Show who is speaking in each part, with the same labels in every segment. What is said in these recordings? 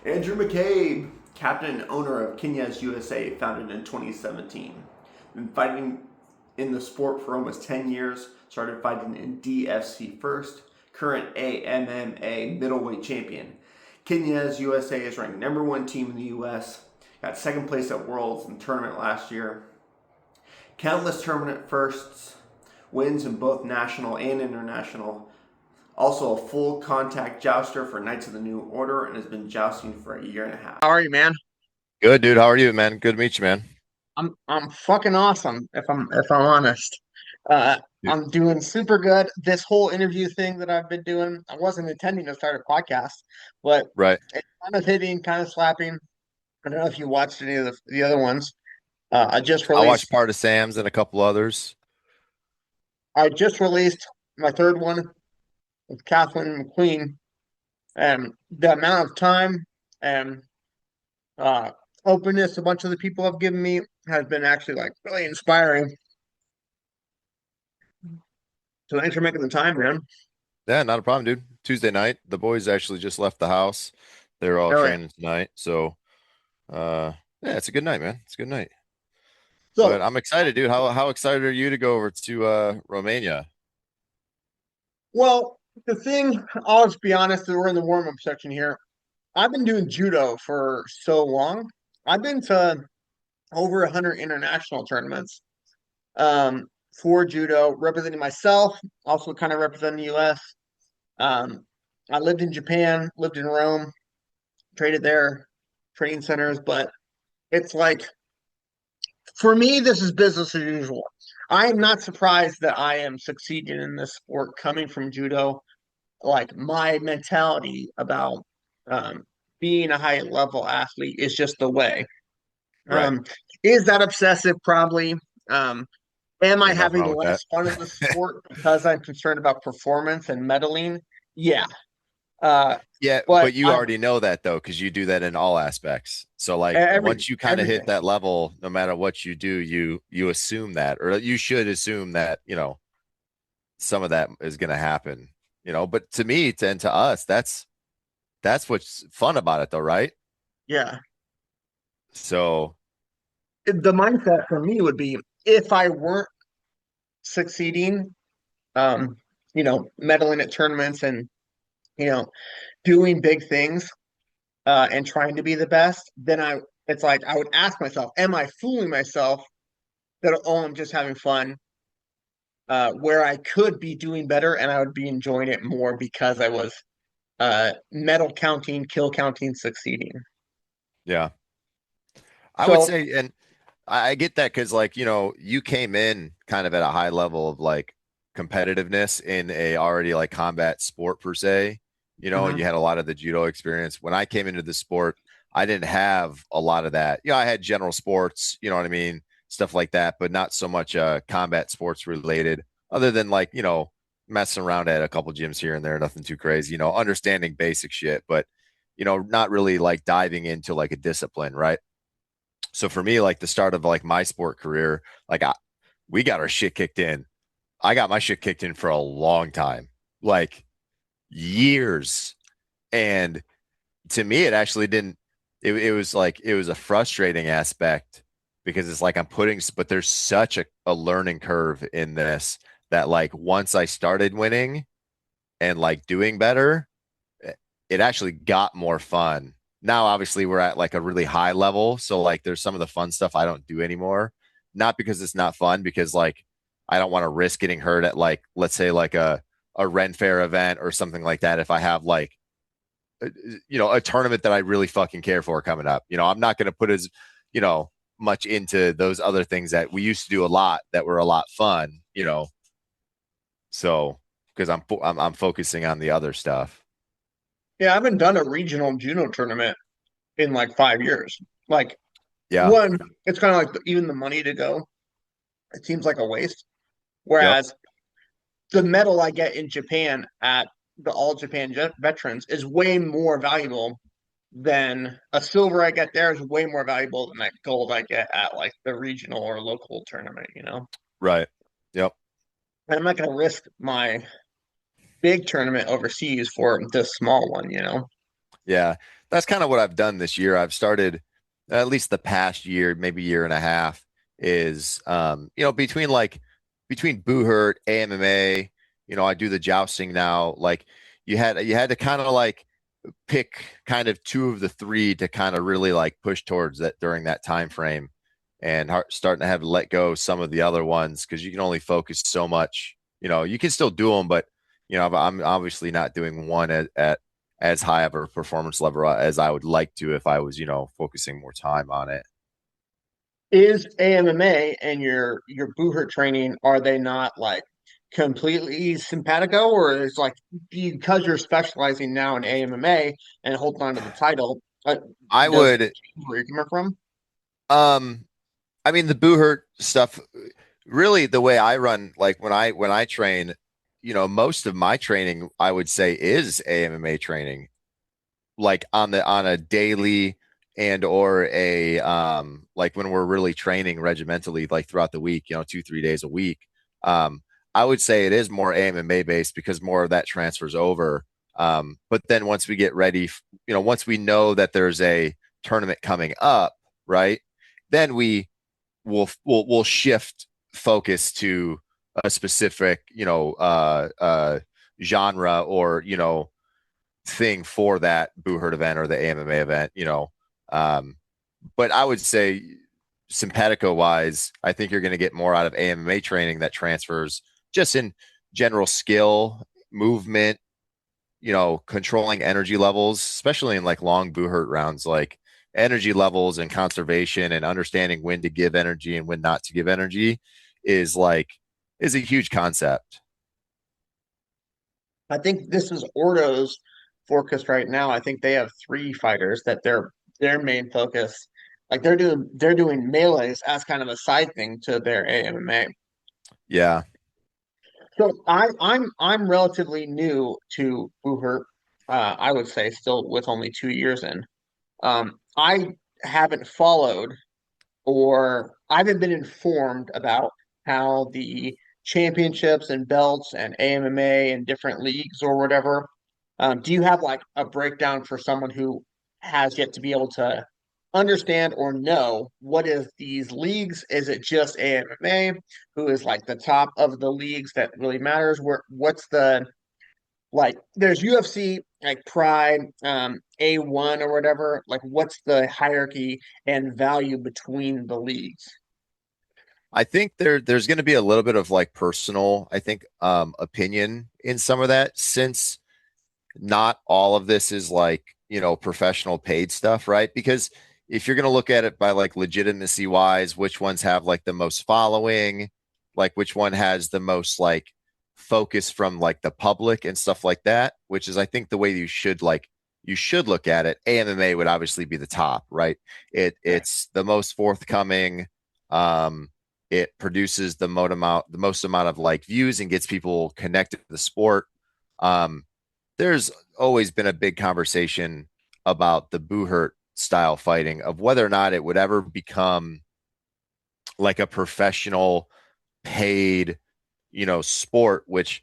Speaker 1: Andrew Mccabe, captain and owner of Knyaz USA, founded in 2017. Been fighting in the sport for almost 10 years. Started fighting in DFC first. Current AMMA middleweight champion. Knyaz USA is ranked number one team in the U.S. Got second place at Worlds in the tournament last year. Countless tournament firsts, wins in both national and international. Also a full contact jouster for Knights of the New Order and has been jousting for a year and a half.
Speaker 2: How are you, man?
Speaker 3: Good, dude. How are you, man? Good to meet you, man.
Speaker 2: I'm fucking awesome, if I'm honest. Uh
Speaker 3: Dude,
Speaker 2: I'm doing super good. This whole interview thing that I've been doing, I wasn't intending to start a podcast, but
Speaker 3: right.
Speaker 2: it's kind of hitting, kind of slapping. I don't know if you watched any of the other ones. I just
Speaker 3: I watched
Speaker 2: released
Speaker 3: part of Sam's and a couple others.
Speaker 2: I just released my third one with Kathleen McQueen, and the amount of time and uh openness a bunch of the people have given me has been actually like really inspiring. So thanks for making the time, man.
Speaker 3: Yeah, not a problem, dude. Tuesday night. The boys actually just left the house. They're all
Speaker 2: Really.
Speaker 3: training tonight. So yeah, it's a good night, man. It's a good night. But
Speaker 2: So,
Speaker 3: I'm excited, dude. How excited are you to go over to Romania?
Speaker 2: well, the thing, I'll just be honest, that we're in the warm-up section here. I've been doing judo for so long. I've been to over 100 international tournaments um, for judo, representing myself, also kind of representing the US. Um, I lived in Japan, lived in Rome, traded there, training centers, but it's like, for me, this is business as usual. I am not surprised that I am succeeding in this sport coming from judo. Like my mentality about um, being a high level athlete is just the way.
Speaker 3: Right.
Speaker 2: Um, is that obsessive? Probably. Um, am I
Speaker 3: Ain't nothing
Speaker 2: having
Speaker 3: wrong with that.
Speaker 2: less fun in the sport because I'm concerned about performance and medaling? Yeah. Uh,
Speaker 3: Yeah,
Speaker 2: but
Speaker 3: but you
Speaker 2: I
Speaker 3: already know that though, because you do that in all aspects. So like
Speaker 2: every
Speaker 3: once you kind of hit
Speaker 2: everything.
Speaker 3: that level, no matter what you do, you assume that, or you should assume that, some of that is going to happen, but to me and to us, that's what's fun about it though, right?
Speaker 2: Yeah.
Speaker 3: So
Speaker 2: The mindset for me would be if I weren't succeeding, um, medaling at tournaments and you know doing big things and trying to be the best, then it's like I would ask myself, am I fooling myself that oh I'm just having fun? Where I could be doing better and I would be enjoying it more because I was medal counting, kill counting, succeeding.
Speaker 3: yeah, I would
Speaker 2: So
Speaker 3: say, and I get that because like, you came in kind of at a high level of like competitiveness in a already like combat sport per se, and
Speaker 2: mhm.
Speaker 3: you had a lot of the judo experience. When I came into the sport, I didn't have a lot of that. I had general sports, you know what I mean? Stuff like that, but not so much combat sports related, other than like, messing around at a couple gyms here and there, nothing too crazy, understanding basic shit, but not really like diving into like a discipline, right? So for me, like the start of like my sport career, like we got our shit kicked in. I got my shit kicked in for a long time, like years. And to me, it actually didn't, it was like, it was a frustrating aspect because it's like I'm putting, but there's such a learning curve in this that like once I started winning and like doing better, it actually got more fun. Now, obviously, we're at like a really high level. So, like, there's some of the fun stuff I don't do anymore. Not because it's not fun, because like I don't want to risk getting hurt at like, let's say, like a Ren Fair event or something like that. If I have like, a tournament that I really fucking care for coming up, I'm not going to put as, you know, much into those other things that we used to do a lot that were a lot fun. So, because I'm focusing on the other stuff.
Speaker 2: Yeah, I haven't done a regional judo tournament in like 5 years. Like
Speaker 3: Yeah.
Speaker 2: one, it's kind of like even the money to go, it seems like a waste.
Speaker 3: Yep.
Speaker 2: Whereas the medal I get in Japan at the All Japan Veterans is way more valuable than a silver I get there is way more valuable than that gold I get at like the regional or local tournament.
Speaker 3: Right. Yep.
Speaker 2: And I'm not going to risk my big tournament overseas for this small one.
Speaker 3: Yeah, that's kind of what I've done this year. I've started at least the past year, maybe year and a half, is between Boohurt, AMMA, I do the jousting now. Like you had to kind of like pick kind of two of the three to kind of really like push towards that during that time frame, and starting to have to let go some of the other ones because you can only focus so much. You can still do them, but I'm obviously not doing one at as high of a performance level as I would like to if I was, focusing more time on it.
Speaker 2: Is AMMA and your Boohart training, are they not like completely simpatico, or is like because you're specializing now in AMMA and holding on to the title,
Speaker 3: I
Speaker 2: does
Speaker 3: would,
Speaker 2: where you're coming from?
Speaker 3: um, I mean, the Boohurt stuff, really the way I run, like when I train, most of my training, I would say is AMMA training, like on a daily and or a like when we're really training regimentally like throughout the week, 2-3 days a week. um I would say it is more AMMA based because more of that transfers over. But then once we get ready, once we know that there's a tournament coming up, right, then we'll shift focus to a specific genre, or thing for that Boohurt event or the AMMA event. Um, but I would say simpatico wise, I think you're going to get more out of AMMA training that transfers just in general skill, movement, controlling energy levels, especially in like long Boohurt rounds, like energy levels and conservation and understanding when to give energy and when not to give energy is like is a huge concept.
Speaker 2: I think this is Ordo's focus right now. I think they have three fighters that their main focus. Like they're doing melees as kind of a side thing to their AMMA.
Speaker 3: Yeah.
Speaker 2: So I'm relatively new to Boohart. I would say still with only 2 years in. I haven't followed or I haven't been informed about how the championships and belts and AMMA and different leagues or whatever. Do you have like a breakdown for someone who has yet to be able to understand or know what is these leagues? Is it just AMMA, who is like the top of the leagues that really matters? What's the like there's UFC, like Pride, A1 or whatever. Like what's the hierarchy and value between the leagues?
Speaker 3: I think there's going to be a little bit of like personal, I think, opinion in some of that, since not all of this is like, professional paid stuff, right? Because if you're going to look at it by like legitimacy wise, which ones have like the most following, like which one has the most like focus from like the public and stuff like that, which is I think the way you should look at it. AMMA would obviously be the top, right? It's the most forthcoming. Um, it produces the most amount of like views and gets people connected to the sport. There's always been a big conversation about the Boohurt style fighting, of whether or not it would ever become like a professional paid, sport, which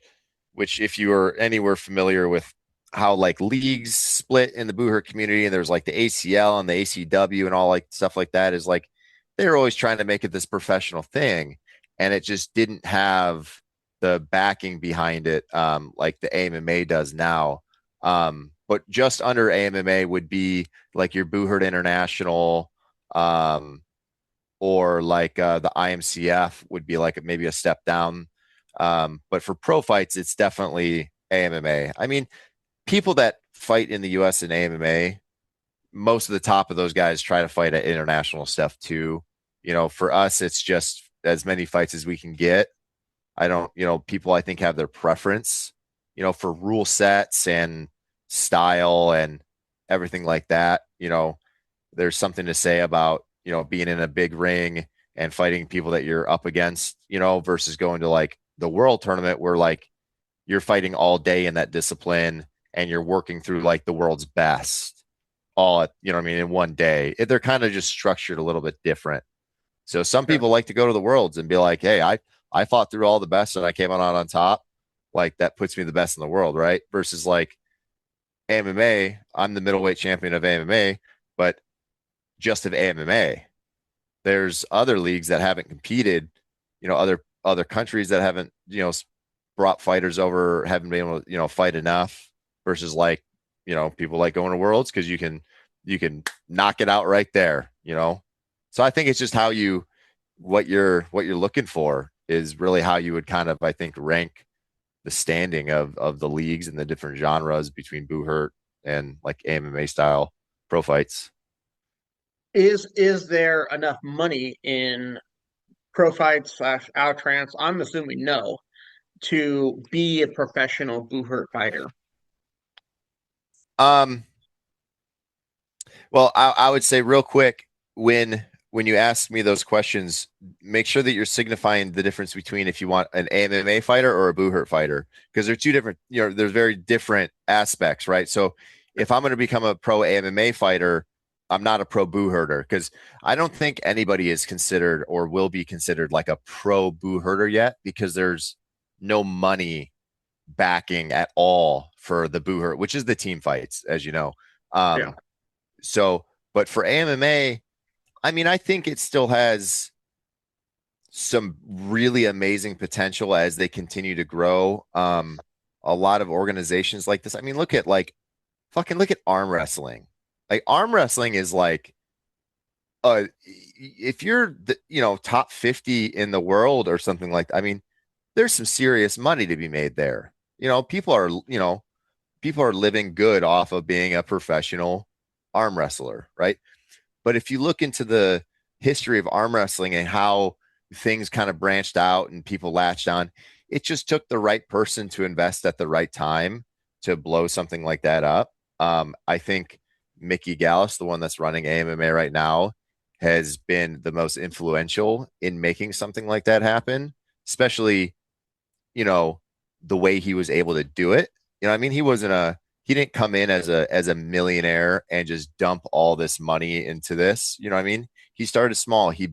Speaker 3: if you are anywhere familiar with how like leagues split in the Boohurt community, and there's like the ACL and the ACW and all like stuff like that, is like they're always trying to make it this professional thing, and it just didn't have the backing behind it, like the AMMA does now. But just under AMMA would be like your Boohurt International, um, or like the IMCF would be like maybe a step down. But for pro fights, it's definitely AMMA. I mean, people that fight in the US and AMMA, most of the top of those guys try to fight at international stuff too. For us, it's just as many fights as we can get. I don't, people I think have their preference, for rule sets and style and everything like that. There's something to say about, being in a big ring and fighting people that you're up against, versus going to like the world tournament where like you're fighting all day in that discipline and you're working through like the world's best all at, what I mean, in one day. They're kind of just structured a little bit different. So some
Speaker 2: Sure.
Speaker 3: people like to go to the worlds and be like, hey, I fought through all the best and I came out on top. Like that puts me the best in the world, right? Versus like AMMA, I'm the middleweight champion of AMMA, but just of AMMA. There's other leagues that haven't competed, other countries that haven't, brought fighters over, haven't been able to, fight enough versus like, people like going to worlds because you can knock it out right there. So I think it's just what you're looking for is really how you would kind of, I think, rank the standing of the leagues and the different genres between Boo and like AMMA style pro fights.
Speaker 2: Is there enough money in pro fights slash outtrans? I'm assuming no, to be a professional boo fighter.
Speaker 3: Um, well, I would say real quick, when you ask me those questions, make sure that you're signifying the difference between if you want an AMMA fighter or a boo fighter, because they're two different, there's very different aspects, right? So if I'm going to become a pro AMMA fighter, I'm not a pro boo herder, because I don't think anybody is considered or will be considered like a pro boo herder yet, because there's no money backing at all for the boo herd, which is the team fights, as you know.
Speaker 2: Yeah.
Speaker 3: So, but for AMMA, I mean, I think it still has some really amazing potential as they continue to grow. A lot of organizations like this. I mean, look at arm wrestling. Like arm wrestling is like, if you're the, top 50 in the world or something like that, I mean, there's some serious money to be made there. People are living good off of being a professional arm wrestler, right? But if you look into the history of arm wrestling and how things kind of branched out and people latched on, it just took the right person to invest at the right time to blow something like that up. I think Mickey Gallus, the one that's running AMMA right now, has been the most influential in making something like that happen, especially, the way he was able to do it. I mean, he didn't come in as a millionaire and just dump all this money into this. You know what I mean? He started small. He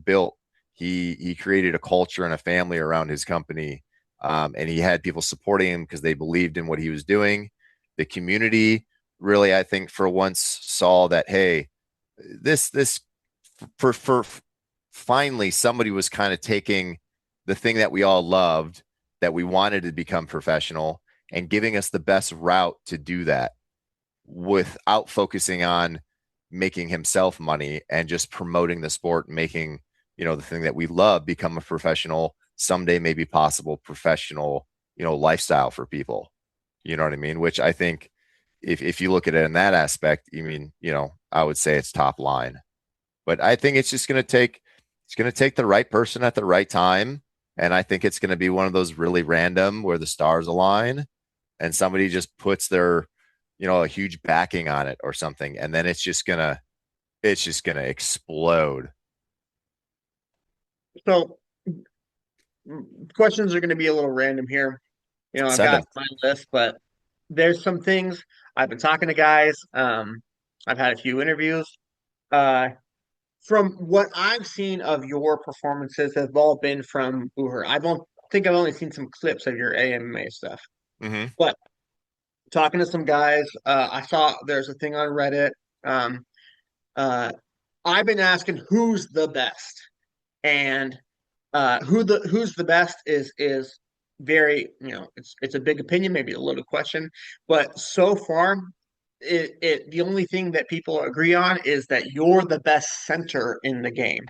Speaker 3: created a culture and a family around his company. And he had people supporting him because they believed in what he was doing. The community really, I think, for once saw that, hey, this for finally somebody was kind of taking the thing that we all loved, that we wanted to become professional, and giving us the best route to do that without focusing on making himself money and just promoting the sport, making, the thing that we love become a professional, someday maybe possible professional, lifestyle for people. You know what I mean? Which I think if you look at it in that aspect, you mean, I would say it's top line. But I think it's going to take the right person at the right time. And I think it's going to be one of those really random where the stars align and somebody just puts their, a huge backing on it or something. And then it's just going to explode.
Speaker 2: So questions are going to be a little random here. I've
Speaker 3: Send them.
Speaker 2: got my list, but there's some things I've been talking to guys. I've had a few interviews. Uh, from what I've seen of your performances have all been from Booher. I don't think I've only seen some clips of your AMA stuff,
Speaker 3: Mm-hmm.
Speaker 2: but talking to some guys, I saw there's a thing on Reddit. Um, uh, I've been asking who's the best, and who's the best is very, it's a big opinion, maybe a little question, but so far it the only thing that people agree on is that you're the best center in the game.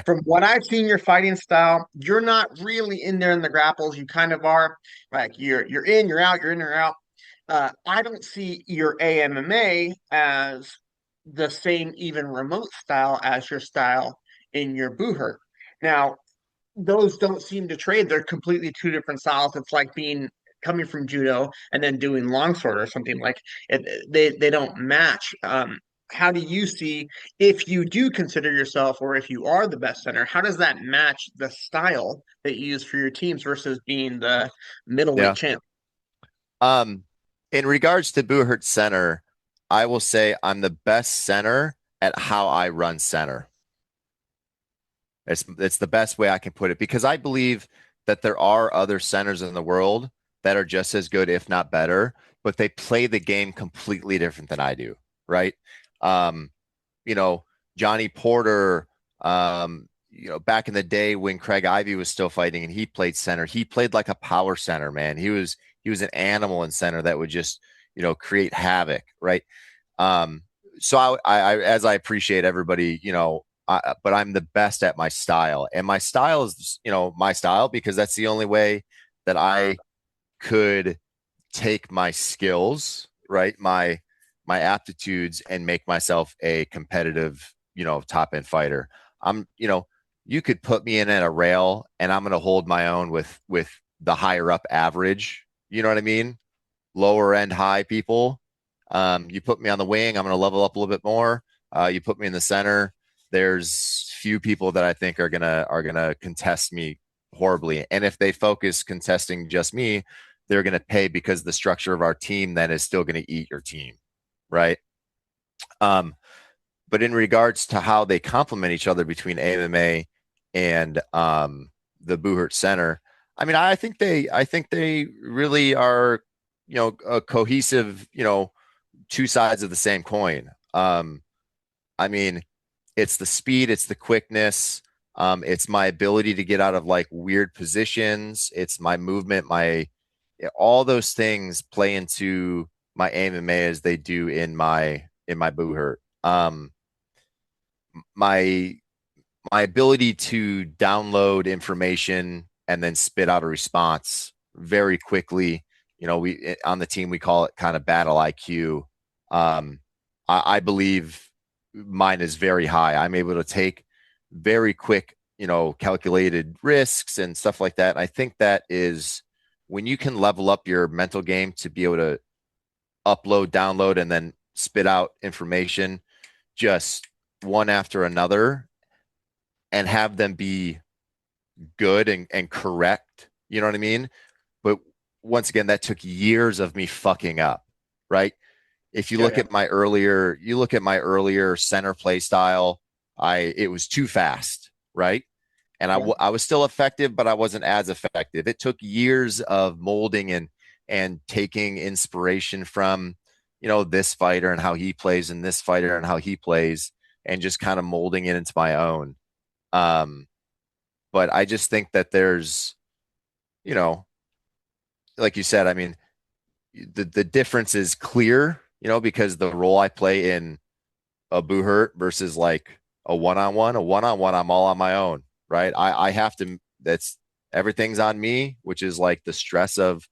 Speaker 2: From what I've seen your fighting style, you're not really in there in the grapples. You kind of are like you're in, you're out, you're in or out. I don't see your AMMA as the same even remote style as your style in your Boohurt. Now, those don't seem to trade. They're completely two different styles. It's like being coming from judo and then doing longsword or something like it. They don't match. How do you see, if you do consider yourself or if you are the best center, how does that match the style that you use for your teams versus being the middleweight
Speaker 3: Yeah.
Speaker 2: champ?
Speaker 3: In regards to Buhert center, I will say I'm the best center at how I run center. It's the best way I can put it, because I believe that there are other centers in the world that are just as good, if not better. but they play the game completely different than I do, right? Um, you know, Johnny Porter, back in the day when Craig Ivey was still fighting and he played center, he played like a power center, man. He was an animal in center that would just, create havoc, right? Um, so as I appreciate everybody, but I'm the best at my style, and my style is, my style, because that's the only way that I could take my skills, right? My aptitudes, and make myself a competitive, top end fighter. You could put me in at a rail and I'm going to hold my own with the higher up average. You know what I mean? Lower end high people. You put me on the wing, I'm going to level up a little bit more. You put me in the center, there's few people that I think are gonna contest me horribly. And if they focus contesting just me, they're gonna pay, because the structure of our team then is still gonna eat your team, right? But in regards to how they complement each other between AMMA and the Buhert Center, I mean, I think they really are, a cohesive, two sides of the same coin. I mean, it's the speed, it's the quickness, it's my ability to get out of like weird positions, it's my movement, all those things play into my MMA as they do in my Buhert. My ability to download information and then spit out a response very quickly. We on the team, we call it kind of battle IQ. I believe mine is very high. I'm able to take very quick, calculated risks and stuff like that. I think that is when you can level up your mental game to be able to upload, download, and then spit out information just one after another and have them be good and correct. You know what I mean? But once again, that took years of me fucking up, right? If you look at my earlier center play style, it was too fast, right? And I was still effective, but I wasn't as effective. It took years of molding and taking inspiration from, this fighter and how he plays, and this fighter and how he plays, and just kind of molding it into my own. But I just think that there's, like you said, I mean, the difference is clear, because the role I play in a Buhert versus like a one-on-one, I'm all on my own, right? I have to, everything's on me, which is like the stress of,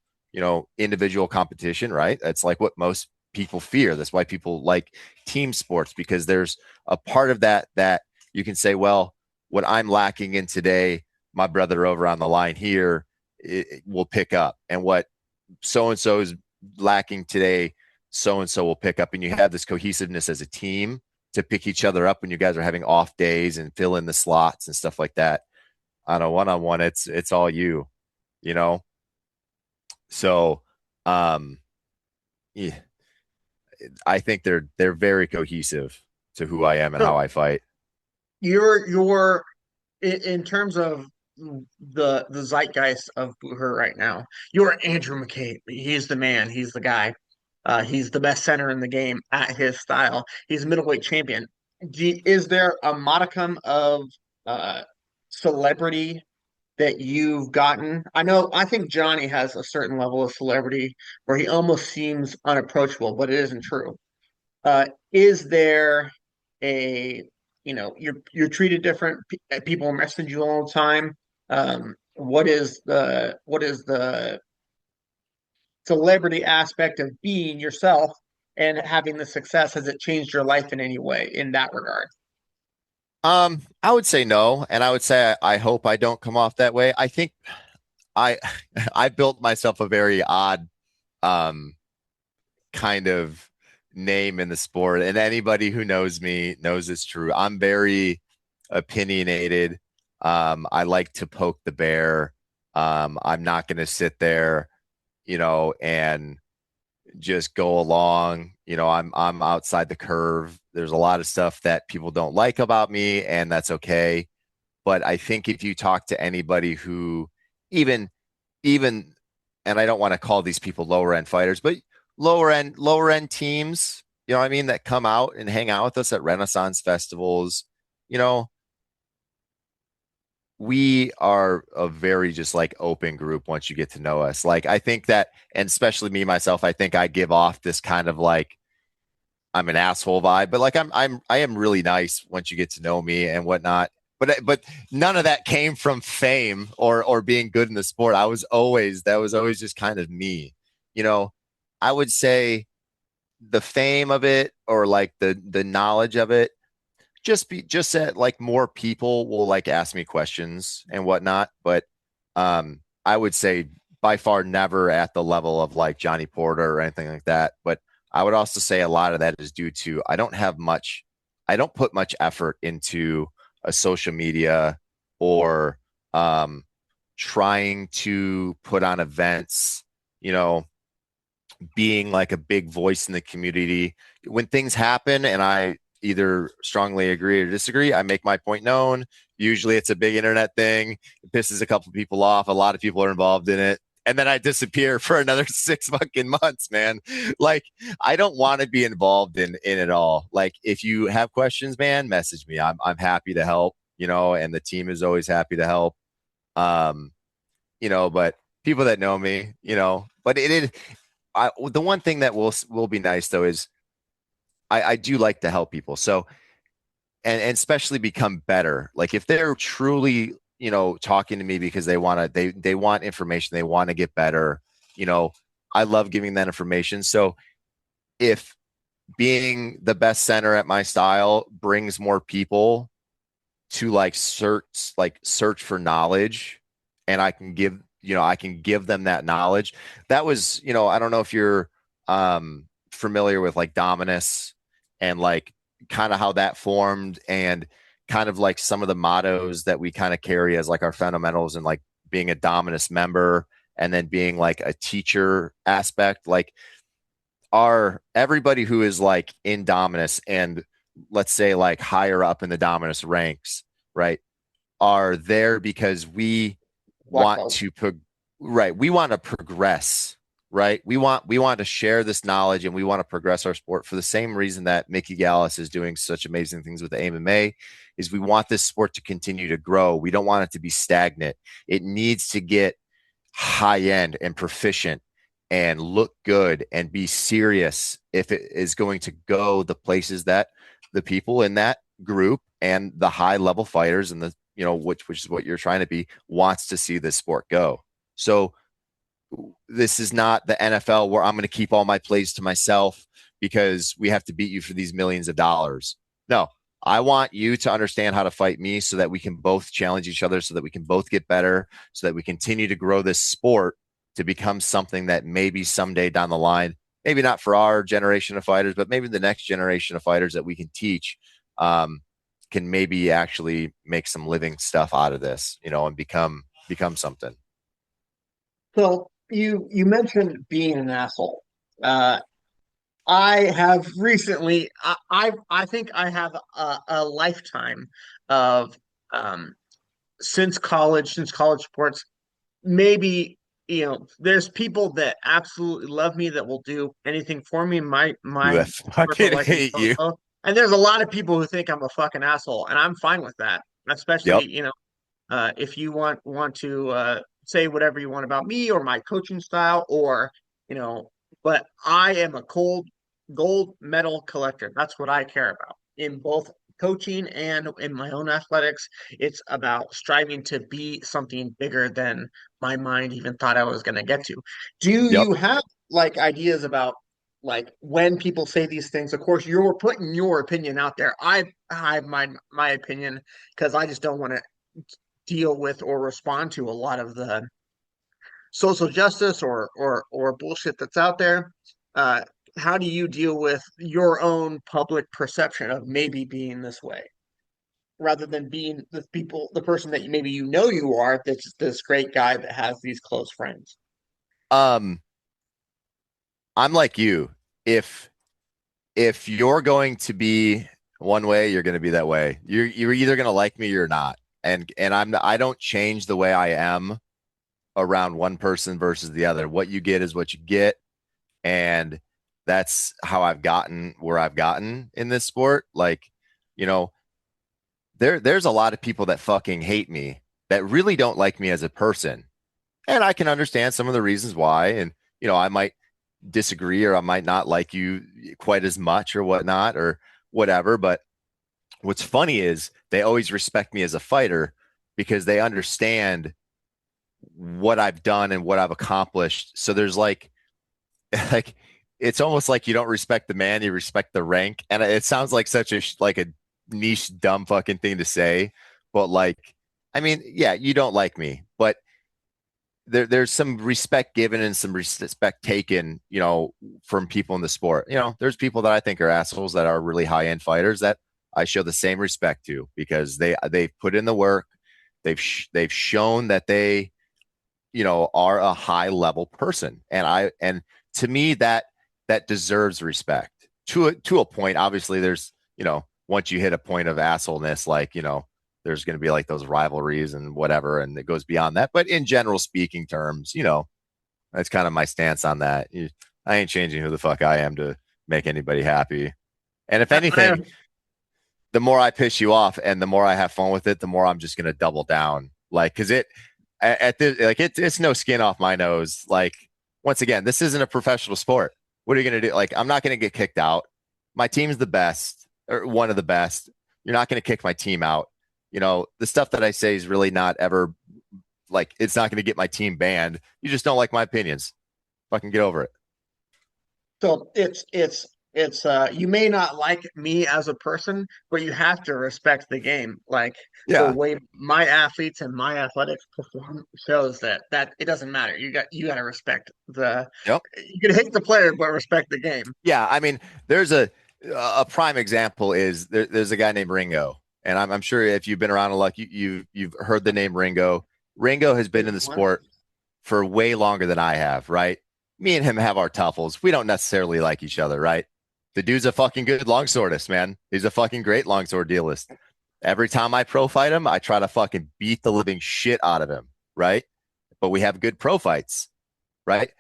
Speaker 3: individual competition, right? That's like what most people fear. That's why people like team sports, because there's a part of that you can say, well, what I'm lacking in today, my brother over on the line here will pick up, and what so-and-so is lacking today, so-and-so will pick up, and you have this cohesiveness as a team to pick each other up when you guys are having off days and fill in the slots and stuff like that. On a one-on-one, it's all you, So, yeah, I think they're very cohesive to who I am and how I fight.
Speaker 2: You're in terms of the zeitgeist of her right now. You're Andrew Mccabe. He's the man. He's the guy. He's the best center in the game at his style. He's a middleweight champion. Is there a modicum of uh, celebrity that you've gotten? I think Johnny has a certain level of celebrity where he almost seems unapproachable, but it isn't true. Is there a you're treated different? People message you all the time. What is the celebrity aspect of being yourself and having the success? Has it changed your life in any way in that regard?
Speaker 3: I would say no, and I would say I hope I don't come off that way. I think I I built myself a very odd kind of name in the sport, and anybody who knows me knows it's true. I'm very opinionated. I like to poke the bear. I'm not going to sit there, and just go along. I'm outside the curve. There's a lot of stuff that people don't like about me, and that's okay. But I think if you talk to anybody who even, and I don't want to call these people lower end fighters, but lower end teams, you know what I mean, that come out and hang out with us at Renaissance festivals, you know, we are a very just like open group once you get to know us. Like I think that, and especially me myself, I think I give off this kind of like I'm an asshole vibe, but like I am really nice once you get to know me and whatnot. But none of that came from fame or being good in the sport. That was always just kind of me. You know, I would say the fame of it or like the knowledge of it just that like more people will like ask me questions and whatnot. But I would say by far never at the level of like Johnny Porter or anything like that. But I would also say a lot of that is due to I don't put much effort into a social media or trying to put on events, you know, being like a big voice in the community. When things happen and I either strongly agree or disagree, I make my point known. Usually it's a big internet thing. It pisses a couple people off. A lot of people are involved in it. And then I disappear for another 6 fucking months, man. Like, I don't want to be involved in it all. Like, if you have questions, man, message me. I'm happy to help, you know, and the team is always happy to help. Um, you know, but people that know me, you know, but the one thing that will be nice though is I do like to help people. So and especially become better. Like if they're truly, you know, talking to me because they want information, they want to get better, you know, I love giving that information. So if being the best center at my style brings more people to search for knowledge and I can give them that knowledge. That was, you know, I don't know if you're familiar with like Dominus and like kind of how that formed and kind of like some of the mottos that we kind of carry as like our fundamentals and like being a Dominus member and then being like a teacher aspect. Like everybody who is like in Dominus and let's say like higher up in the Dominus ranks, right, are there because we
Speaker 2: Black
Speaker 3: want
Speaker 2: belt.
Speaker 3: to right, we want to progress, right, we want to share this knowledge and we want to progress our sport for the same reason that Mickey Gallus is doing such amazing things with the AMMA is we want this sport to continue to grow. We don't want it to be stagnant. It needs to get high end and proficient and look good and be serious if it is going to go the places that the people in that group and the high level fighters and the, you know, which is what you're trying to be, wants to see this sport go. So this is not the NFL where I'm going to keep all my plays to myself because we have to beat you for these millions of dollars. No, I want you to understand how to fight me so that we can both challenge each other, so that we can both get better, so that we continue to grow this sport to become something that maybe someday down the line, maybe not for our generation of fighters, but maybe the next generation of fighters that we can teach can maybe actually make some living stuff out of this, you know, and become something.
Speaker 2: So you mentioned being an asshole. Uh, I have recently. I think I have a lifetime of um, since college sports. Maybe there's people that absolutely love me that will do anything for me.
Speaker 3: You
Speaker 2: My
Speaker 3: have
Speaker 2: personal
Speaker 3: fucking
Speaker 2: life is
Speaker 3: hate you.
Speaker 2: so. And there's a lot of people who think I'm a fucking asshole, and I'm fine with that.
Speaker 3: Yep.
Speaker 2: Especially if you want to say whatever you want about me or my coaching style, or you know, but I am a cold gold medal collector. That's what I care about in both coaching and in my own athletics. It's about striving to be something bigger than my mind even thought I was going to get to. Do
Speaker 3: Yep.
Speaker 2: you have like ideas about like when people say these things? Of course, you're putting your opinion out there. I have my opinion because I just don't want to deal with or respond to a lot of the social justice or bullshit that's out there. Uh, how do you deal with your own public perception of maybe being this way, rather than being the person that maybe you are, that's this great guy that has these close friends?
Speaker 3: Um, I'm like you. If you're going to be one way, you're going to be that way. You're either going to like me or not. And I don't change the way I am around one person versus the other. What you get is what you get. And that's how I've gotten where I've gotten in this sport. Like, you know, there's a lot of people that fucking hate me that really don't like me as a person. And I can understand some of the reasons why. And, I might disagree or I might not like you quite as much or whatnot or whatever. But what's funny is they always respect me as a fighter because they understand what I've done and what I've accomplished. So there's like it's almost like you don't respect the man, you respect the rank. And it sounds like such a niche, dumb fucking thing to say. But like, I mean, yeah, you don't like me, but there's some respect given and some respect taken, from people in the sport. There's people that I think are assholes that are really high end fighters that I show the same respect to because they've put in the work. They've shown that they, are a high level person. And to me, that deserves respect to a point. Obviously there's, once you hit a point of assholeness, like, there's going to be like those rivalries and whatever, and it goes beyond that. But in general speaking terms, that's kind of my stance on that. I ain't changing who the fuck I am to make anybody happy. And if anything, the more I piss you off and the more I have fun with it, the more I'm just going to double down. Like, cause it's no skin off my nose. Like, once again, this isn't a professional sport. What are you going to do? Like, I'm not going to get kicked out. My team's the best or one of the best. You're not going to kick my team out. The stuff that I say is really not ever like, it's not going to get my team banned. You just don't like my opinions. Fucking get over it.
Speaker 2: So you may not like me as a person, but you have to respect the game. Like the way my athletes and my athletics perform shows that it doesn't matter. You got to respect
Speaker 3: Yep.
Speaker 2: You can hate the player, but respect the game.
Speaker 3: Yeah. I mean, there's a prime example is there's a guy named Ringo. And I'm sure if you've been around a lot, you've heard the name Ringo. Ringo has been in the sport for way longer than I have, right? Me and him have our tuffles. We don't necessarily like each other, right? The dude's a fucking good longswordist, man. He's a fucking great longsword dealist. Every time I pro fight him, I try to fucking beat the living shit out of him, right? But we have good pro fights, right?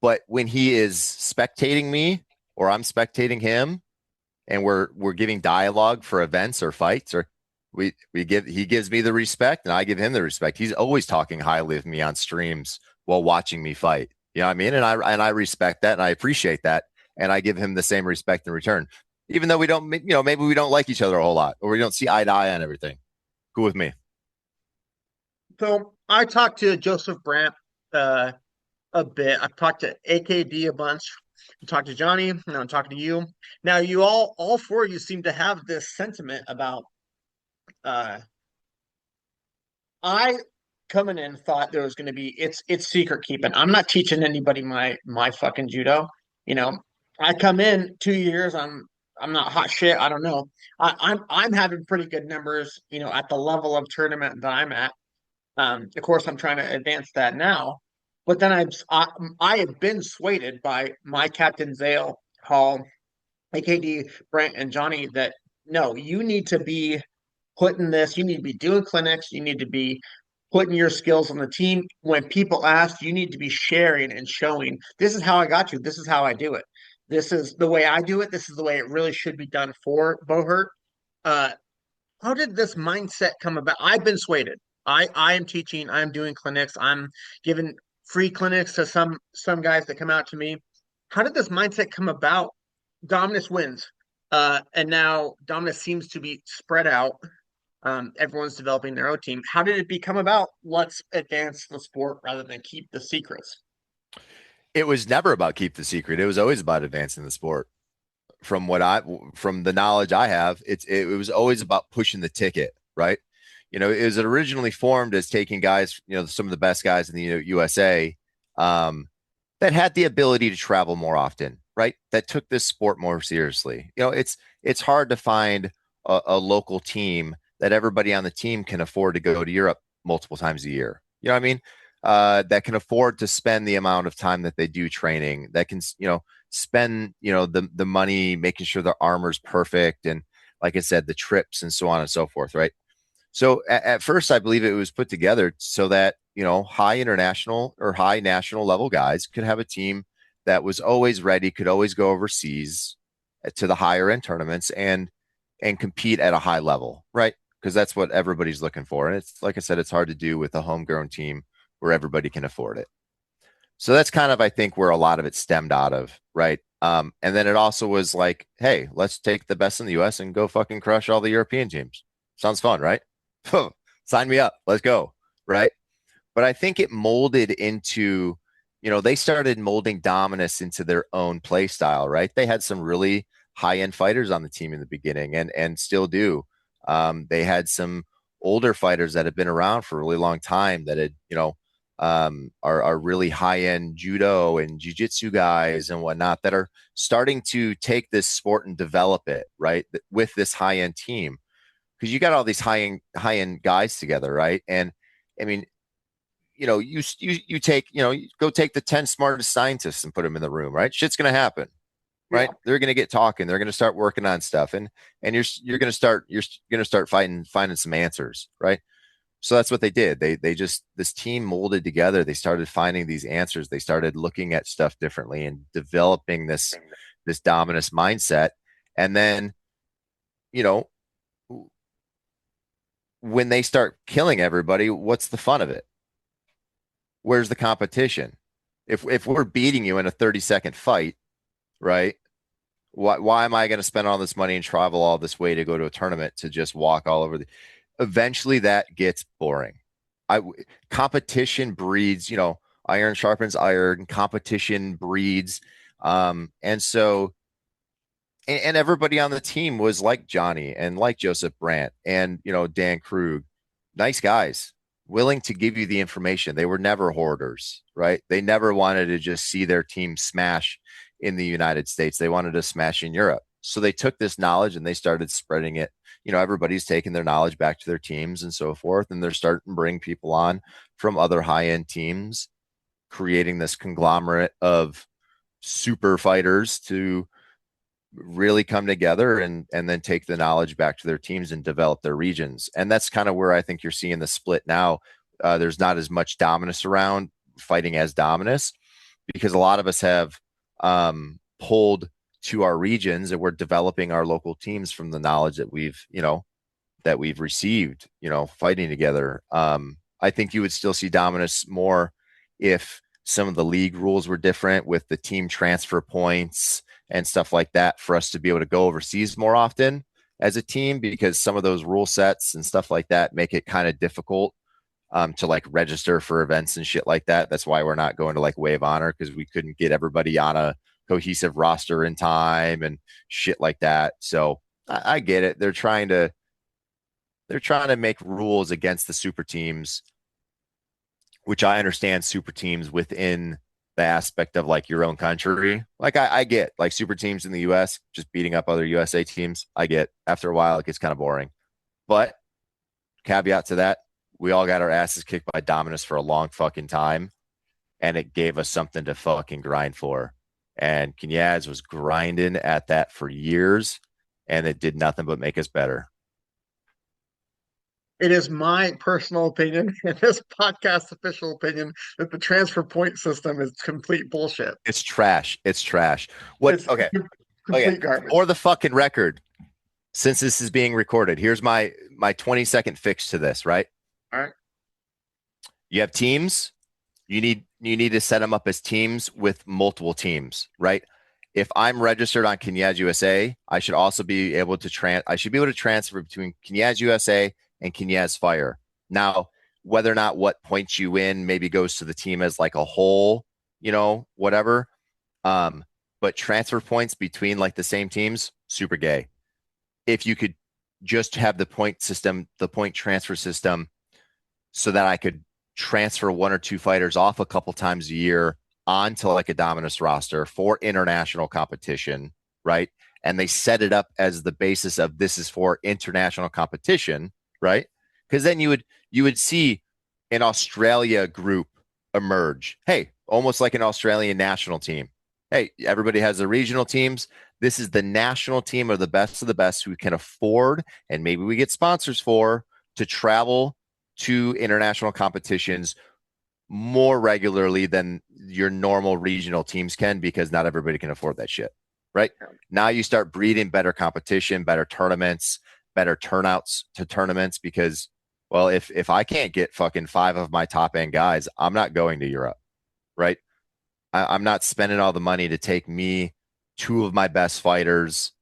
Speaker 3: But when he is spectating me or I'm spectating him, and we're giving dialogue for events or fights, or he gives me the respect and I give him the respect. He's always talking highly of me on streams while watching me fight. You know what I mean? And I respect that and I appreciate that. And I give him the same respect in return, even though we don't, maybe we don't like each other a whole lot or we don't see eye to eye on everything. Cool with me.
Speaker 2: So I talked to Joseph Brandt a bit. I've talked to AKD a bunch. I talked to Johnny. Now I'm talking to you. Now you all four of you seem to have this sentiment about I coming in thought there was going to be it's secret keeping. I'm not teaching anybody my fucking judo. I come in 2 years. I'm not hot shit. I don't know. I'm having pretty good numbers. At the level of tournament that I'm at. Of course, I'm trying to advance that now. But then I have been swayed by my captain Zale Hall, AKD, Brent, and Johnny that no, you need to be putting this. You need to be doing clinics. You need to be putting your skills on the team. When people ask, you need to be sharing and showing. This is how I got you. This is how I do it. This is the way I do it. This is the way it really should be done for Bohurt. Uh, how did this mindset come about? I've been swayed. I am teaching. I am doing clinics. I'm giving free clinics to some guys that come out to me. How did this mindset come about? Dominus wins, and now Dominus seems to be spread out. Everyone's developing their own team. How did it become about? Let's advance the sport rather than keep the secrets.
Speaker 3: It was never about keep the secret. It was always about advancing the sport. From the knowledge I have, it was always about pushing the ticket, right? It was originally formed as taking guys, some of the best guys in the USA that had the ability to travel more often, right? That took this sport more seriously. It's hard to find a local team that everybody on the team can afford to go to Europe multiple times a year. You know what I mean? That can afford to spend the amount of time that they do training, that can, spend, the money making sure their armor's perfect. And like I said, the trips and so on and so forth. Right. So at first, I believe it was put together so that, high international or high national level guys could have a team that was always ready, could always go overseas to the higher end tournaments and compete at a high level, right? Because that's what everybody's looking for. And it's like I said, it's hard to do with a homegrown team where everybody can afford it. So that's kind of, I think, where a lot of it stemmed out of, right? And then it also was like, hey, let's take the best in the US and go fucking crush all the European teams. Sounds fun, right? Sign me up. Let's go, right? But I think it molded into, they started molding Dominus into their own play style, right? They had some really high-end fighters on the team in the beginning and still do. They had some older fighters that had been around for a really long time that had, are really high-end judo and jiu-jitsu guys and whatnot that are starting to take this sport and develop it, right? With this high-end team. Because you got all these high-end guys together, right? And I mean, you take, you go take the 10 smartest scientists and put them in the room, right? Shit's going to happen, right? Yeah. They're going to get talking. They're going to start working on stuff, and you're going to start finding some answers, right? So that's what they did. They just, this team molded together. They started finding these answers. They started looking at stuff differently and developing this dominus mindset. And then, when they start killing everybody, what's the fun of it? Where's the competition? If we're beating you in a 30-second fight, right? Why am I going to spend all this money and travel all this way to go to a tournament to just walk all over eventually that gets boring. Competition breeds, iron sharpens iron, competition breeds. And so, and everybody on the team was like Johnny and like Joseph Brandt and, Dan Krug, nice guys, willing to give you the information. They were never hoarders, right? They never wanted to just see their team smash in the United States. They wanted to smash in Europe. So they took this knowledge and they started spreading it. Everybody's taking their knowledge back to their teams and so forth. And they're starting to bring people on from other high-end teams, creating this conglomerate of super fighters to really come together and then take the knowledge back to their teams and develop their regions. And that's kind of where I think you're seeing the split now. There's not as much Dominus around fighting as Dominus because a lot of us have pulled to our regions and we're developing our local teams from the knowledge that we've received, fighting together. I think you would still see Dominus more if some of the league rules were different with the team transfer points and stuff like that for us to be able to go overseas more often as a team, because some of those rule sets and stuff like that make it kind of difficult to like register for events and shit like that. That's why we're not going to like Way of Honor, because we couldn't get everybody on a cohesive roster in time and shit like that. So I get it. They're trying to make rules against the super teams, which I understand super teams within the aspect of like your own country. Like I get like super teams in the US just beating up other USA teams. I get after a while it gets kind of boring. But caveat to that, we all got our asses kicked by Dominus for a long fucking time, and it gave us something to fucking grind for. And Knyaz was grinding at that for years, and it did nothing but make us better.
Speaker 2: It is my personal opinion and this podcast's official opinion that the transfer point system is complete bullshit.
Speaker 3: It's trash. It's trash. Okay.
Speaker 2: Complete garbage.
Speaker 3: Or the fucking record. Since this is being recorded, here's my 20-second fix to this, right?
Speaker 2: All right.
Speaker 3: You have teams. You need to set them up as teams with multiple teams, right? If I'm registered on Knyaz USA, I should also be able to transfer between Knyaz USA and Knyaz Fire. Now, whether or not what points you win maybe goes to the team as like a whole, whatever. But transfer points between like the same teams, super gay. If you could just have the point transfer system so that I could transfer one or two fighters off a couple times a year onto like a Dominus roster for international competition, right? And they set it up as the basis of this is for international competition, right? Because then you would see an Australia group emerge. Hey, almost like an Australian national team. Hey, everybody has their regional teams. This is the national team of the best who can afford, and maybe we get sponsors for, to travel to international competitions more regularly than your normal regional teams can, because not everybody can afford that shit. Right now, you start breeding better competition, better tournaments, better turnouts to tournaments, because, well, if I can't get fucking 5 of my top end guys, I'm not going to Europe. Right. I'm not spending all the money to take me 2 of my best fighters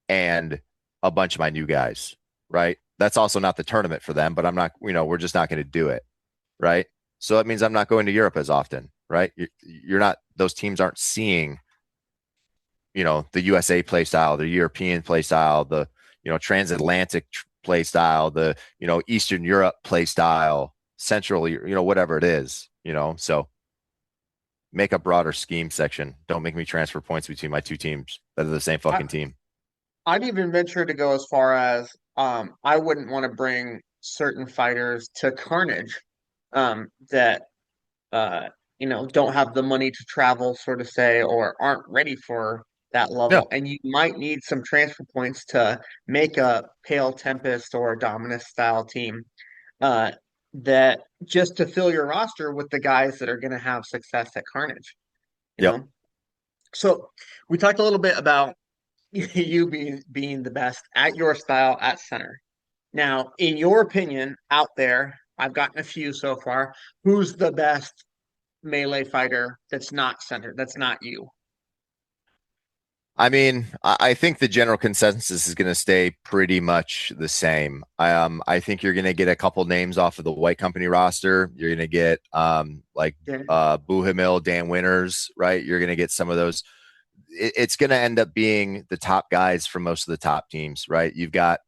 Speaker 3: and a bunch of my new guys. Right. That's also not the tournament for them, but I'm not, we're just not going to do it. Right. So that means I'm not going to Europe as often. Right. You're not, those teams aren't seeing, the USA play style, the European play style, the, transatlantic play style, the, Eastern Europe play style, Central, whatever it is, so make a broader scheme section. Don't make me transfer points between my 2 teams that are the same
Speaker 2: I,
Speaker 3: fucking team.
Speaker 2: I'd even venture to go as far as I wouldn't want to bring certain fighters to Carnage that don't have the money to travel, sort of say, or aren't ready for that
Speaker 3: Yeah.
Speaker 2: level. And you might need some transfer points to make a Pale Tempest or a Dominus style team uh, that just to fill your roster with the guys that are going to have success at Carnage, you
Speaker 3: Yep.
Speaker 2: know? So we talked a little bit about you being the best at your style at center. Now, in your opinion, out there, I've gotten a few so far. Who's the best melee fighter that's not centered, that's not you?
Speaker 3: I mean, I think the general consensus is going to stay pretty much the same. I think you're going to get a couple names off of the White Company roster. You're going to get like
Speaker 2: Yeah.
Speaker 3: Buhamil, Dan Winters, right? You're going to get some of those. It's going to end up being the top guys from most of the top teams, right? You've got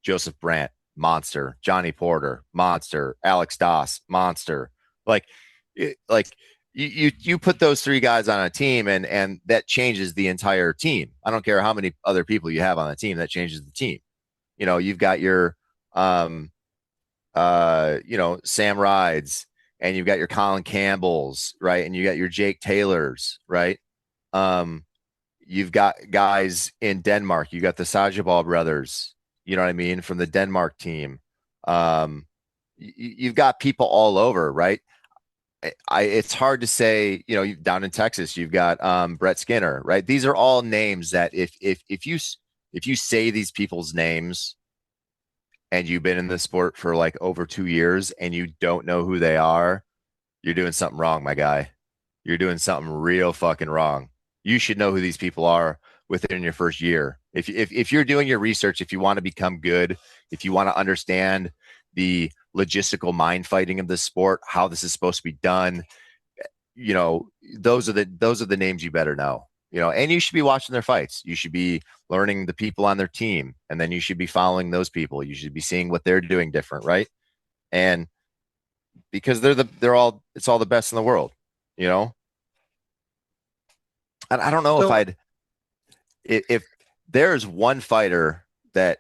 Speaker 3: Joseph Brandt, monster, Johnny Porter, monster, Alex Doss, monster. Like, like you put those 3 guys on a team, and that changes the entire team. I don't care how many other people you have on the team, that changes the team. You've got your Sam Rides, and you've got your Colin Campbells, right? And you got your Jake Taylors, right? Um, you've got guys in Denmark. You got the Sajabal brothers, you know what I mean, from the Denmark team. You've got people all over, right? It's hard to say, down in Texas, you've got Brett Skinner, right? These are all names that if you say these people's names and you've been in the sport for like over 2 years and you don't know who they are, you're doing something wrong, my guy. You're doing something real fucking wrong. You should know who these people are within your first year. If you're doing your research, if you want to become good, if you want to understand the logistical mind fighting of this sport, how this is supposed to be done, those are the names you better know. And you should be watching their fights. You should be learning the people on their team, and then you should be following those people. You should be seeing what they're doing different, right? And because it's all the best in the world, you know. I don't know
Speaker 2: So
Speaker 3: if there's one fighter that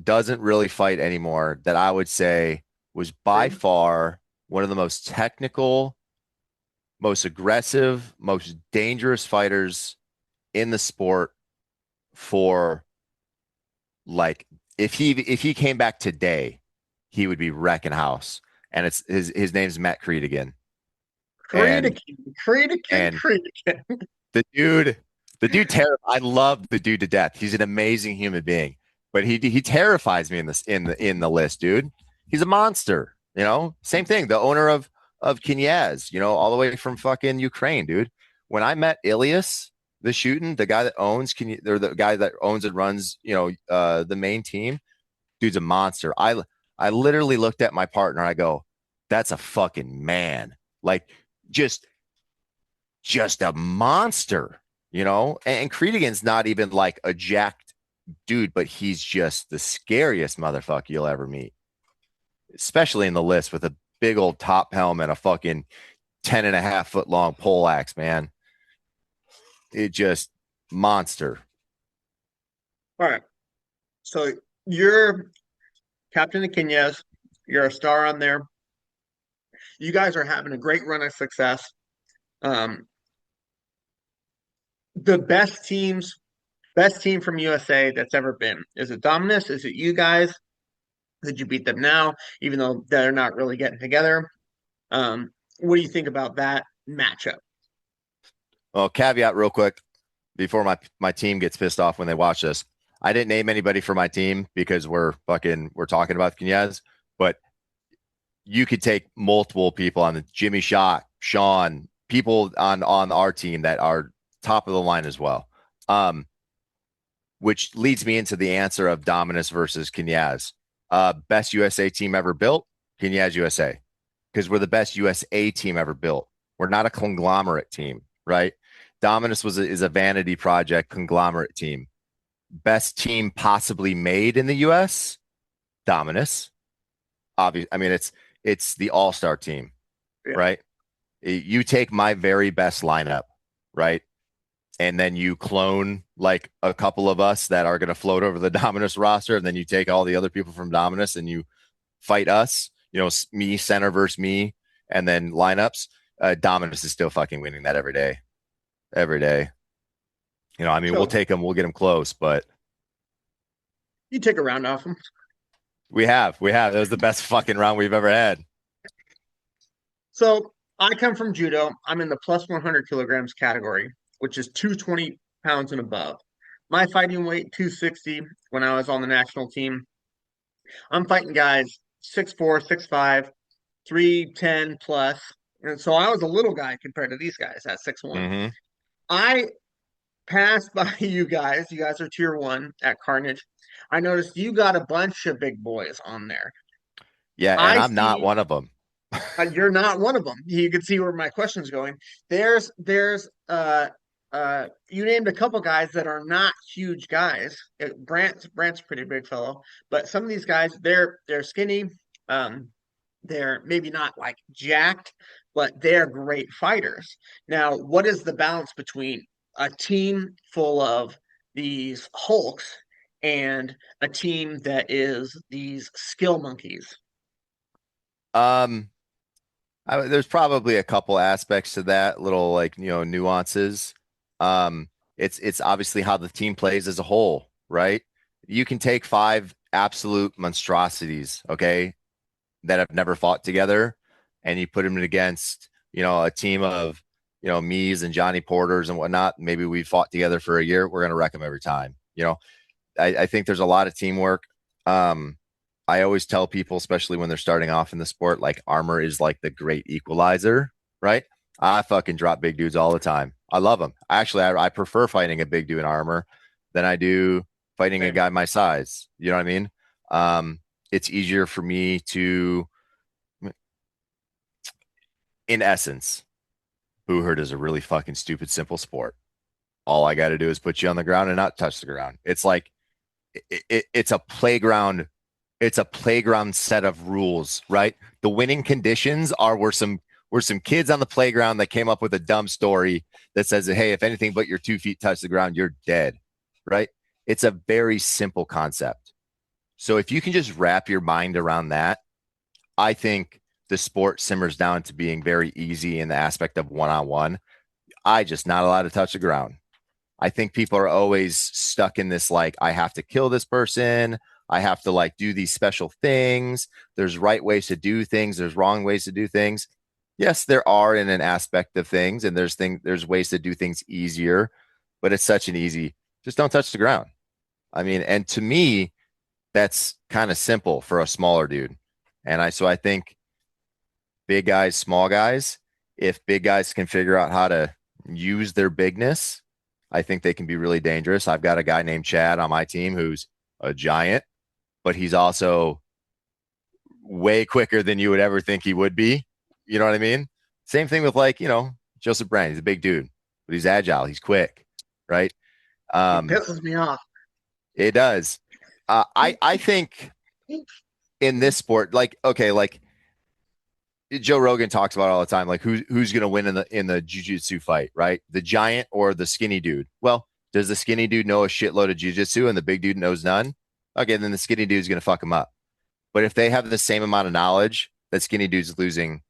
Speaker 3: doesn't really fight anymore that I would say was by far one of the most technical, most aggressive, most dangerous fighters in the sport for, like, if he came back today, he would be wrecking house. And it's his name's Matt Creed again. And
Speaker 2: Creed.
Speaker 3: and the dude, I love the dude to death. He's an amazing human being, but he terrifies me in the list, dude. He's a monster. Same thing. The owner of Knyaz, all the way from fucking Ukraine, dude. When I met Ilias, the shooting, the guy that owns the guy that owns and runs, the main team, dude's a monster. I literally looked at my partner. I go, that's a fucking man. Like, just a monster, And Creedigan's not even like a jacked dude, but he's just the scariest motherfucker you'll ever meet, especially in the list with a big old top helmet, a fucking 10.5 foot long pole axe, man. It just monster.
Speaker 2: All right. So you're Captain of Knyaz. You're a star on there. You guys are having a great run of success. Um, the best team from USA that's ever been. Is it Dominus? Is it you guys? Could you beat them now, even though they're not really getting together? What do you think about that matchup?
Speaker 3: Well, caveat real quick before my team gets pissed off when they watch this. I didn't name anybody for my team because we're talking about Knyaz, but you could take multiple people on the Jimmy Shot, Sean, people on our team that are top of the line as well. Which leads me into the answer of Dominus versus Knyaz. Best USA team ever built, Knyaz USA, because we're the best USA team ever built. We're not a conglomerate team, right? Dominus is a vanity project conglomerate team. Best team possibly made in the US, Dominus. Obviously, I mean it's the all-star team,
Speaker 2: Yeah.
Speaker 3: right? You take my very best lineup, right? And then you clone like a couple of us that are going to float over the Dominus roster, and then you take all the other people from Dominus and you fight us, me center versus me, and then lineups. Dominus is still fucking winning that every day. I mean,
Speaker 2: So
Speaker 3: we'll take them, we'll get them close, but
Speaker 2: you take a round off them.
Speaker 3: we have. That was the best fucking round we've ever had.
Speaker 2: So I come from judo. I'm in the plus 100 kilograms category, which is 220 pounds and above. My fighting weight 260 when I was on the national team. I'm fighting guys 6'4", 6'5", 310 plus. And so I was a little guy compared to these guys at 6'1".
Speaker 3: Mm-hmm.
Speaker 2: I passed by you guys. You guys are tier 1 at Carnage. I noticed you got a bunch of big boys on there.
Speaker 3: Yeah, and
Speaker 2: I
Speaker 3: I'm not
Speaker 2: see
Speaker 3: one of them.
Speaker 2: you're not one of them. You can see where my question's going. You named a couple guys that are not huge guys. Brant's a pretty big fellow, but some of these guys they're skinny. Um, they're maybe not like jacked, but they're great fighters. Now, what is the balance between a team full of these hulks and a team that is these skill monkeys?
Speaker 3: Um, there's probably a couple aspects to that, little like nuances. Um, it's obviously how the team plays as a whole, right? You can take 5 absolute monstrosities, okay, that have never fought together, and you put them against a team of me's and Johnny Porters and whatnot. Maybe we fought together for a year. We're gonna wreck them every time. I think there's a lot of teamwork. I always tell people, especially when they're starting off in the sport, like armor is like the great equalizer, right? I fucking drop big dudes all the time. I love them. Actually, I prefer fighting a big dude in armor than I do fighting a guy my size. You know what I mean? It's easier for me to, in essence, boo hurt is a really fucking stupid, simple sport. All I got to do is put you on the ground and not touch the ground. It's like, it's a playground. It's a playground set of rules, right? The winning conditions were some kids on the playground that came up with a dumb story that says, hey, if anything but your 2 feet touch the ground, you're dead, right? It's a very simple concept. So if you can just wrap your mind around that, I think the sport simmers down to being very easy in the aspect of one-on-one. I just not allowed to touch the ground. I think people are always stuck in this, like, I have to kill this person. I have to like do these special things. There's right ways to do things. There's wrong ways to do things. Yes, there are in an aspect of things, and there's ways to do things easier, but it's such an easy, just don't touch the ground. I mean, and to me, that's kind of simple for a smaller dude. And I think big guys, small guys, if big guys can figure out how to use their bigness, I think they can be really dangerous. I've got a guy named Chad on my team who's a giant, but he's also way quicker than you would ever think he would be. You know what I mean? Same thing with Joseph Brand. He's a big dude, but he's agile. He's quick, right?
Speaker 2: It pisses me off.
Speaker 3: It does. I think in this sport, like Joe Rogan talks about all the time, like who's going to win in the jiu-jitsu fight, right? The giant or the skinny dude? Well, does the skinny dude know a shitload of jiu-jitsu and the big dude knows none? Okay, then the skinny dude's going to fuck him up. But if they have the same amount of knowledge, that skinny dude's losing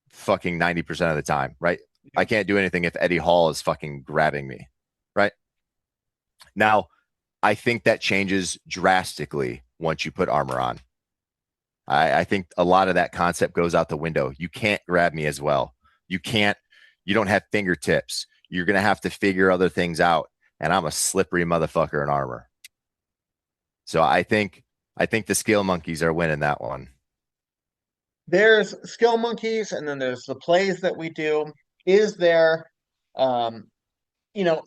Speaker 3: fucking 90% of the time, right? I can't do anything if Eddie Hall is fucking grabbing me, right? Now, I think that changes drastically once you put armor on. I think a lot of that concept goes out the window. You can't grab me as well. You can't, you don't have fingertips. You're going to have to figure other things out. And I'm a slippery motherfucker in armor. So I think the skill monkeys are winning that one.
Speaker 2: There's skill monkeys, and then there's the plays that we do. Is there, um, you know,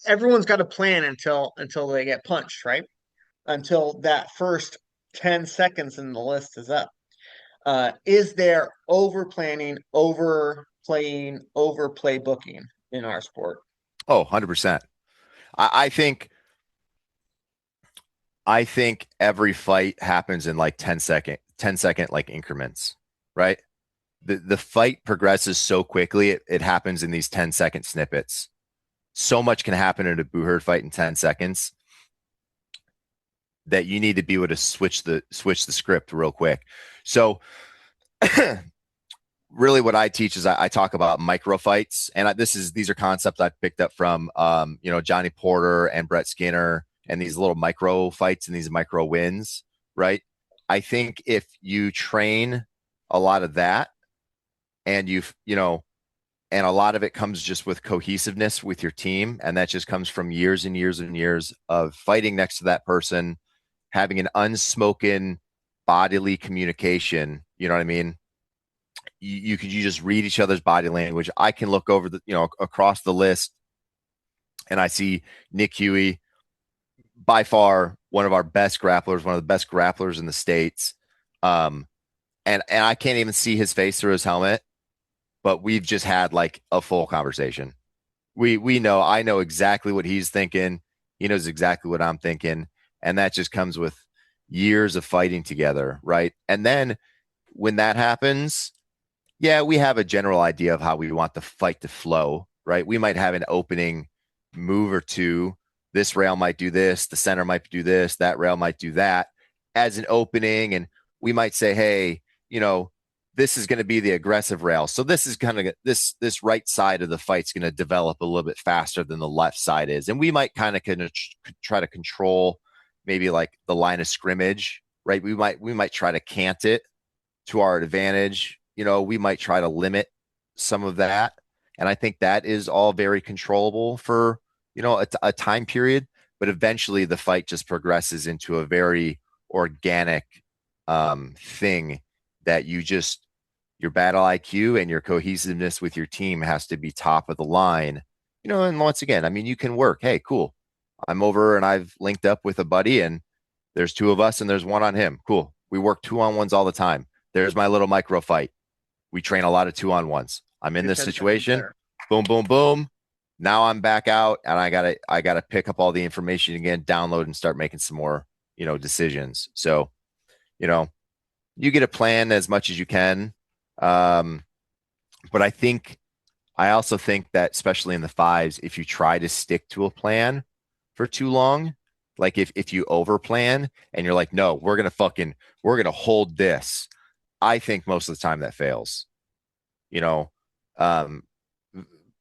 Speaker 2: everyone's got a plan until they get punched, right? Until that first 10 seconds in the list is up. Is there over planning, over playing, over play booking in our sport?
Speaker 3: Oh, 100%. I think every fight happens in like 10 second like increments, right? The fight progresses so quickly, it happens in these 10-second snippets. So much can happen in a Booherd fight in 10 seconds that you need to be able to switch the script real quick. So really what I teach is I talk about micro fights, and these are concepts I picked up from Johnny Porter and Brett Skinner, and these little micro fights and these micro wins, right? I think if you train a lot of that, and and a lot of it comes just with cohesiveness with your team, and that just comes from years and years and years of fighting next to that person, having an unspoken bodily communication. You know what I mean? You just read each other's body language. I can look over across the list, and I see Nick Huey, by far one of our best grapplers, one of the best grapplers in the States. And I can't even see his face through his helmet, but we've just had like a full conversation. I know exactly what he's thinking. He knows exactly what I'm thinking. And that just comes with years of fighting together, right? And then when that happens, yeah, we have a general idea of how we want the fight to flow, right? We might have an opening move or two. This rail might do this, the center might do this, that rail might do that as an opening. And we might say, hey, this is going to be the aggressive rail. So this is kind of this right side of the fight's going to develop a little bit faster than the left side is. And we might kind of try to control maybe like the line of scrimmage, right? We might try to cant it to our advantage. We might try to limit some of that. And I think that is all very controllable for, a time period, but eventually the fight just progresses into a very organic thing that your battle IQ and your cohesiveness with your team has to be top of the line. And once again, I mean, you can work. Hey, cool. I'm over and I've linked up with a buddy, and there's two of us and there's one on him. Cool. We work 2-on-1s all the time. There's my little micro fight. We train a lot of 2-on-1s. I'm in this situation. Boom, boom, boom. Now I'm back out, and I gotta pick up all the information again, download, and start making some more, decisions. So, you get a plan as much as you can. But I also think that especially in the fives, if you try to stick to a plan for too long, like if you over plan and you're like, no, we're going to hold this. I think most of the time that fails,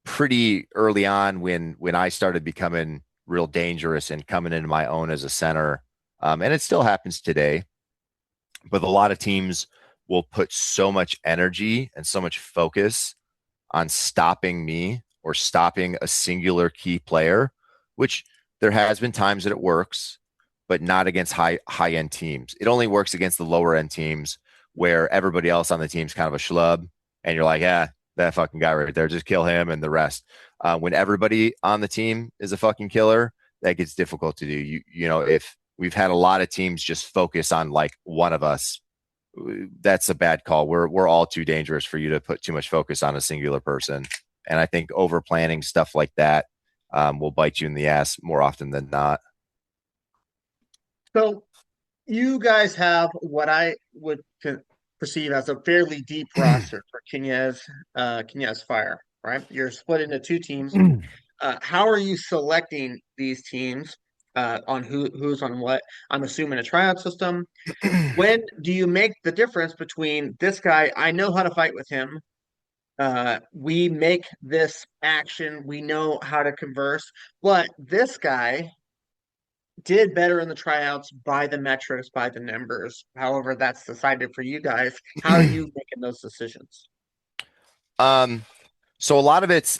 Speaker 3: pretty early on when I started becoming real dangerous and coming into my own as a center. And it still happens today, but a lot of teams will put so much energy and so much focus on stopping me or stopping a singular key player, which there has been times that it works, but not against high end teams. It only works against the lower end teams where everybody else on the team's kind of a schlub, and you're like, yeah, that fucking guy right there, just kill him and the rest. When everybody on the team is a fucking killer, that gets difficult to do. If we've had a lot of teams just focus on like one of us, that's a bad call. We're all too dangerous for you to put too much focus on a singular person. And I think over planning stuff like that will bite you in the ass more often than not.
Speaker 2: So you guys have what I would perceive as a fairly deep roster for Knyaz Fire, right? You're split into two teams. How are you selecting these teams on who's on what? I'm assuming a tryout system. When do you make the difference between this guy? I know how to fight with him. We make this action. We know how to converse, but this guy did better in the tryouts by the metrics, by the numbers. However, that's decided for you guys. How are you making those decisions?
Speaker 3: Um, so a lot of it's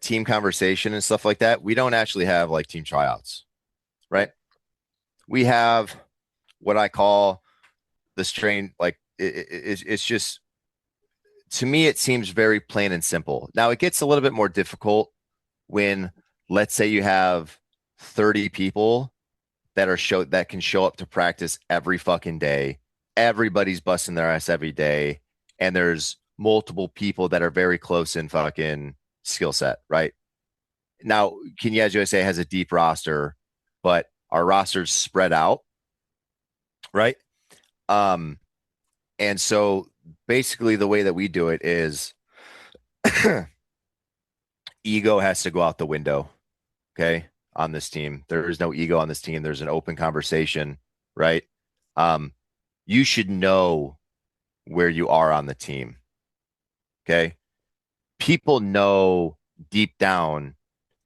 Speaker 3: team conversation and stuff like that. We don't actually have like team tryouts, right? We have what I call the strain. Like it's just, to me, it seems very plain and simple. Now it gets a little bit more difficult when, let's say, you have 30 people that can show up to practice every fucking day. Everybody's busting their ass every day, and there's multiple people that are very close in fucking skill set, right? Now, Knyaz USA has a deep roster, but our roster's spread out, right? Um, and so basically the way that we do it is ego has to go out the window. Okay. On this team, there is no ego on this team. There's an open conversation, right? Um, you should know where you are on the team. Okay. People know deep down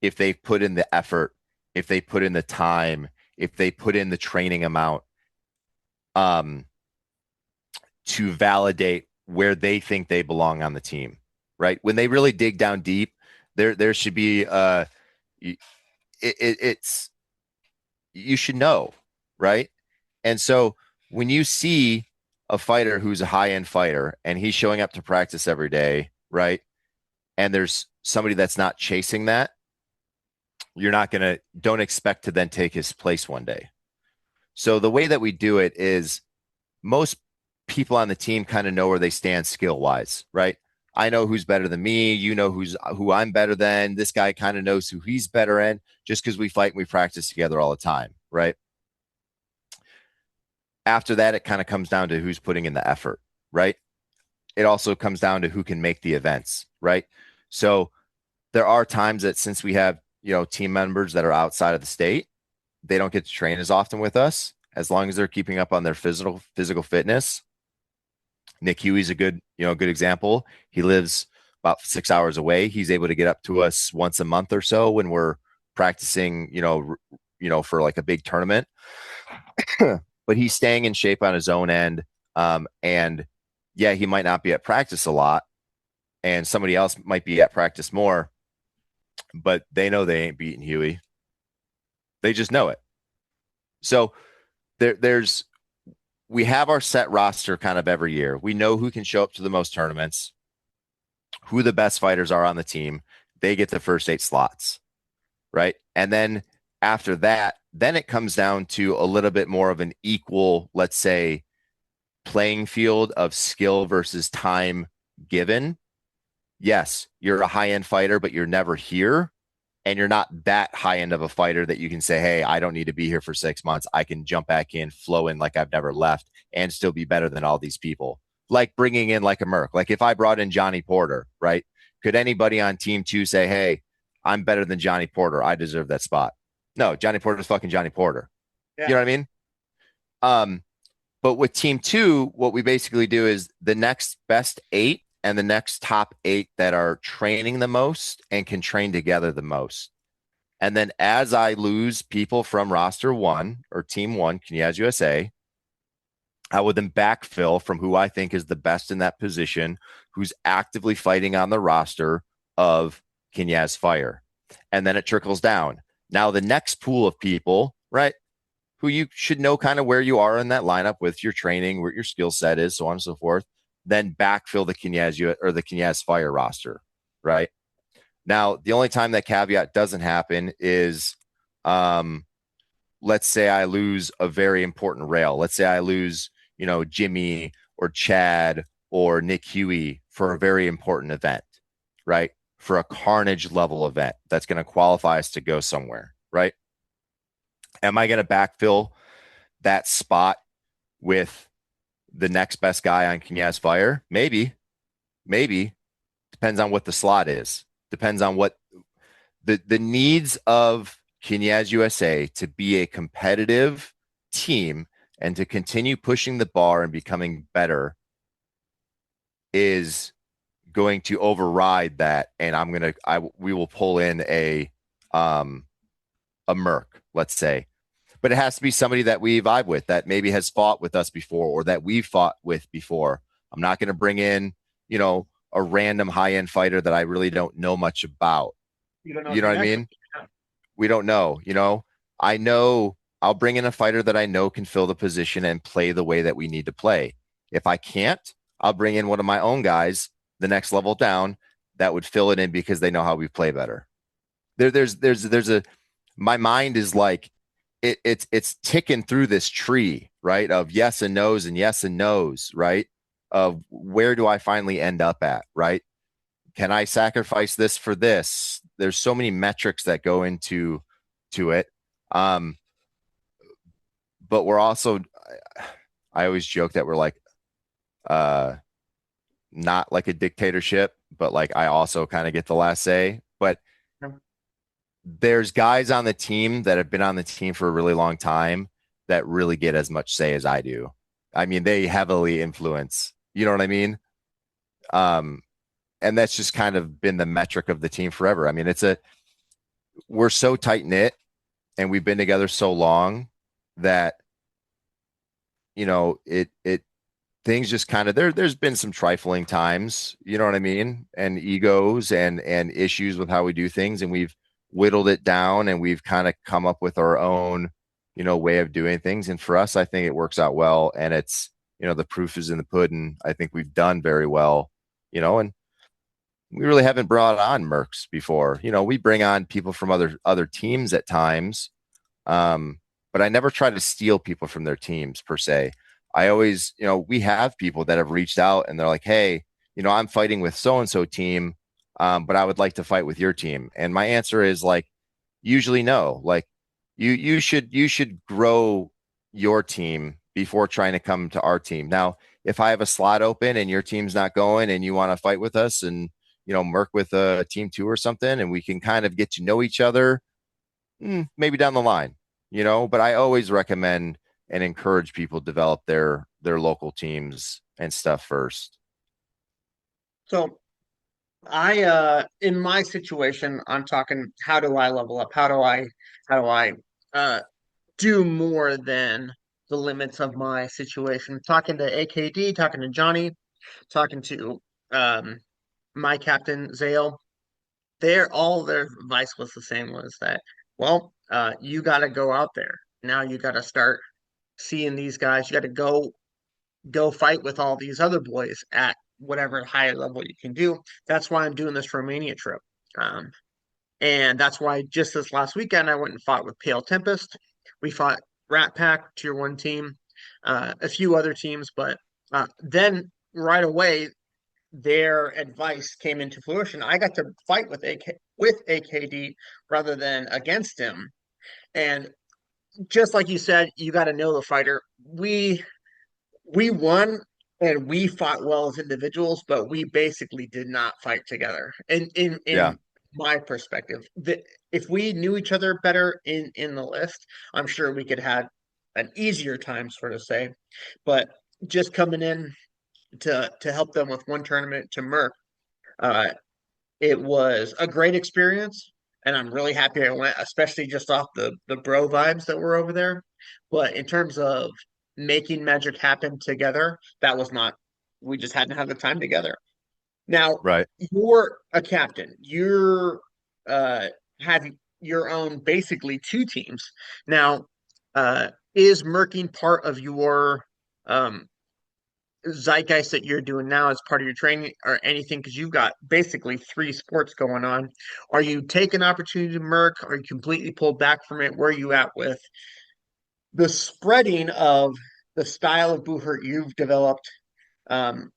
Speaker 3: if they've put in the effort, if they put in the time, if they put in the training amount, to validate where they think they belong on the team, right? When they really dig down deep, there should be it's you should know, right? And so when you see a fighter who's a high-end fighter and he's showing up to practice every day, right? And there's somebody that's not chasing that, don't expect to then take his place one day. So the way that we do it is most people on the team kind of know where they stand skill wise, right? I know who's better than me. You know who I'm better than. This guy kind of knows who he's better in just because we fight and we practice together all the time, right? After that, it kind of comes down to who's putting in the effort, right? It also comes down to who can make the events, right? So there are times that since we have, team members that are outside of the state, they don't get to train as often with us. As long as they're keeping up on their physical fitness. Nick Huey's a good example. He lives about 6 hours away. He's able to get up to us once a month or so when we're practicing, for like a big tournament. But he's staying in shape on his own end. And yeah, he might not be at practice a lot, and somebody else might be at practice more, but they know they ain't beating Huey. They just know it. So we have our set roster kind of every year. We know who can show up to the most tournaments, who the best fighters are on the team. They get the first 8 slots, right? And then after that, then it comes down to a little bit more of an equal, let's say, playing field of skill versus time given. Yes, you're a high-end fighter, but you're never here. And you're not that high end of a fighter that you can say, hey, I don't need to be here for 6 months. I can jump back in, flow in like I've never left, and still be better than all these people. Like bringing in like a Merc. Like if I brought in Johnny Porter, right? Could anybody on team 2 say, hey, I'm better than Johnny Porter. I deserve that spot. No, Johnny Porter's fucking Johnny Porter. Yeah. You know what I mean? But with team 2, what we basically do is the next best 8 and the next top 8 that are training the most and can train together the most. And then as I lose people from roster 1 or team 1, Knyaz USA, I would then backfill from who I think is the best in that position, who's actively fighting on the roster of Knyaz Fire. And then it trickles down. Now the next pool of people, right, who you should know kind of where you are in that lineup with your training, where your skill set is, so on and so forth, then backfill the Knyaz Fire roster, right? Now, the only time that caveat doesn't happen is, let's say I lose a very important rail. Let's say I lose, Jimmy or Chad or Nick Huey for a very important event, right? For a carnage level event that's going to qualify us to go somewhere, right? Am I going to backfill that spot with the next best guy on Knyaz Fire? Maybe. Depends on what the slot is. Depends on what the needs of Knyaz USA to be a competitive team and to continue pushing the bar and becoming better is going to override that. And we will pull in a Merc, let's say. but it has to be somebody that we vibe with, that maybe has fought with us before or that we've fought with before. I'm not going to bring in, a random high end fighter that I really don't know much about.
Speaker 2: You don't know
Speaker 3: You
Speaker 2: what
Speaker 3: know
Speaker 2: the
Speaker 3: what I
Speaker 2: next.
Speaker 3: mean? We don't know, I know I'll bring in a fighter that I know can fill the position and play the way that we need to play. If I can't, I'll bring in one of my own guys the next level down that would fill it in because they know how we play better. There's a my mind is like it's ticking through this tree, right? Of yes and no's and yes and no's, right? Of where do I finally end up at, right? Can I sacrifice this for this? There's so many metrics that go into it. But we're also, I always joke that we're like not like a dictatorship, but like I also kind of get the last say. But there's guys on the team that have been on the team for a really long time that really get as much say as I do. I mean, they heavily influence, you know what I mean? And that's just kind of been the metric of the team forever. I mean, we're so tight knit and we've been together so long that, it things just kind of there's been some trifling times, you know what I mean? And egos and issues with how we do things. And we've whittled it down and we've kind of come up with our own, way of doing things. And for us, I think it works out well. And it's, the proof is in the pudding. I think we've done very well, and we really haven't brought on mercs before. We bring on people from other teams at times. But I never try to steal people from their teams per se. I always, we have people that have reached out and they're like, hey, I'm fighting with so-and-so team, but I would like to fight with your team. And my answer is like, usually no. Like you should grow your team before trying to come to our team. Now, if I have a slot open and your team's not going and you want to fight with us and, merc with a team 2 or something, and we can kind of get to know each other, maybe down the line, but I always recommend and encourage people to develop their local teams and stuff first.
Speaker 2: So in my situation, I'm talking, how do I level up? How do I uh do more than the limits of my situation? Talking to AKD, talking to Johnny, talking to um my captain Zale, all their advice was the same, was that, well, you got to go out there. Now you got to start seeing these guys. You got to go fight with all these other boys at whatever higher level you can do. That's why I'm doing this Romania trip. Um, and that's why just this last weekend I went and fought with Pale Tempest. We fought Rat Pack, Tier 1 team, a few other teams, but then right away their advice came into fruition. I got to fight with AKD rather than against him. And just like you said, you got to know the fighter. We won and we fought well as individuals, but we basically did not fight together. And in
Speaker 3: Yeah.
Speaker 2: my perspective, that if we knew each other better in the list, I'm sure we could have an easier time, sort of say. But just coming in to help them with one tournament to Merck, uh, it was a great experience, and I'm really happy I went, especially just off the bro vibes that were over there. But in terms of making magic happen together, that was not. We just hadn't had the time together. Now
Speaker 3: Right.
Speaker 2: you're a captain. You're uh have your own basically two teams. Now, is Merking part of your um zeitgeist that you're doing now as part of your training or anything? Because you've got basically three sports going on. Are you taking opportunity to Merc? Are you completely pulled back from it? Where are you at with the spreading of the style of Buhurt you've developed, um,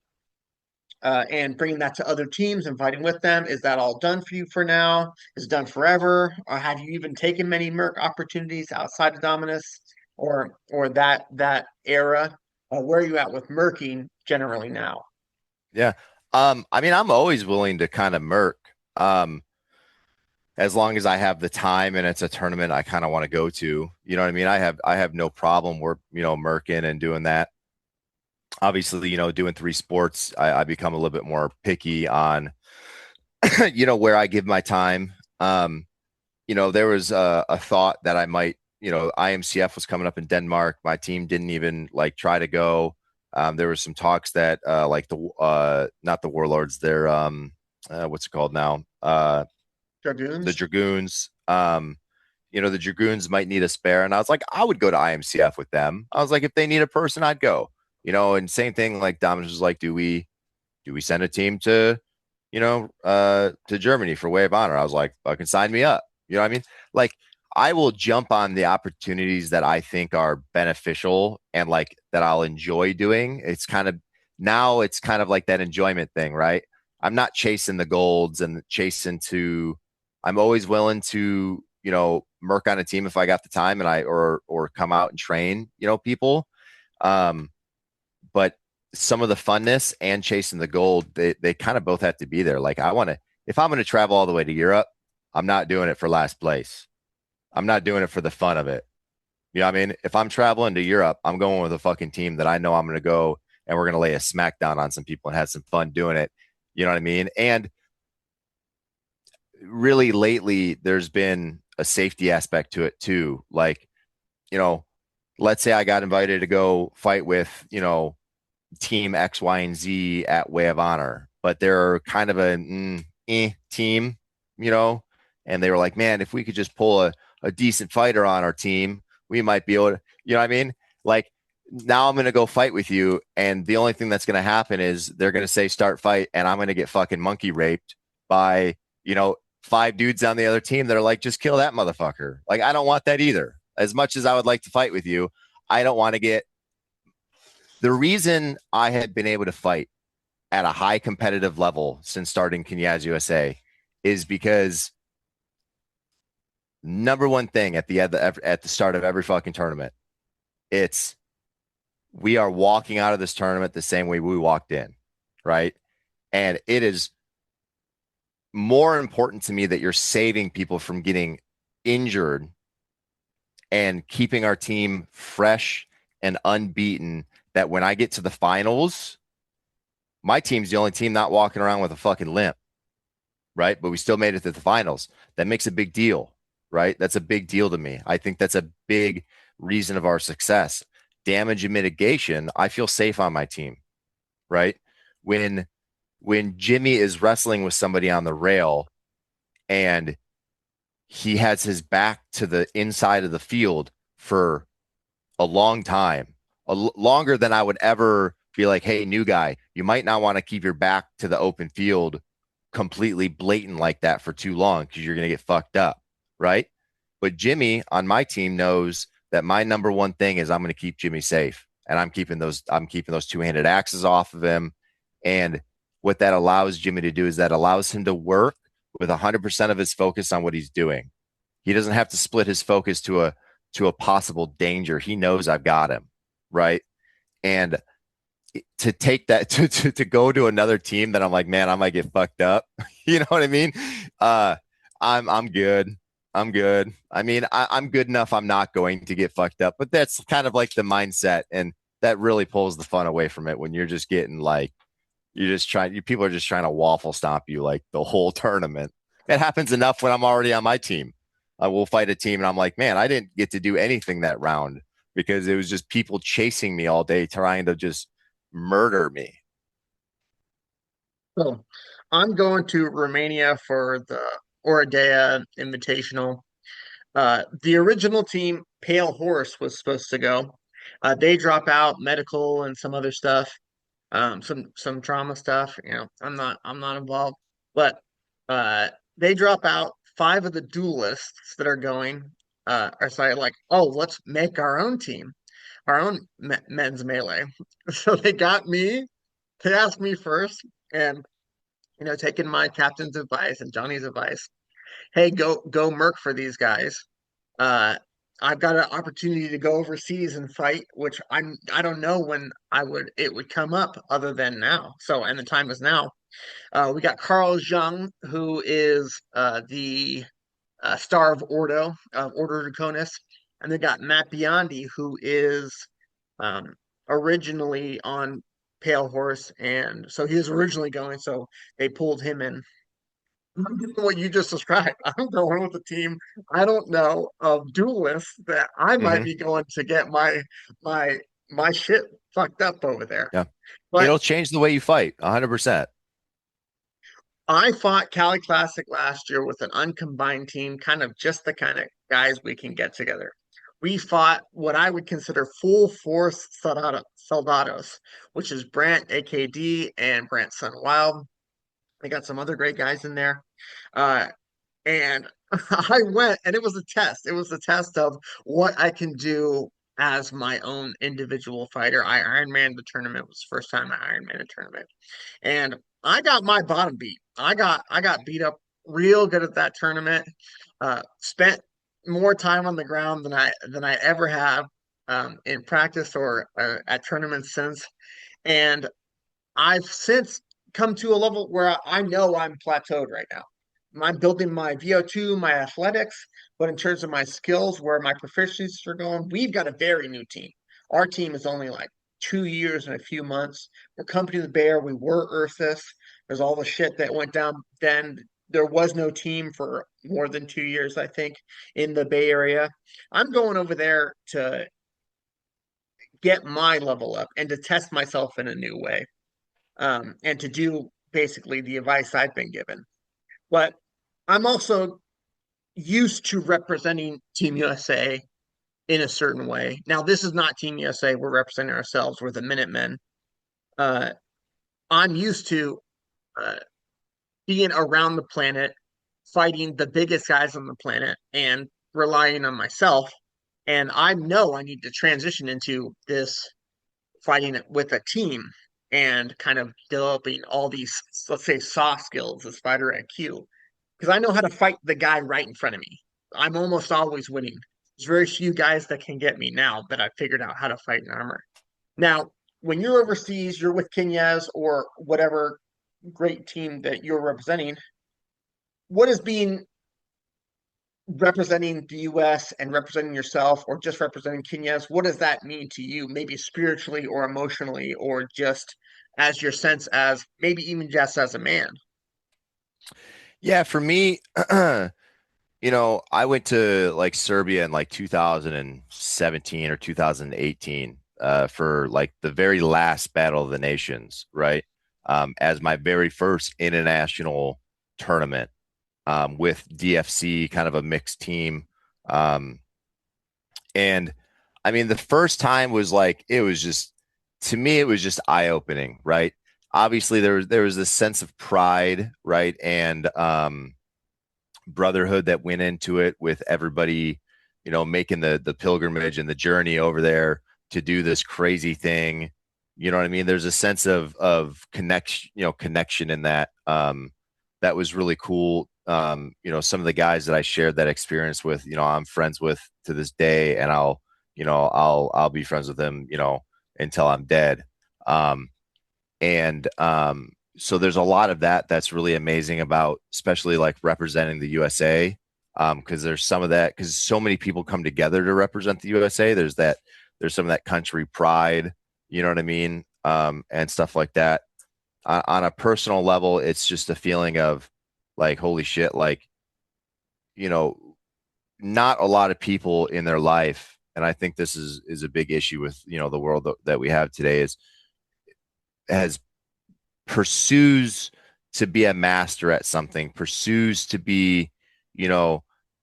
Speaker 2: and bringing that to other teams and fighting with them? Is that all done for you for now? Is it done forever? Or have you even taken many Merc opportunities outside of Dominus or that era? Where are you at with Merking generally now?
Speaker 3: Yeah. I mean, I'm always willing to kind of merc. As long as I have the time and it's a tournament I kind of want to go to, you know what I mean? I have no problem merking and doing that. Obviously, doing three sports, I become a little bit more picky on, where I give my time. There was a thought that I might, IMCF was coming up in Denmark. My team didn't even like try to go. There was some talks that like not the Warlords, they're what's it called now? The
Speaker 2: Dragoons.
Speaker 3: Dragoons. The Dragoons might need a spare. And I was like, I would go to IMCF with them. I was like, if they need a person, I'd go. And same thing, like Dominus was like, do we send a team to Germany for Way of Honor? I was like, fucking sign me up. You know what I mean? Like, I will jump on the opportunities that I think are beneficial and like that I'll enjoy doing. It's kind of like that enjoyment thing, right? I'm not chasing the golds and I'm always willing to, merc on a team if I got the time and or come out and train, people. But some of the funness and chasing the gold, they kind of both have to be there. Like if I'm going to travel all the way to Europe, I'm not doing it for last place. I'm not doing it for the fun of it. You know what I mean? If I'm traveling to Europe, I'm going with a fucking team that I know I'm going to go and we're going to lay a smackdown on some people and have some fun doing it. You know what I mean? And really lately, there's been a safety aspect to it too. Like, let's say I got invited to go fight with, team X, Y, and Z at Way of Honor, but they're kind of a team, and they were like, man, if we could just pull a decent fighter on our team, we might be able to, you know what I mean? Like, now I'm going to go fight with you. And the only thing that's going to happen is they're going to say start fight. And I'm going to get fucking monkey raped by, 5 dudes on the other team that are like, just kill that motherfucker. Like, I don't want that either. As much as I would like to fight with you, I don't want to get. The reason I had been able to fight at a high competitive level since starting Knyaz USA is because number one thing at the start of every fucking tournament, it's we are walking out of this tournament the same way we walked in, right? And it is more important to me that you're saving people from getting injured and keeping our team fresh and unbeaten, that when I get to the finals, my team's the only team not walking around with a fucking limp, right? But we still made it to the finals. That makes a big deal, right? That's a big deal to me. I think that's a big reason of our success. Damage and mitigation, I feel safe on my team, right? When Jimmy is wrestling with somebody on the rail and he has his back to the inside of the field for a long time, longer than I would ever be like, hey, new guy, you might not want to keep your back to the open field completely blatant like that for too long because you're going to get fucked up, right? But Jimmy on my team knows that my number one thing is I'm going to keep Jimmy safe, and I'm keeping those two-handed axes off of him. And what that allows Jimmy to do is that allows him to work with 100% of his focus on what he's doing. He doesn't have to split his focus to a possible danger. He knows I've got him, right? And to take that to go to another team that I'm like, man, I might get fucked up. You know what I mean? I'm good. I'm good. I mean, I'm good enough. I'm not going to get fucked up, but that's kind of like the mindset, and that really pulls the fun away from it when you're just getting like, people are just trying to waffle stomp you like the whole tournament. It happens enough when I'm already on my team. I will fight a team and I'm like, man, I didn't get to do anything that round because it was just people chasing me all day trying to just murder me.
Speaker 2: So I'm going to Romania for the Oradea Invitational. The original team, Pale Horse, was supposed to go. They drop out medical and some other stuff, some trauma stuff. I'm not involved, but they drop out. 5 of the duelists that are going are saying like, oh, let's make our own team, our own men's melee. So they got me. They asked me first, and taking my captain's advice and Johnny's advice, hey, go merc for these guys. Uh, I've got an opportunity to go overseas and fight, which I don't know when it would come up other than now. So, and the time is now. We got Carl Jung, who is the star of Order Draconis, and they got Matt Biondi, who is um, originally on Pale Horse, and so he was originally going, so they pulled him in. I'm doing what you just described. I'm going with a team I don't know of duelists that I might
Speaker 3: Hmm.
Speaker 2: be going to get my my shit fucked up over there.
Speaker 3: Yeah.
Speaker 2: But
Speaker 3: It'll change the way you fight 100%.
Speaker 2: I fought Cali Classic last year with an uncombined team, kind of just the kind of guys we can get together. We fought what I would consider full force soldados, which is Brant AKD and Brant Sun Wild. I got some other great guys in there. Uh, and I went, and it was a test. It was a test of what I can do as my own individual fighter. I Ironman the tournament. It was the first time I Ironman a tournament, and I got my bottom beat. I got beat up real good at that tournament. Spent more time on the ground than I ever have in practice or at tournaments since, and I've since come to a level where I know I'm plateaued right now. I'm building my VO2, my athletics, but in terms of my skills, where my proficiencies are going, we've got a very new team. Our team is only like 2 years and a few months. We're Company of the Bear. We were Earthus. There's all the shit that went down then. There was no team for more than 2 years, I think, in the Bay Area. I'm going over there to get my level up and to test myself in a new way, and to do basically the advice I've been given. But I'm also used to representing Team USA in a certain way. Now, this is not Team USA. We're representing ourselves. We're the Minutemen. Uh, I'm used to uh, being around the planet, fighting the biggest guys on the planet, and relying on myself. And I know I need to transition into this fighting with a team and kind of developing all these, let's say, soft skills, this fighter IQ, because I know how to fight the guy right in front of me. I'm almost always winning. There's very few guys that can get me now that I've figured out how to fight in armor. Now, when you're overseas, you're with Knyaz or whatever great team that you're representing. What is being representing the US and representing yourself or just representing Knyaz? What does that mean to you, maybe spiritually or emotionally, or just as your sense as maybe even just as a man?
Speaker 3: Yeah, for me, I went to like Serbia in like 2017 or 2018 for like the very last Battle of the Nations, right? As my very first international tournament with DFC, kind of a mixed team. Um, and I mean, the first time was like, it was just, to me, it was just eye opening, right? Obviously, there was this sense of pride, right? And brotherhood that went into it with everybody, making the pilgrimage and the journey over there to do this crazy thing. You know what I mean? There's a sense of connection in that. That was really cool. Some of the guys that I shared that experience with, I'm friends with to this day, and I'll be friends with them, until I'm dead. And so there's a lot of that that's really amazing about, especially like representing the USA. Because there's some of that, because so many people come together to represent the USA. There's some of that country pride, you know what I mean? And stuff like that. On a personal level, it's just a feeling of like, holy shit, like, you know, not a lot of people in their life, and I think this is a big issue with, the world that we have today, is has pursues to be a master at something, pursues to be,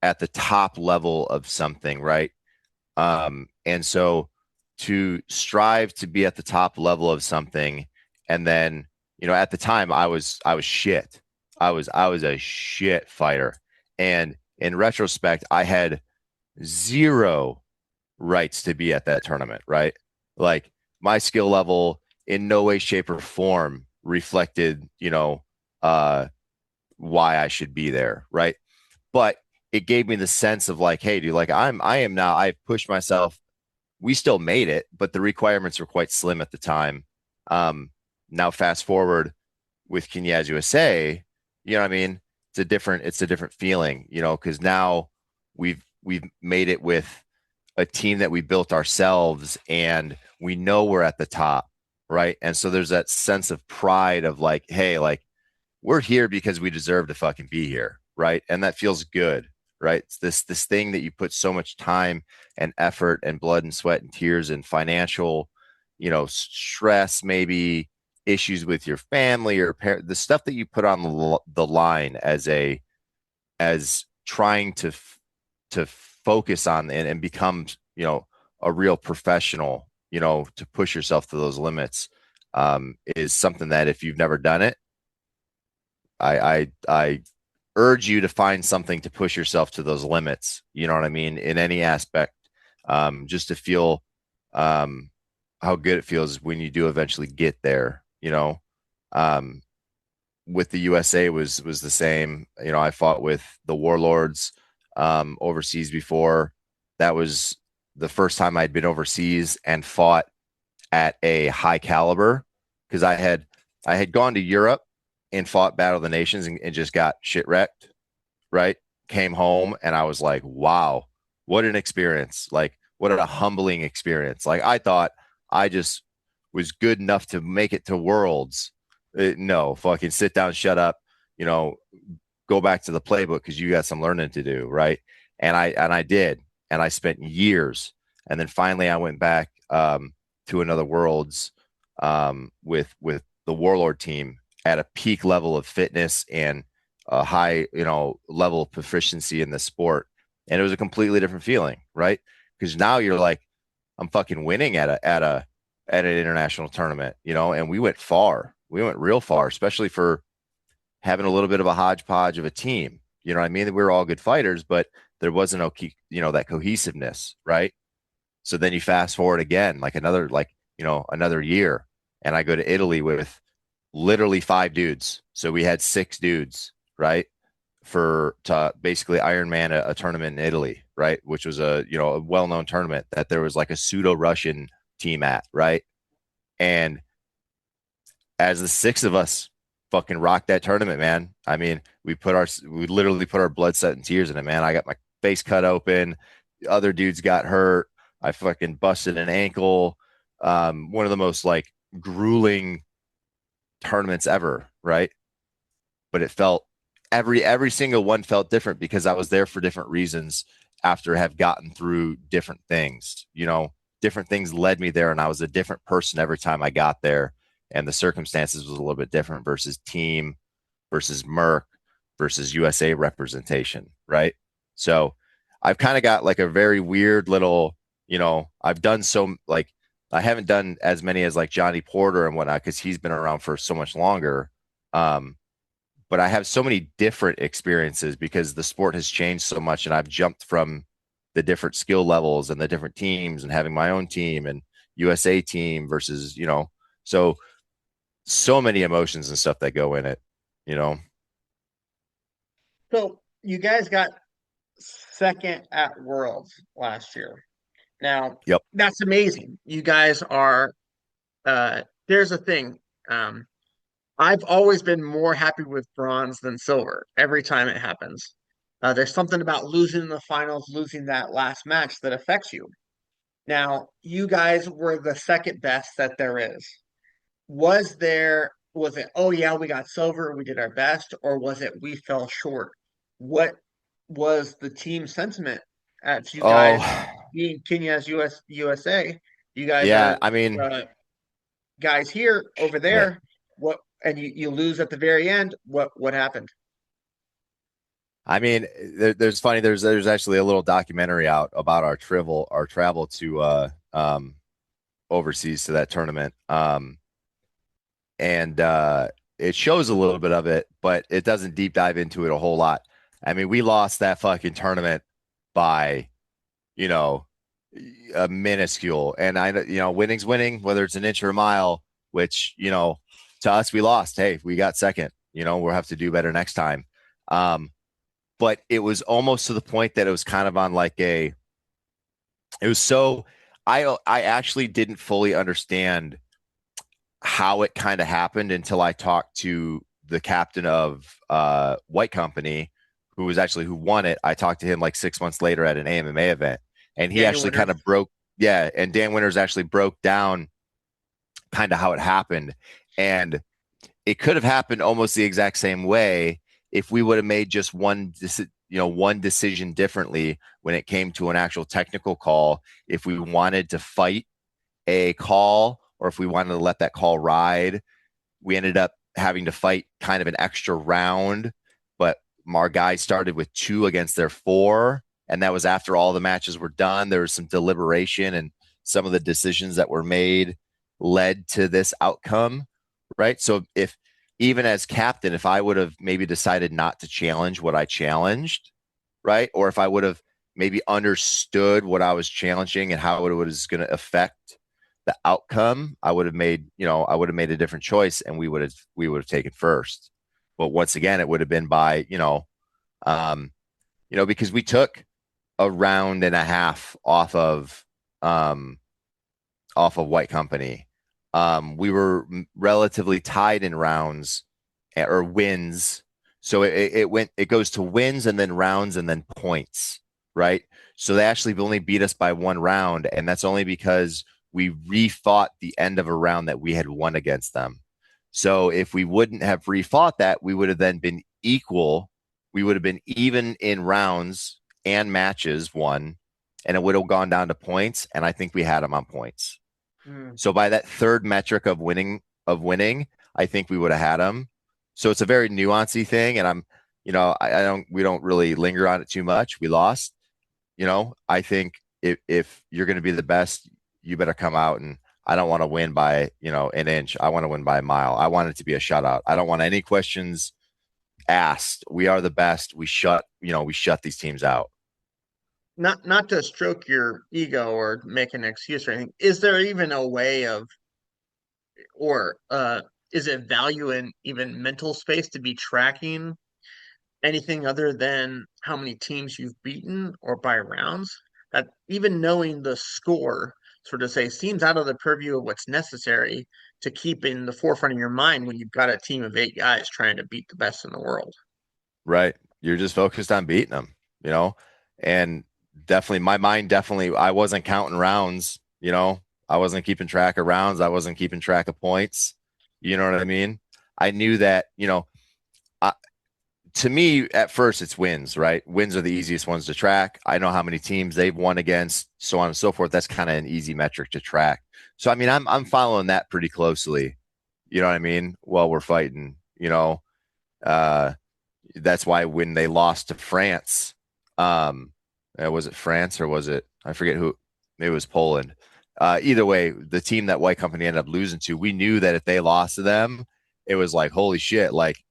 Speaker 3: at the top level of something, right? And so to strive to be at the top level of something, and then, at the time I was shit. I was a shit fighter. And in retrospect, I had zero rights to be at that tournament, right? Like, my skill level in no way, shape, or form reflected, why I should be there, right? But it gave me the sense of like, hey, dude, like I am now, I've pushed myself. We still made it, but the requirements were quite slim at the time. Now fast forward with Knyaz USA, you know what I mean? It's a different feeling, because now we've made it with a team that we built ourselves, and we know we're at the top, right? And so there's that sense of pride of like, hey, like, we're here because we deserve to fucking be here, right? And that feels good, right? It's this thing that you put so much time and effort and blood and sweat and tears and financial, stress, maybe issues with your family or the stuff that you put on the line as trying to focus on and become, a real professional, to push yourself to those limits, is something that if you've never done it, I urge you to find something to push yourself to those limits. You know what I mean? In any aspect, just to feel how good it feels when you do eventually get there. With the USA was the same. I fought with the Warlords overseas before. That was the first time I'd been overseas and fought at a high caliber, because I had gone to Europe and fought Battle of the Nations and just got shit wrecked, right? Came home and I was like, wow, what an experience. Like, what a humbling experience. Like, I thought I just was good enough to make it to Worlds. No, fucking sit down, shut up, go back to the playbook because you got some learning to do, right? And I did. And I spent years. And then finally I went back to another Worlds with the Warlord team at a peak level of fitness and a high, level of proficiency in the sport. And it was a completely different feeling, right? Because now you're like, I'm fucking winning at an international tournament, and we went far. We went real far, especially for having a little bit of a hodgepodge of a team. You know what I mean? We were all good fighters, but there wasn't that cohesiveness, right? So then you fast forward again, another year, and I go to Italy with literally 5 dudes. So we had 6 dudes, right? To basically Ironman a tournament in Italy, right? Which was a well-known tournament that there was like a pseudo Russian team at, right? And as the 6 of us fucking rocked that tournament, man. I mean, we literally put our blood, sweat, and tears in it, man. I got my face cut open. The other dudes got hurt. I fucking busted an ankle. One of the most like grueling tournaments ever, right? But it felt every single one felt different because I was there for different reasons after have gotten through different things. Different things led me there, and I was a different person every time I got there. And the circumstances was a little bit different versus team, versus Merc, versus USA representation, right? So I've kind of got like a very weird little, I've done I haven't done as many as like Johnny Porter and whatnot because he's been around for so much longer. But I have so many different experiences because the sport has changed so much, and I've jumped from the different skill levels and the different teams and having my own team and USA team versus, so many emotions and stuff that go in it.
Speaker 2: So you guys got second at Worlds last year. Now,
Speaker 3: Yep.
Speaker 2: that's amazing. You guys are, there's a thing. I've always been more happy with bronze than silver every time it happens. There's something about losing in the finals, losing that last match that affects you. Now, you guys were the second best that there is. Was it, oh yeah, we got silver, we did our best, or was it we fell short? What was the team sentiment at you
Speaker 3: Oh,
Speaker 2: guys being Knyaz USA? You guys
Speaker 3: yeah.
Speaker 2: are
Speaker 3: I mean,
Speaker 2: guys here over
Speaker 3: yeah.
Speaker 2: there. What and you lose at the very end. What happened?
Speaker 3: I mean, there's funny. There's actually a little documentary out about our travel to overseas to that tournament. And it shows a little bit of it, but it doesn't deep dive into it a whole lot. I mean, we lost that fucking tournament by, a minuscule. And winning's winning, whether it's an inch or a mile, which, to us, we lost. Hey, we got second, we'll have to do better next time. But it was almost to the point that it was kind of on it was so, I actually didn't fully understand how it kind of happened until I talked to the captain of White Company, who won it. I talked to him like 6 months later at an AMMA event, and he actually kind of broke. Yeah. And Dan Winters actually broke down kind of how it happened. And it could have happened almost the exact same way if we would have made just one decision differently when it came to an actual technical call. If we wanted to fight a call or if we wanted to let that call ride, we ended up having to fight kind of an extra round, but our guys started with 2 against their 4, and that was after all the matches were done. There was some deliberation, and some of the decisions that were made led to this outcome, right? So if even as captain, if I would have maybe decided not to challenge what I challenged, right? Or if I would have maybe understood what I was challenging and how it was going to affect the outcome, I would have made a different choice, and we would have taken first. But once again, it would have been by, because we took a round and a half off of White Company. We were relatively tied in rounds or wins. So it goes to wins and then rounds and then points, right? So they actually only beat us by 1 round, and that's only because we refought the end of a round that we had won against them. So if we wouldn't have refought that, we would have then been equal. We would have been even in rounds and matches won, and it would have gone down to points. And I think we had them on points. So by that third metric of winning, I think we would have had them. So it's a very nuancy thing. And we don't really linger on it too much. We lost, I think if you're going to be the best, you better come out, and I don't want to win by, an inch. I want to win by a mile. I want it to be a shutout. I don't want any questions asked. We are the best. We shut these teams out.
Speaker 2: Not to stroke your ego or make an excuse or anything. Is there even a way of, or is it value in even mental space to be tracking anything other than how many teams you've beaten or by rounds? That even knowing the score, sort of say, seems out of the purview of what's necessary to keep in the forefront of your mind when you've got a team of 8 guys trying to beat the best in the world.
Speaker 3: Right. You're just focused on beating them, and definitely my mind, I wasn't counting rounds, I wasn't keeping track of rounds. I wasn't keeping track of points. You know what I mean? I knew that, to me, at first, it's wins, right? Wins are the easiest ones to track. I know how many teams they've won against, so on and so forth. That's kind of an easy metric to track. So, I mean, I'm following that pretty closely. You know what I mean? While we're fighting, that's why when they lost to France, was it France or was it? I forget who. It was Poland. Either way, the team that White Company ended up losing to, we knew that if they lost to them, it was like, holy shit, like.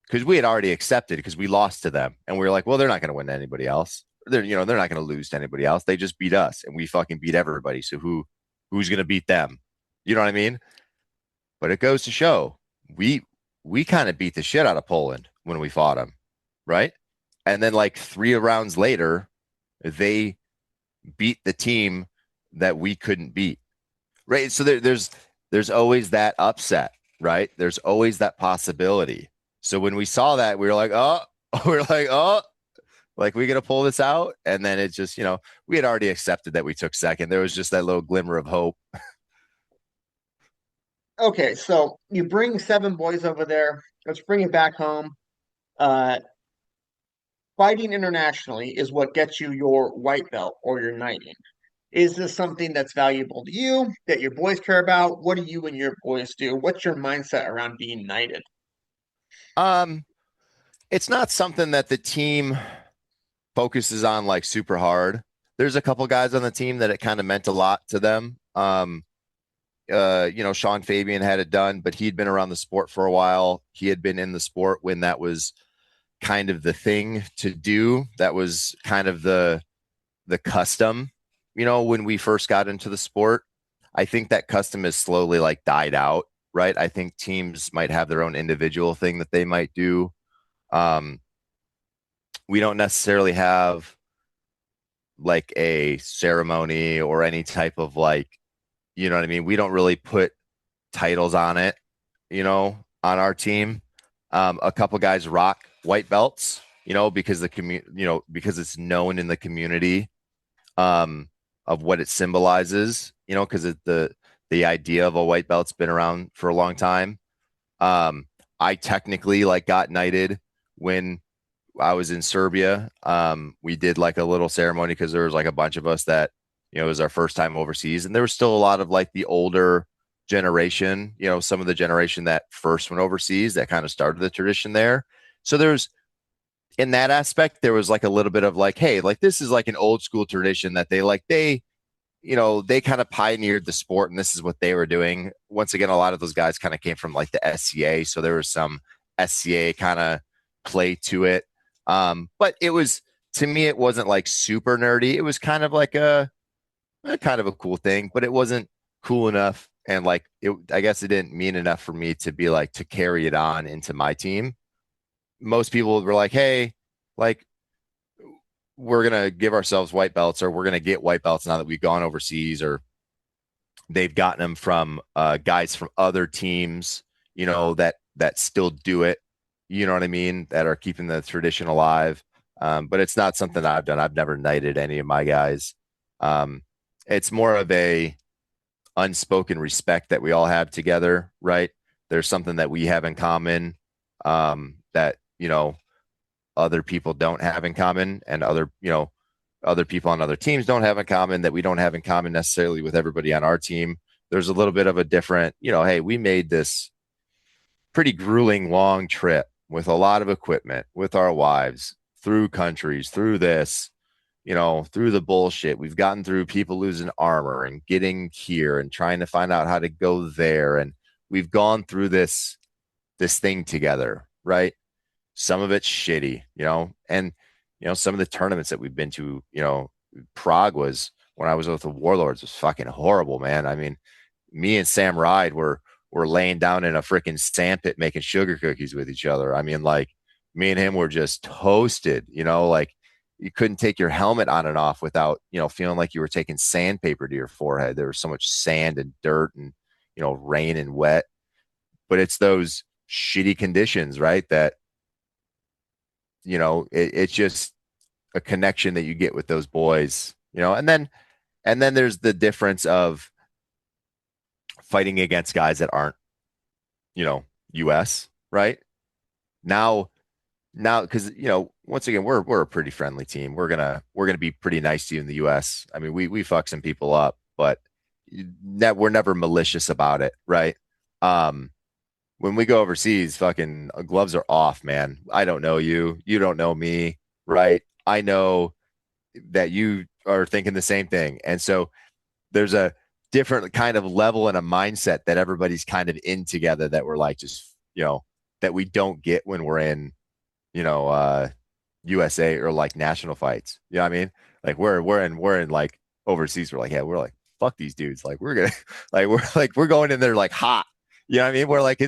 Speaker 3: Because we had already accepted because we lost to them, and we were like, well, they're not going to win to anybody else. They're not going to lose to anybody else. They just beat us, and we fucking beat everybody. So who's going to beat them? You know what I mean? But it goes to show we kind of beat the shit out of Poland when we fought them, right? And then like 3 rounds later, they beat the team that we couldn't beat, right? So there's always that upset, right? There's always that possibility. So when we saw that, we were like, like we gonna pull this out? And then it just, we had already accepted that we took second. There was just that little glimmer of hope.
Speaker 2: Okay, so you bring 7 boys over there. Let's bring it back home. Uh, Fighting internationally is what gets you your white belt or your knighting. Is this something that's valuable to you, that your boys care about? What do you and your boys do? What's your mindset around being knighted?
Speaker 3: It's not something that the team focuses on like super hard. There's a couple guys on the team that it kind of meant a lot to them. Sean Fabian had it done, but he'd been around the sport for a while. He had been in the sport when that was kind of the thing to do. That was kind of the custom, when we first got into the sport. I think that custom has slowly like died out, right? I think teams might have their own individual thing that they might do. We don't necessarily have like a ceremony or any type of like, you know what I mean? We don't really put titles on it, on our team. A couple guys rock white belts, because because it's known in the community, of what it symbolizes, because the idea of a white belt's been around for a long time. I technically like got knighted when I was in Serbia. We did like a little ceremony because there was like a bunch of us that, it was our first time overseas, and there was still a lot of like the older generation, some of the generation that first went overseas that kind of started the tradition there. So there's, in that aspect, there was like a little bit of like, hey, like this is like an old school tradition that they kind of pioneered the sport, and this is what they were doing. Once again, a lot of those guys kind of came from like the SCA, so there was some SCA kind of play to it. But it was, to me, it wasn't like super nerdy. It was kind of like a kind of a cool thing, but it wasn't cool enough. And like, I guess it didn't mean enough for me to be like to carry it on into my team. Most people were like, hey, like we're going to give ourselves white belts, or we're going to get white belts now that we've gone overseas, or they've gotten them from guys from other teams, that still do it. You know what I mean? That are keeping the tradition alive. But it's not something I've done. I've never knighted any of my guys. It's more of a unspoken respect that we all have together, right? There's something that we have in common, that, other people don't have in common, and other people on other teams don't have in common, that we don't have in common necessarily with everybody on our team. There's a little bit of a different, hey, we made this pretty grueling long trip with a lot of equipment, with our wives, through countries, through this, through the bullshit. We've gotten through people losing armor and getting here and trying to find out how to go there. And we've gone through this thing together, right? Some of it's shitty, and some of the tournaments that we've been to, Prague was, when I was with the Warlords, was fucking horrible, man. I mean, me and Sam Ride were laying down in a freaking sandpit making sugar cookies with each other. I mean, like, me and him were just toasted, like you couldn't take your helmet on and off without, feeling like you were taking sandpaper to your forehead. There was so much sand and dirt and, rain and wet. But it's those shitty conditions, right? That, it's just a connection that you get with those boys, and then there's the difference of fighting against guys that aren't, US, right? Now, because once again, we're a pretty friendly team. We're gonna be pretty nice to you in the US. I mean, we fuck some people up, but we're never malicious about it, right? When we go overseas, fucking gloves are off, man. I don't know you. You don't know me, right? I know that you are thinking the same thing. And so there's a different kind of level and a mindset that everybody's kind of in together, that we're like, just, that we don't get when we're in, USA or like national fights. You know what I mean? Like we're in like overseas. We're like, yeah, we're like, fuck these dudes. Like we're gonna, we're going in there like hot. You know what I mean? We're like,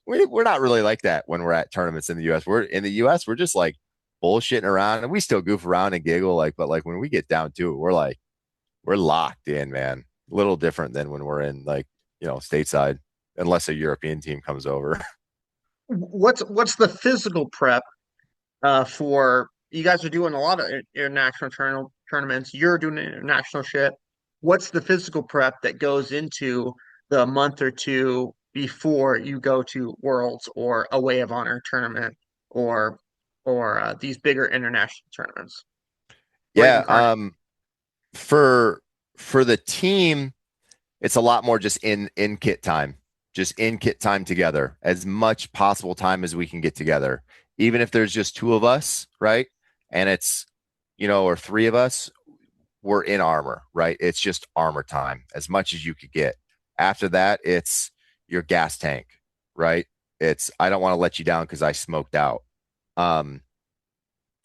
Speaker 3: we're not really like that when we're at tournaments in the US. We're in the US, we're just like bullshitting around, and we still goof around and giggle, like, but like when we get down to it, we're locked in, man. A little different than when we're in like, stateside, unless a European team comes over.
Speaker 2: What's the physical prep for you guys are doing a lot of international tournaments. You're doing international shit. What's the physical prep that goes into the month or two before you go to Worlds or a Way of Honor tournament or these bigger international tournaments? Or even
Speaker 3: Yeah.
Speaker 2: Carnegie?
Speaker 3: For the team, it's a lot more just in kit time, just in kit time together, as much possible time as we can get together, even if there's just two of us, right? And it's, or three of us, we're in armor, right? It's just armor time, as much as you could get. After that, it's your gas tank, right? It's, I don't want to let you down because I smoked out. Um,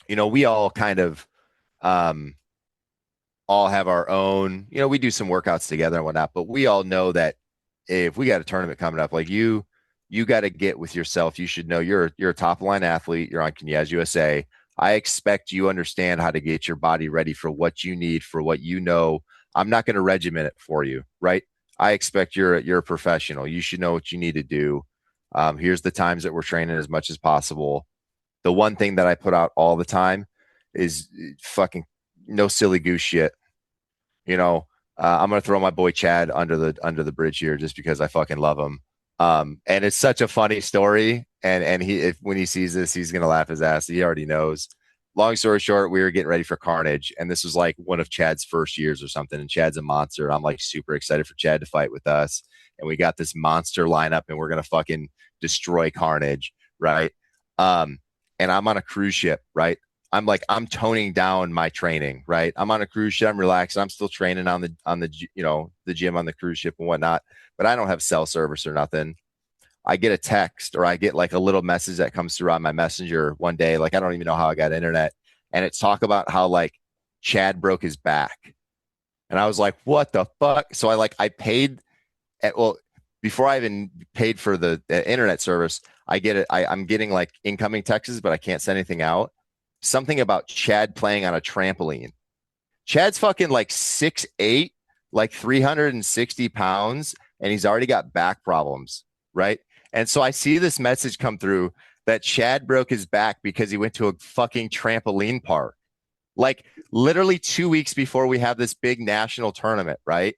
Speaker 3: we all kind of all have our own, we do some workouts together and whatnot, but we all know that if we got a tournament coming up, like you got to get with yourself. You should know you're a top line athlete. You're on Knyaz USA. I expect you understand how to get your body ready for what you need, for what you know. I'm not going to regiment it for you, right? I expect you're a professional. You should know what you need to do. Here's the times that we're training as much as possible. The one thing that I put out all the time is fucking no silly goose shit. I'm gonna throw my boy Chad under the bridge here just because I fucking love him. And it's such a funny story. And when he sees this, he's gonna laugh his ass. He already knows. Long story short, we were getting ready for Carnage, and this was like one of Chad's first years or something. And Chad's a monster. I'm like super excited for Chad to fight with us. And we got this monster lineup, and we're gonna fucking destroy Carnage, right? Um, and I'm on a cruise ship, right? I'm toning down my training, right? I'm on a cruise ship, I'm relaxed. I'm still training on the gym on the cruise ship and whatnot, but I don't have cell service or nothing. I get a text or I get like a little message that comes through on my messenger one day. Like, I don't even know how I got internet. And it's talk about how like Chad broke his back. And I was like, what the fuck? So I paid well, before I even paid for the internet service, I get it. I'm getting like incoming texts, but I can't send anything out. Something about Chad playing on a trampoline. Chad's fucking like 6'8", like 360 pounds, and he's already got back problems, right? And so I see this message come through that Chad broke his back because he went to a fucking trampoline park. Like literally 2 weeks before we have this big national tournament, right?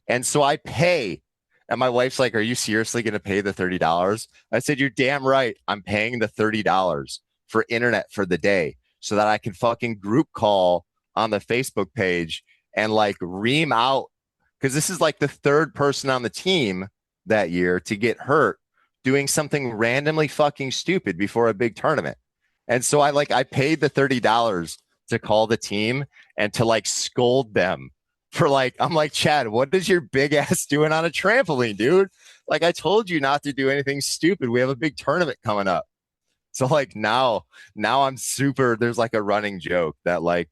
Speaker 3: And so I pay. And my wife's like, are you seriously going to pay the $30? I said, you're damn right. I'm paying the $30 for internet for the day so that I can fucking group call on the Facebook page and like ream out. Because this is like the third person on the team that year to get hurt doing something randomly fucking stupid before a big tournament. And so I paid the $30 to call the team and to like scold them for like, I'm like, Chad, what is your big ass doing on a trampoline, dude? Like, I told you not to do anything stupid. We have a big tournament coming up. So like now I'm super, there's like a running joke that like,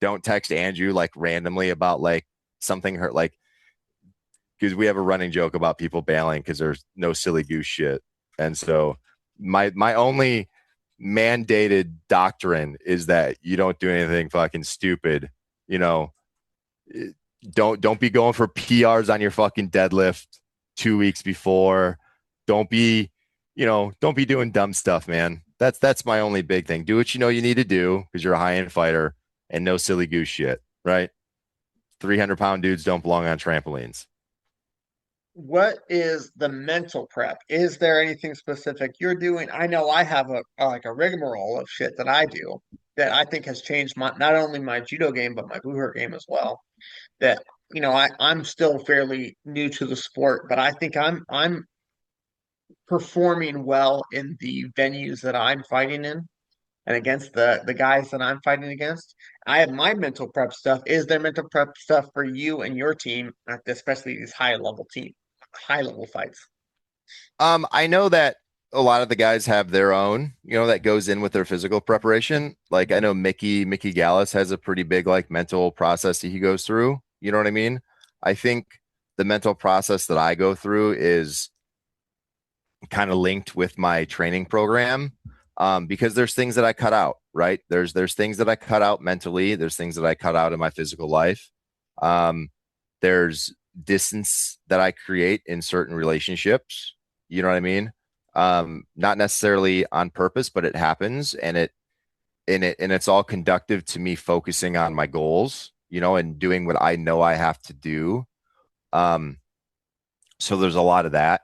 Speaker 3: don't text Andrew like randomly about like something hurt, like, because we have a running joke about people bailing because there's no silly goose shit. And so my only mandated doctrine is that you don't do anything fucking stupid. You know, don't be going for PRs on your fucking deadlift 2 weeks before. Don't be, don't be doing dumb stuff, man. That's my only big thing. Do what you know you need to do because you're a high-end fighter, and no silly goose shit, right? 300-pound dudes don't belong on trampolines.
Speaker 2: What is the mental prep? Is there anything specific you're doing? I know I have like a rigmarole of shit that I do that I think has changed my not only my judo game but my booher game as well. That I'm still fairly new to the sport, but I think I'm performing well in the venues that I'm fighting in and against the guys that I'm fighting against. I have my mental prep stuff. Is there mental prep stuff for you and your team, especially these high level fights?
Speaker 3: I know that a lot of the guys have their own, that goes in with their physical preparation. Like I know Mickey Gallus has a pretty big like mental process that he goes through. You know what I mean? I think the mental process that I go through is kind of linked with my training program. Because there's things that I cut out, right? There's things that I cut out mentally. There's things that I cut out in my physical life. There's distance that I create in certain relationships. You know what I mean? Not necessarily on purpose, but it happens, and it's all conductive to me focusing on my goals, and doing what I know I have to do. So there's a lot of that.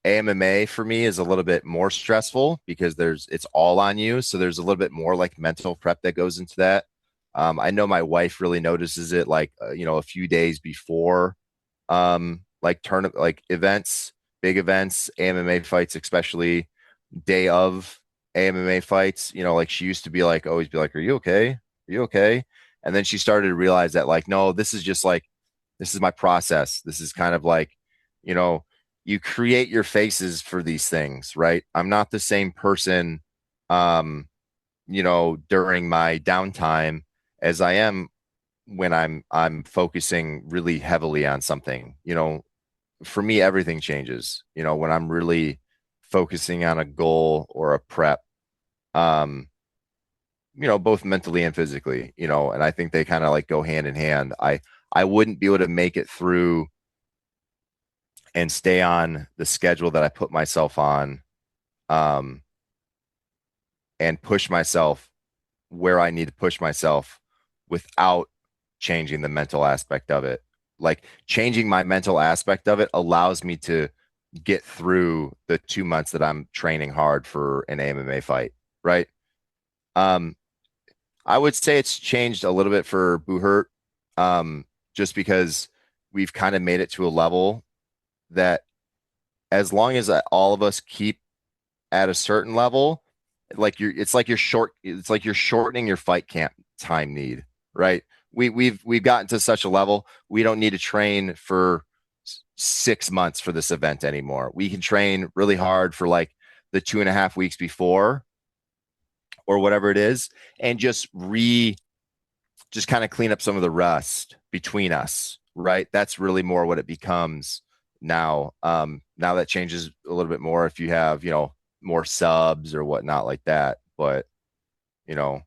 Speaker 3: AMMA for me is a little bit more stressful because it's all on you. So there's a little bit more like mental prep that goes into that. I know my wife really notices it like, a few days before, like events, big events, AMMA fights, especially day of AMMA fights, like she used to be like, always be like, are you okay? Are you okay? And then she started to realize that like, no, this is just like, this is my process. This is kind of like, you create your faces for these things, right? I'm not the same person, during my downtime as I am when I'm focusing really heavily on something. For me, everything changes, when I'm really focusing on a goal or a prep, both mentally and physically, and I think they kind of like go hand in hand. I wouldn't be able to make it through and stay on the schedule that I put myself on, and push myself where I need to push myself without changing the mental aspect of it. Like changing my mental aspect of it allows me to get through the 2 months that I'm training hard for an AMMA fight, right? Um, I would say it's changed a little bit for Buhurt, just because we've kind of made it to a level that as long as all of us keep at a certain level, it's like you're shortening your fight camp time need, right? We've gotten to such a level we don't need to train for 6 months for this event anymore. We can train really hard for like the 2.5 weeks before or whatever it is, and just kind of clean up some of the rust between us, right? That's really more what it becomes now. Now that changes a little bit more if you have, more subs or whatnot like that. But, you know,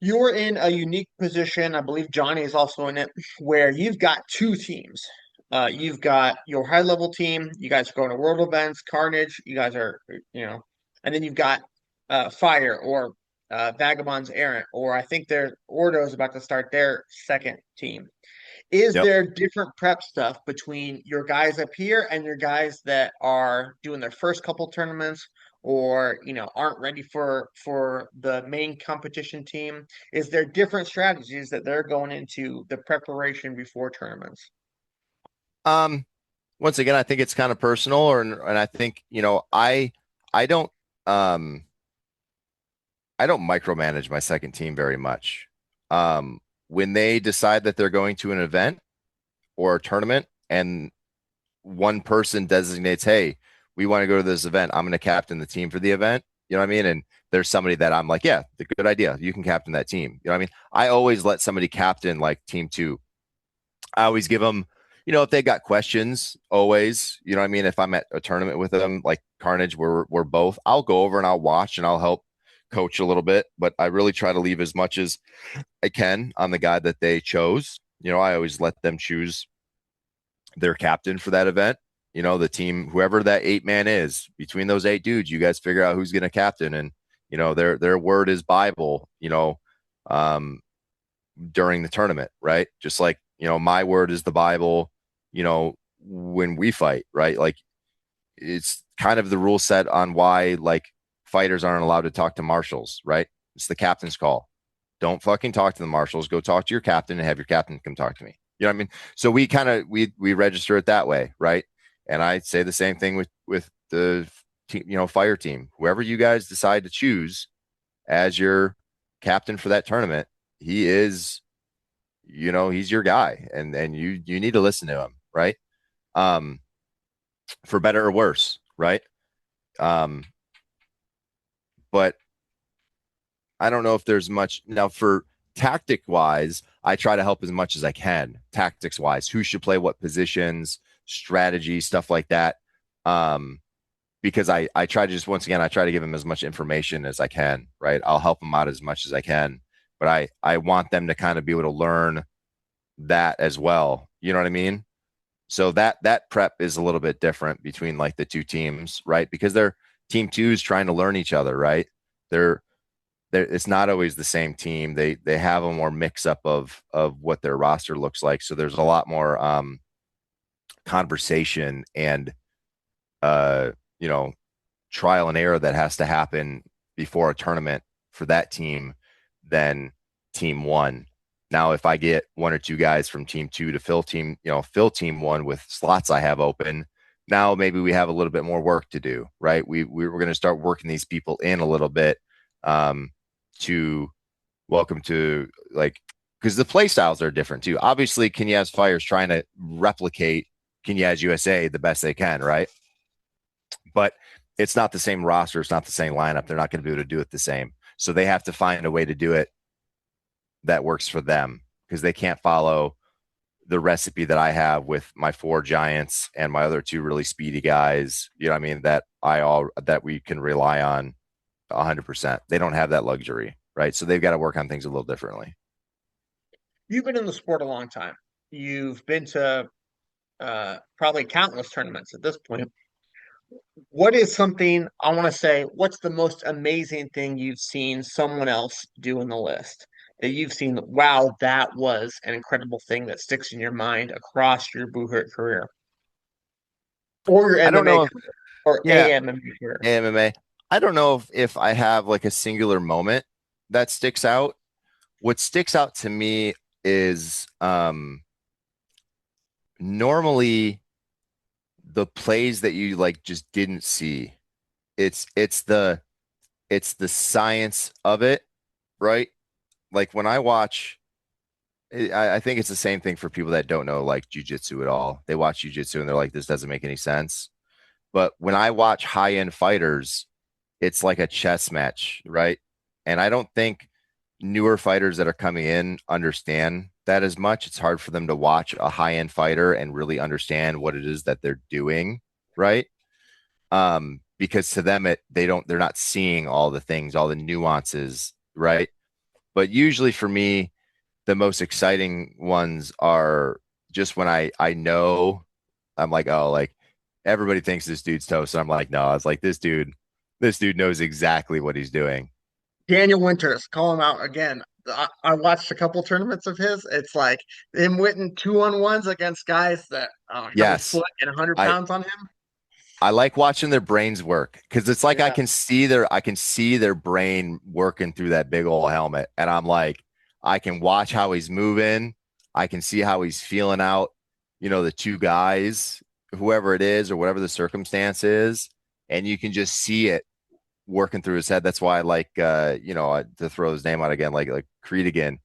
Speaker 2: You're in a unique position. I believe Johnny is also in it, where you've got two teams. You've got your high level team. You guys are going to world events, Carnage. You guys are, and then you've got Fire or Vagabonds Errant, or I think their Ordo is about to start their second team. Is
Speaker 3: yep.
Speaker 2: there different prep stuff between your guys up here and your guys that are doing their first couple tournaments or aren't ready for the main competition team? Is there different strategies that they're going into the preparation before tournaments?
Speaker 3: Um, Once again, I think it's kind of personal, and I think, I don't, um, I don't micromanage my second team very much. When they decide that they're going to an event or a tournament and one person designates, hey, we want to go to this event, I'm going to captain the team for the event. You know what I mean? And there's somebody that I'm like, yeah, the good idea. You can captain that team. You know what I mean? I always let somebody captain like team two. I always give them, if they got questions, always, you know what I mean? If I'm at a tournament with them, like Carnage, we're both, I'll go over and I'll watch and I'll help coach a little bit, but I really try to leave as much as I can on the guy that they chose. I always let them choose their captain for that event. The team, whoever that 8 man is, between those 8 dudes, you guys figure out who's going to captain, and their word is Bible. Um, during the tournament, right? Just like my word is the Bible. When we fight, right? Like it's kind of the rule set on why like fighters aren't allowed to talk to marshals, right? It's the captain's call. Don't fucking talk to the marshals. Go talk to your captain and have your captain come talk to me. You know what I mean? So we kind of we register it that way, right? And I say the same thing with the team, fire team. Whoever you guys decide to choose as your captain for that tournament, he is, he's your guy, and you need to listen to him, right? Um, for better or worse, right? Um, but I don't know if there's much now for tactic wise. I try to help as much as I can, tactics wise, who should play what positions, strategy, stuff like that. Um, because I try to just, once again, I try to give them as much information as I can, right? I'll help them out as much as I can, but I want them to kind of be able to learn that as well. You know what I mean? So that prep is a little bit different between like the two teams, right? Because they're team twos trying to learn each other, right? They're it's not always the same team. They have a more mix up of what their roster looks like. So there's a lot more conversation and uh you know trial and error that has to happen before a tournament for that team than team one. Now, if I get one or two guys from team two to fill team one with slots I have open, now maybe we have a little bit more work to do, right? We were going to start working these people in a little bit to welcome to like, because the play styles are different too. Obviously, Knyaz Fire is trying to replicate Knyaz USA the best they can, right? But it's not the same roster. It's not the same lineup. They're not going to be able to do it the same. So they have to find a way to do it that works for them, because they can't follow the recipe that I have with my 4 giants and my other 2 really speedy guys. You know what I mean? That we can rely on 100%. They don't have that luxury, right? So they've got to work on things a little differently.
Speaker 2: You've been in the sport a long time. You've been to probably countless tournaments at this point. What is something I want to say? What's the most amazing thing you've seen someone else do in the list that you've seen? Wow, that was an incredible thing that sticks in your mind across your Boohurt career. Or your
Speaker 3: I don't
Speaker 2: MMA
Speaker 3: know if,
Speaker 2: career, or
Speaker 3: yeah,
Speaker 2: AMMA career.
Speaker 3: MMA. I don't know if I have like a singular moment that sticks out. What sticks out to me is normally the plays that you like just didn't see. It's the science of it, right? Like when I watch, I think it's the same thing for people that don't know like jujitsu at all. They watch jujitsu and they're like, this doesn't make any sense. But when I watch high end fighters, it's like a chess match, right? And I don't think newer fighters that are coming in understand that as much. It's hard for them to watch a high end fighter and really understand what it is that they're doing, right? Because to them they're not seeing all the things, all the nuances, right? But usually for me, the most exciting ones are just when I know I'm like, oh, like everybody thinks this dude's toast. And I'm like, no, it's like this dude knows exactly what he's doing.
Speaker 2: Daniel Winters, call him out again. I watched a couple tournaments of his. It's like him winning 2-on-1s against guys that have a
Speaker 3: Yes.
Speaker 2: foot and 100
Speaker 3: I
Speaker 2: pounds on him.
Speaker 3: I like watching their brains work because it's like
Speaker 2: Yeah.
Speaker 3: I can see their brain working through that big old helmet. And I'm like, I can watch how he's moving. I can see how he's feeling out, the two guys, whoever it is or whatever the circumstance is. And you can just see it working through his head. That's why I like to throw his name out again, like Creed again.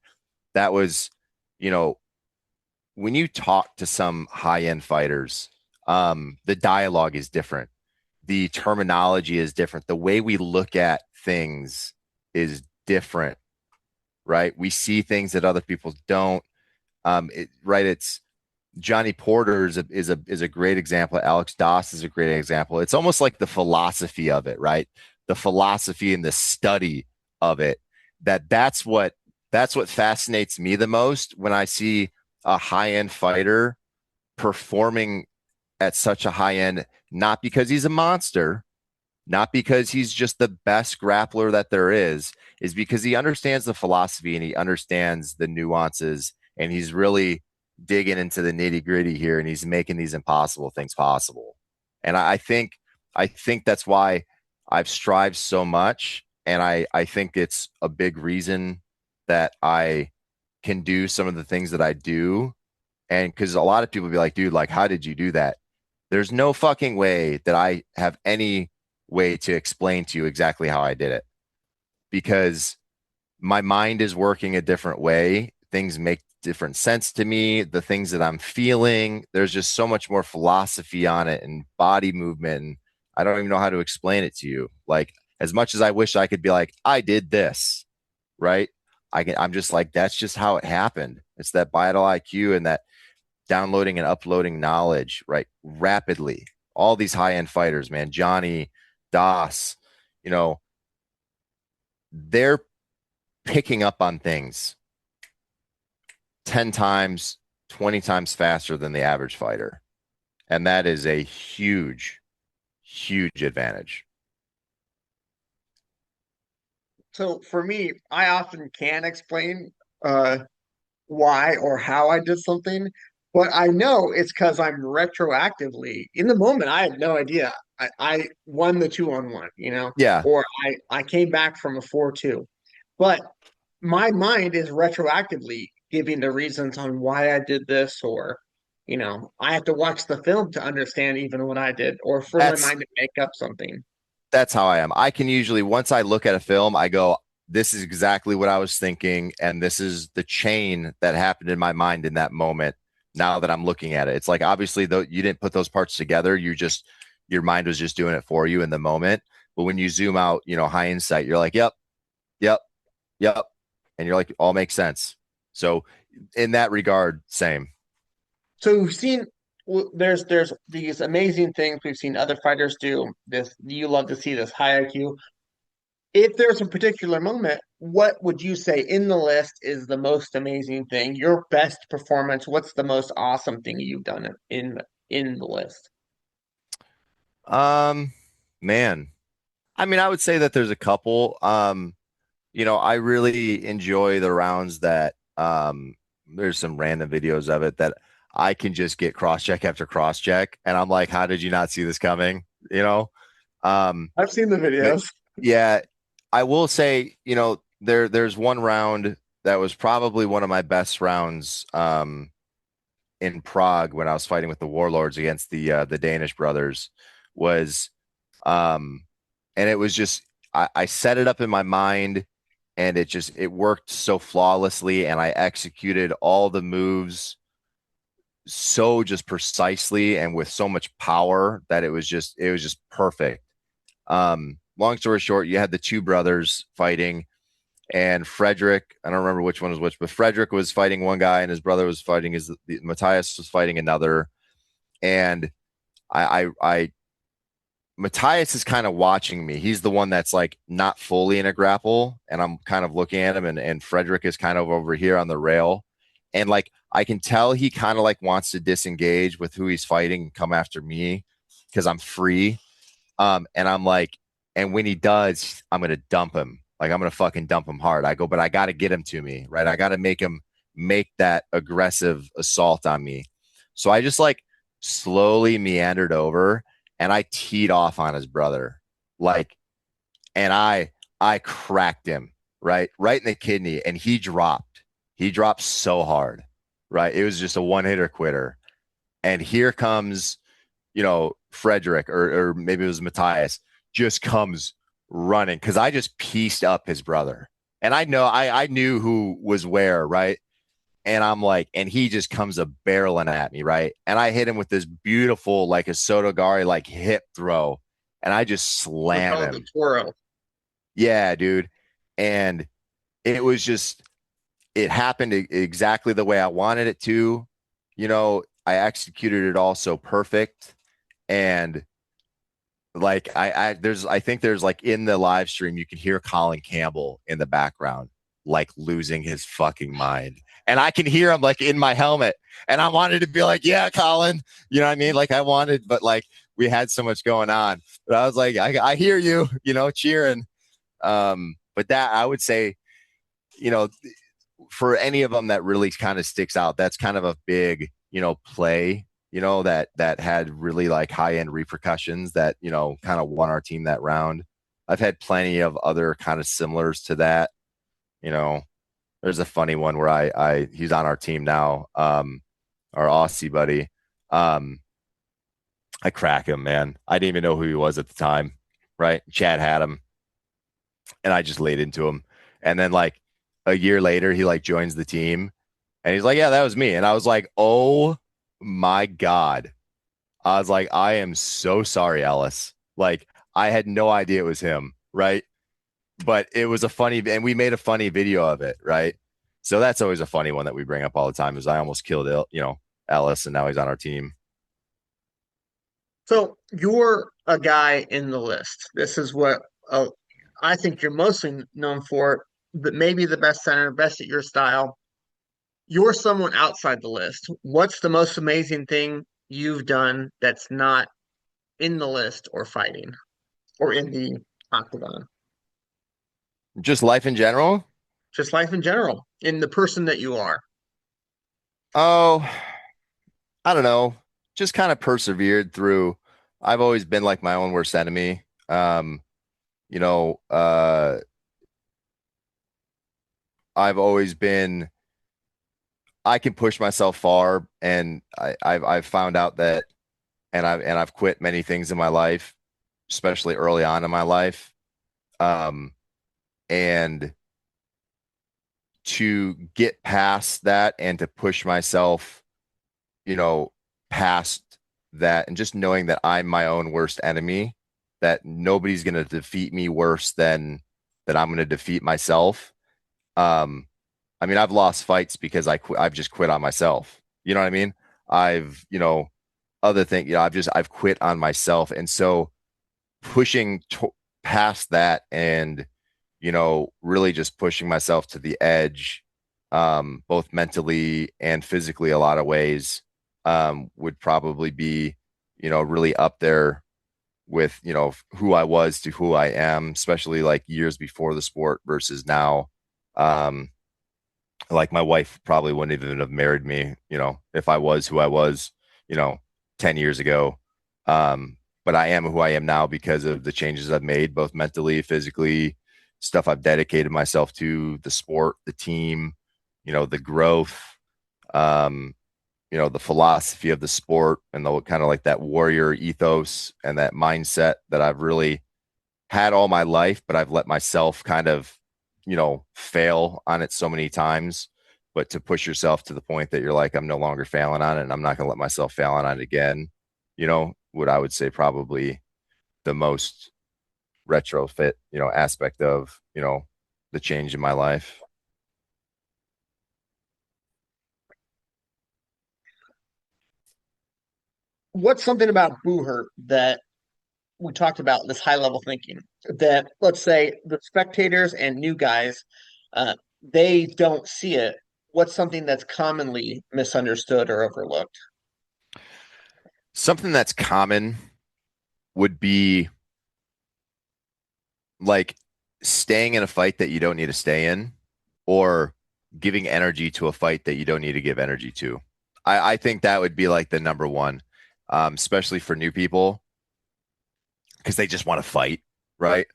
Speaker 3: That was, you know, when you talk to some high-end fighters, the dialogue is different. The terminology is different. The way we look at things is different, right? We see things that other people don't. Right? It's Johnny Porter is a great example. Alex Doss is a great example. It's almost like the philosophy of it, right? The philosophy and the study of it. That's what fascinates me the most when I see a high end fighter performing at such a high end, not because he's a monster, not because he's just the best grappler that there is because he understands the philosophy and he understands the nuances and he's really digging into the nitty gritty here and he's making these impossible things possible. And I think that's why I've strived so much. And I think it's a big reason that I can do some of the things that I do. And because a lot of people be like, dude, like, how did you do that? There's no fucking way that I have any way to explain to you exactly how I did it because my mind is working a different way. Things make different sense to me. The things that I'm feeling, there's just so much more philosophy on it and body movement. And I don't even know how to explain it to you. Like, as much as I wish I could be like, I did this, right? I'm just like, that's just how it happened. It's that vital IQ and that downloading and uploading knowledge, right? Rapidly. All these high end fighters, man, Johnny, Doss, they're picking up on things 10 times, 20 times faster than the average fighter. And that is a huge, huge advantage.
Speaker 2: So for me, I often can't explain uh, why or how I did something, but I know it's because I'm retroactively in the moment. I had no idea. I won the 2-on-1,
Speaker 3: Yeah,
Speaker 2: or I came back from a 4-2. But my mind is retroactively giving the reasons on why I did this, or I have to watch the film to understand even what I did, or for my
Speaker 3: that's
Speaker 2: mind to make up something.
Speaker 3: that's how I am. I can usually, once I look at a film, I go, this is exactly what I was thinking. And this is the chain that happened in my mind in that moment. Now that I'm looking at it, it's like, obviously, though, you didn't put those parts together. Your mind was just doing it for you in the moment. But when you zoom out, high insight, you're like, yep, yep, yep. And you're like, all makes sense. So in that regard, same.
Speaker 2: So we've seen there's these amazing things we've seen other fighters do. This you love to see this high IQ. If there's a particular moment, what would you say in the list is the most amazing thing? Your best performance? What's the most awesome thing you've done in the list?
Speaker 3: Um, Man, I mean, I would say that there's a couple. I really enjoy the rounds that there's some random videos of it that I can just get cross check after cross check. And I'm like, how did you not see this coming? You know?
Speaker 2: I've seen the
Speaker 3: But
Speaker 2: videos.
Speaker 3: yeah, I will say, there's one round that was probably one of my best rounds in Prague when I was fighting with the Warlords against the Danish brothers was um and it was just I set it up in my mind and it worked so flawlessly and I executed all the moves so just precisely and with so much power that it was just perfect. Long story short, you had the two brothers fighting and Frederick, I don't remember which one was which, but Frederick was fighting one guy and his brother was fighting Matthias was fighting another. And I Matthias is kind of watching me. He's the one that's like not fully in a grapple, and I'm kind of looking at him, and Frederick is kind of over here on the rail, and like I can tell he kind of like wants to disengage with who he's fighting and come after me because I'm free. And I'm like, and when he does, I'm gonna dump him. Like I'm gonna fucking dump him hard. I go, but I gotta get him to me, right? I gotta make him make that aggressive assault on me. So I just like slowly meandered over and I teed off on his brother. Like, and I cracked him right in the kidney, and he dropped. He dropped so hard, right? It was just a one hitter quitter. And here comes, Frederick or maybe it was Matthias, just comes running because I just pieced up his brother. And I knew who was where, right? And I'm like, and he just comes a barreling at me, right? And I hit him with this beautiful, like a Sotogari, like hip throw. And I just
Speaker 2: We
Speaker 3: slam
Speaker 2: call it the
Speaker 3: him.
Speaker 2: Toro.
Speaker 3: Yeah, dude. And it was just, it happened exactly the way I wanted it to. I executed it all so perfect. And like I think there's like in the live stream you can hear Colin Campbell in the background like losing his fucking mind, and I can hear him like in my helmet, and I wanted to be like, yeah, Colin, you know what I mean? Like I wanted, but like we had so much going on, but I was like, I hear you, cheering. But that I would say, you know for any of them that really kind of sticks out, that's kind of a big, play, that had really like high end repercussions that, kind of won our team that round. I've had plenty of other kind of similars to that. You know, there's a funny one where he's on our team now, our Aussie buddy. I crack him, man. I didn't even know who he was at the time, right? Chad had him, and I just laid into him. And then like a year later, he like joins the team, and he's like, "Yeah, that was me." And I was like, "Oh my God." I was like, "I am so sorry, Ellis." Like, I had no idea it was him, right? But it was a funny, and we made a funny video of it, right? So that's always a funny one that we bring up all the time. Is I almost killed, Ellis, and now he's on our team.
Speaker 2: So you're a guy in the list. This is what I think you're mostly known for, but maybe the best center, best at your style. You're someone outside the list. What's the most amazing thing you've done that's not in the list or fighting or in the octagon?
Speaker 3: Just life in general.
Speaker 2: Just life in general, in the person that you are.
Speaker 3: Oh, I don't know. Just kind of persevered through. I've always been like my own worst enemy. You know, I've always been. I can push myself far, and I've found out that, and I've quit many things in my life, especially early on in my life. Um, and to get past that and to push myself, you know, past that, and just knowing that I'm my own worst enemy, that nobody's going to defeat me worse than that I'm going to defeat myself. Um, I mean, I've lost fights because I've just quit on myself. You know what I mean? I've, other thing, I've quit on myself. And so pushing past that and, really just pushing myself to the edge, both mentally and physically, a lot of ways, would probably be, really up there with, who I was to who I am, especially like years before the sport versus now. Um, Like my wife probably wouldn't even have married me, you know, if I was who I was, you know, 10 years ago. But I am who I am now because of the changes I've made, both mentally, physically, stuff I've dedicated myself to, the sport, the team, you know, the growth, um, you know, the philosophy of the sport and the kind of like that warrior ethos and that mindset that I've really had all my life, but I've let myself kind of, you know, fail on it so many times. But to push yourself to the point that you're like, I'm no longer failing on it and I'm not going to let myself fail on it again, you know, what I would say probably the most retrofit, you know, aspect of, you know, the change in my life.
Speaker 2: What's something about Boo Hurt that we talked about, this high level thinking, that let's say the spectators and new guys, uh, they don't see it? What's something that's commonly misunderstood or overlooked?
Speaker 3: Something that's common would be like staying in a fight that you don't need to stay in or giving energy to a fight that you don't need to give energy to. I think that would be like the number one, especially for new people because they just want to fight, right?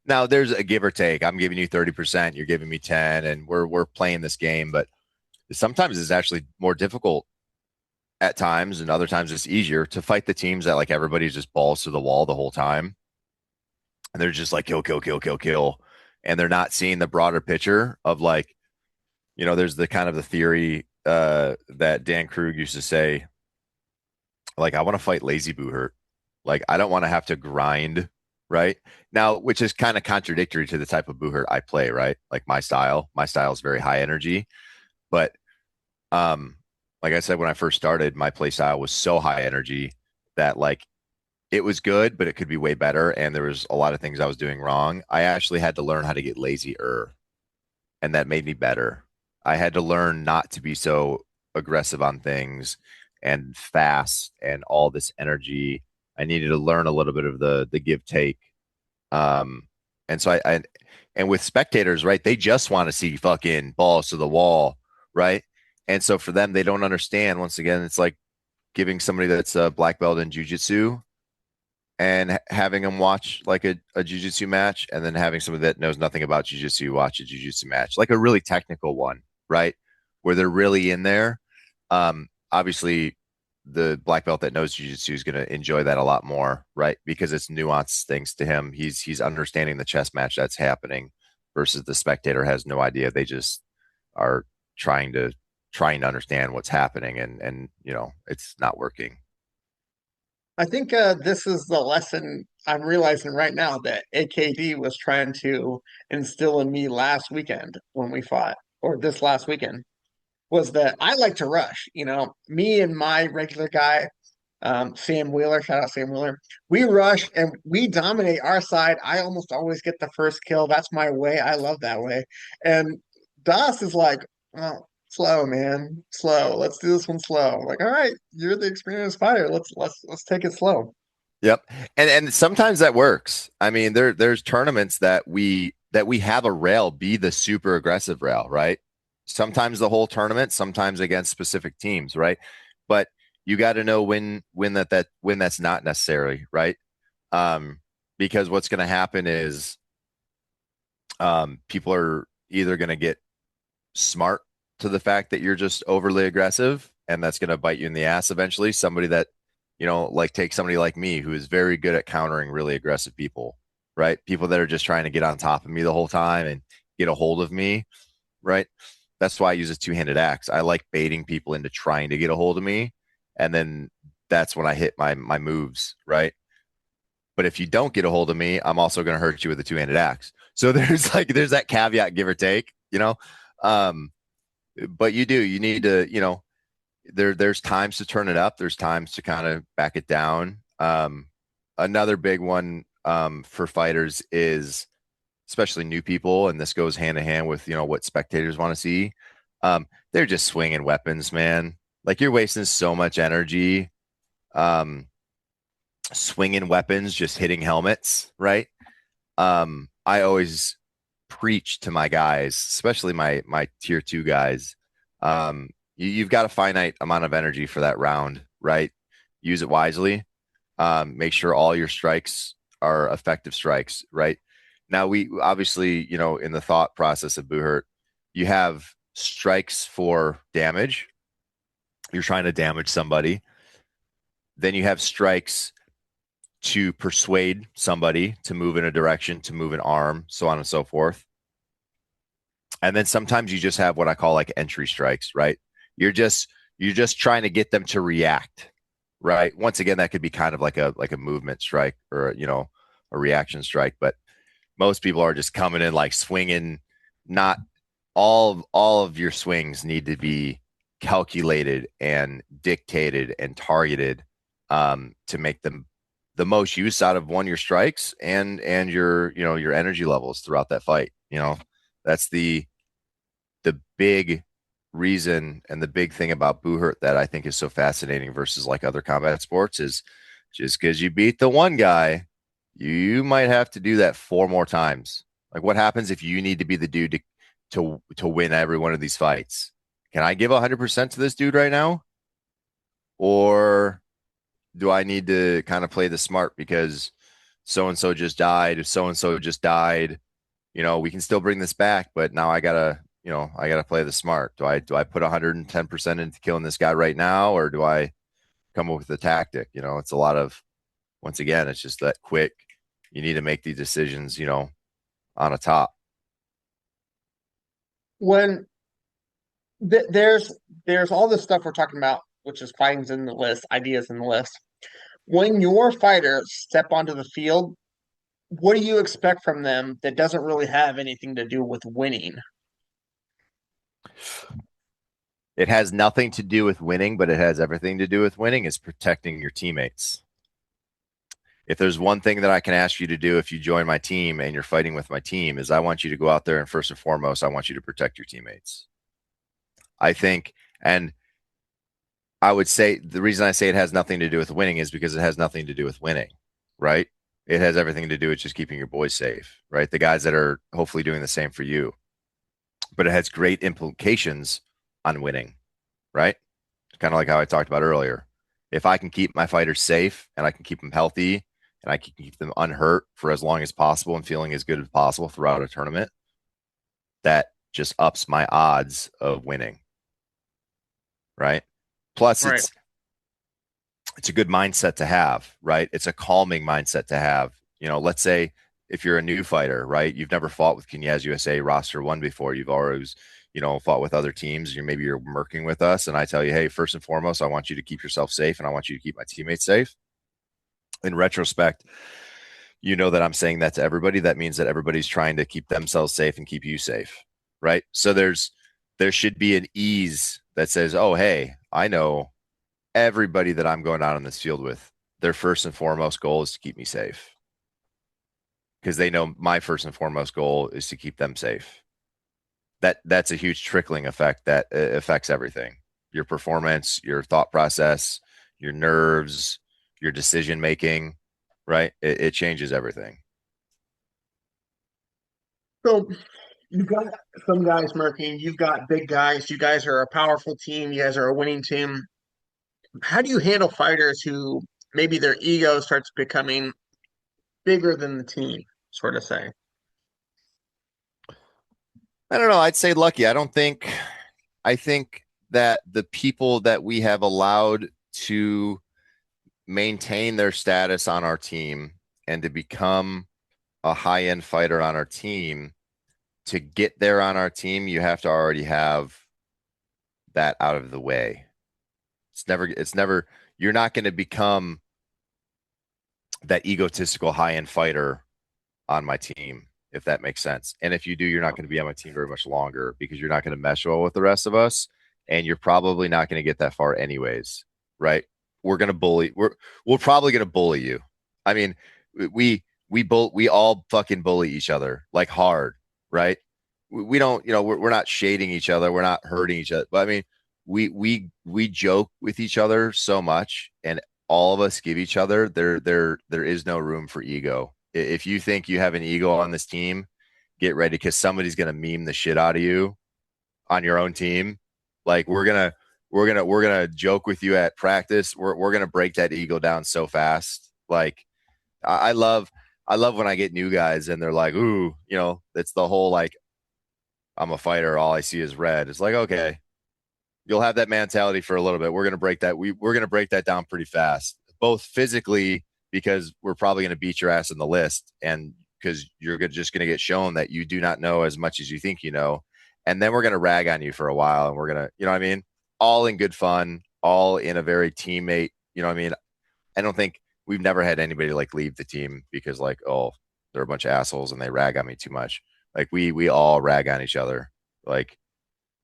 Speaker 3: Now there's a give or take. I'm giving you 30%, you're giving me 10, and we're playing this game, but sometimes it's actually more difficult at times, and other times it's easier to fight the teams that like everybody's just balls to the wall the whole time. And they're just like kill, kill, kill, kill, kill. And they're not seeing the broader picture of like, you know, there's the kind of the theory that Dan Krug used to say, like, I want to fight lazy boo hurt. Like, I don't want to have to grind, right? Now, which is kind of contradictory to the type of boo hurt I play, right? Like my style is very high energy. But like I said, when I first started, my play style was so high energy that like it was good, but it could be way better. And there was a lot of things I was doing wrong. I actually had to learn how to get lazier, and that made me better. I had to learn not to be so aggressive on things and fast and all this energy. I needed to learn a little bit of the give take. Um, and so I and with spectators, right? They just want to see fucking balls to the wall, right? And so for them, they don't understand. Once again, it's like giving somebody that's a black belt in jujitsu and having them watch like a jiu-jitsu match and then having somebody that knows nothing about jiu-jitsu watch a jiu-jitsu match, like a really technical one, right? Where they're really in there. Obviously the black belt that knows jiu-jitsu is going to enjoy that a lot more, right? Because it's nuanced things to him. He's understanding the chess match that's happening versus the spectator has no idea. They just are trying to understand what's happening and you know, it's not working.
Speaker 2: I think this is the lesson I'm realizing right now that AKD was trying to instill in me last weekend when we fought, or this last weekend, was that I like to rush. You know, me and my regular guy, Sam Wheeler, shout out Sam Wheeler, we rush and we dominate our side. I almost always get the first kill. That's my way. I love that way. And Das is like, oh, slow, man, slow. Let's do this one slow. I'm like, all right, you're the experienced fighter. Let's take it slow.
Speaker 3: Yep. And sometimes that works. I mean, there's tournaments that we have a rail be the super aggressive rail, right? Sometimes the whole tournament, sometimes against specific teams, right? But you got to know when that's not necessary, right? Um, because what's going to happen is people are either going to get smart to the fact that you're just overly aggressive, and that's going to bite you in the ass eventually. Somebody that, you know, like take somebody like me who is very good at countering really aggressive people, right? People that are just trying to get on top of me the whole time and get a hold of me, right? That's why I use a two-handed axe. I like baiting people into trying to get a hold of me, and then that's when I hit my moves, right? But if you don't get a hold of me, I'm also going to hurt you with a two-handed axe. So there's that caveat, give or take, you know. Um, but you need to, you know, there's times to turn it up. There's times to kind of back it down. Another big one for fighters is especially new people, and this goes hand in hand with, you know, what spectators want to see. They're just swinging weapons, man. Like you're wasting so much energy swinging weapons, just hitting helmets, right? I always preach to my guys, especially my tier 2 guys. You've got a finite amount of energy for that round, right? Use it wisely. Make sure all your strikes are effective strikes, right? Now, we obviously, in the thought process of Buhurt, you have strikes for damage. You're trying to damage somebody. Then you have strikes to persuade somebody to move in a direction, to move an arm, so on and so forth. And then sometimes you just have what I call like entry strikes, right? You're just trying to get them to react, right? Once again, that could be kind of like a movement strike or a reaction strike, but most people are just coming in like swinging. Not all of your swings need to be calculated and dictated and targeted to make them the most use out of your strikes and your energy levels throughout that fight. That's the big reason and the big thing about Buhurt that I think is so fascinating versus like other combat sports is just because you beat the one guy, you might have to do that 4 more times. Like, what happens if you need to be the dude to win every one of these fights? Can I give 100% to this dude right now? Or do I need to kind of play the smart because so-and-so just died? If so-and-so just died, we can still bring this back, but now I gotta play the smart. Do I put 110% into killing this guy right now, or do I come up with a tactic? It's a lot of, once again, it's just that quick. You need to make these decisions, on a top.
Speaker 2: When there's all this stuff we're talking about, which is fightings in the list, ideas in the list. When your fighters step onto the field, what do you expect from them that doesn't really have anything to do with winning?
Speaker 3: It has nothing to do with winning, but it has everything to do with winning, is protecting your teammates. If there's one thing that I can ask you to do if you join my team and you're fighting with my team, is I want you to go out there and first and foremost, I want you to protect your teammates. I think, and I would say the reason I say it has nothing to do with winning is because it has nothing to do with winning, right? It has everything to do with just keeping your boys safe, right? The guys that are hopefully doing the same for you. But it has great implications on winning, right? Kind of like how I talked about earlier. If I can keep my fighters safe and I can keep them healthy and I can keep them unhurt for as long as possible and feeling as good as possible throughout a tournament, that just ups my odds of winning, right? Plus,
Speaker 2: Right.
Speaker 3: it's a good mindset to have, right? It's a calming mindset to have. Let's say if you're a new fighter, right? You've never fought with Knyaz USA roster 1 before. You've always, fought with other teams. Maybe you're working with us, and I tell you, hey, first and foremost, I want you to keep yourself safe, and I want you to keep my teammates safe. In retrospect, that I'm saying that to everybody. That means that everybody's trying to keep themselves safe and keep you safe, right? So there should be an ease that says, oh, hey, I know everybody that I'm going out on this field with, their first and foremost goal is to keep me safe, because they know my first and foremost goal is to keep them safe. That's a huge trickling effect that affects everything: your performance, your thought process, your nerves, your decision making, right? It changes everything.
Speaker 2: So you've got some guys, Murphy. You've got big guys. You guys are a powerful team. You guys are a winning team. How do you handle fighters who maybe their ego starts becoming bigger than the team, sort of say?
Speaker 3: I don't know. I'd say lucky. I think that the people that we have allowed to maintain their status on our team and to become a high-end fighter on our team, to get there on our team, you have to already have that out of the way. It's never, you're not going to become that egotistical high-end fighter on my team, if that makes sense. And if you do, you're not going to be on my team very much longer, because you're not going to mesh well with the rest of us, and you're probably not going to get that far anyways, right? We're probably going to bully you. I mean, we all fucking bully each other, like, hard, right? We don't, we're not shading each other, we're not hurting each other, but I mean, we joke with each other so much, and all of us give each other, there is no room for ego. If you think you have an ego on this team, get ready because somebody's gonna meme the shit out of you on your own team. Like we're gonna joke with you at practice. We're gonna break that ego down so fast. Like I love when I get new guys and they're like, ooh, you know, it's the whole like I'm a fighter, all I see is red. It's like, okay, you'll have that mentality for a little bit. We're gonna break that. We're gonna break that down pretty fast, both physically because we're probably gonna beat your ass in the list, and because you're just gonna get shown that you do not know as much as you think you know, and then we're gonna rag on you for a while, and we're gonna, you know what I mean? All in good fun, all in a very teammate. You know what I mean? I don't think we've never had anybody like leave the team because like, oh, they're a bunch of assholes and they rag on me too much. Like we all rag on each other. Like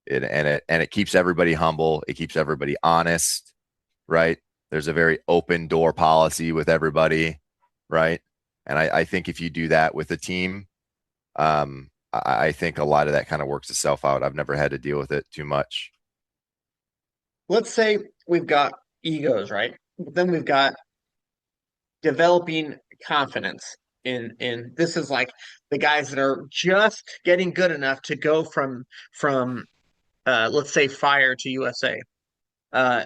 Speaker 3: it keeps everybody humble. It keeps everybody honest, right? There's a very open door policy with everybody, right? And I think if you do that with a team, I think a lot of that kind of works itself out. I've never had to deal with it too much.
Speaker 2: Let's say we've got egos, right? But then we've got developing confidence in this is like the guys that are just getting good enough to go from let's say fire to USA. Uh,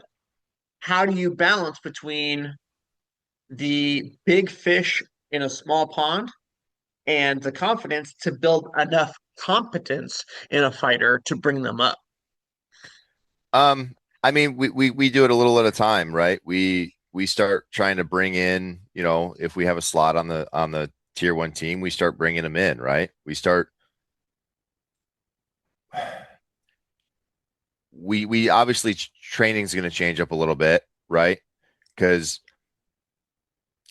Speaker 2: how do you balance between the big fish in a small pond and the confidence to build enough competence in a fighter to bring them up?
Speaker 3: I mean, we do it a little at a time, right? We start trying to bring in, you know, if we have a slot on the tier 1 team, we start bringing them in, right? We obviously training is going to change up a little bit, right? Because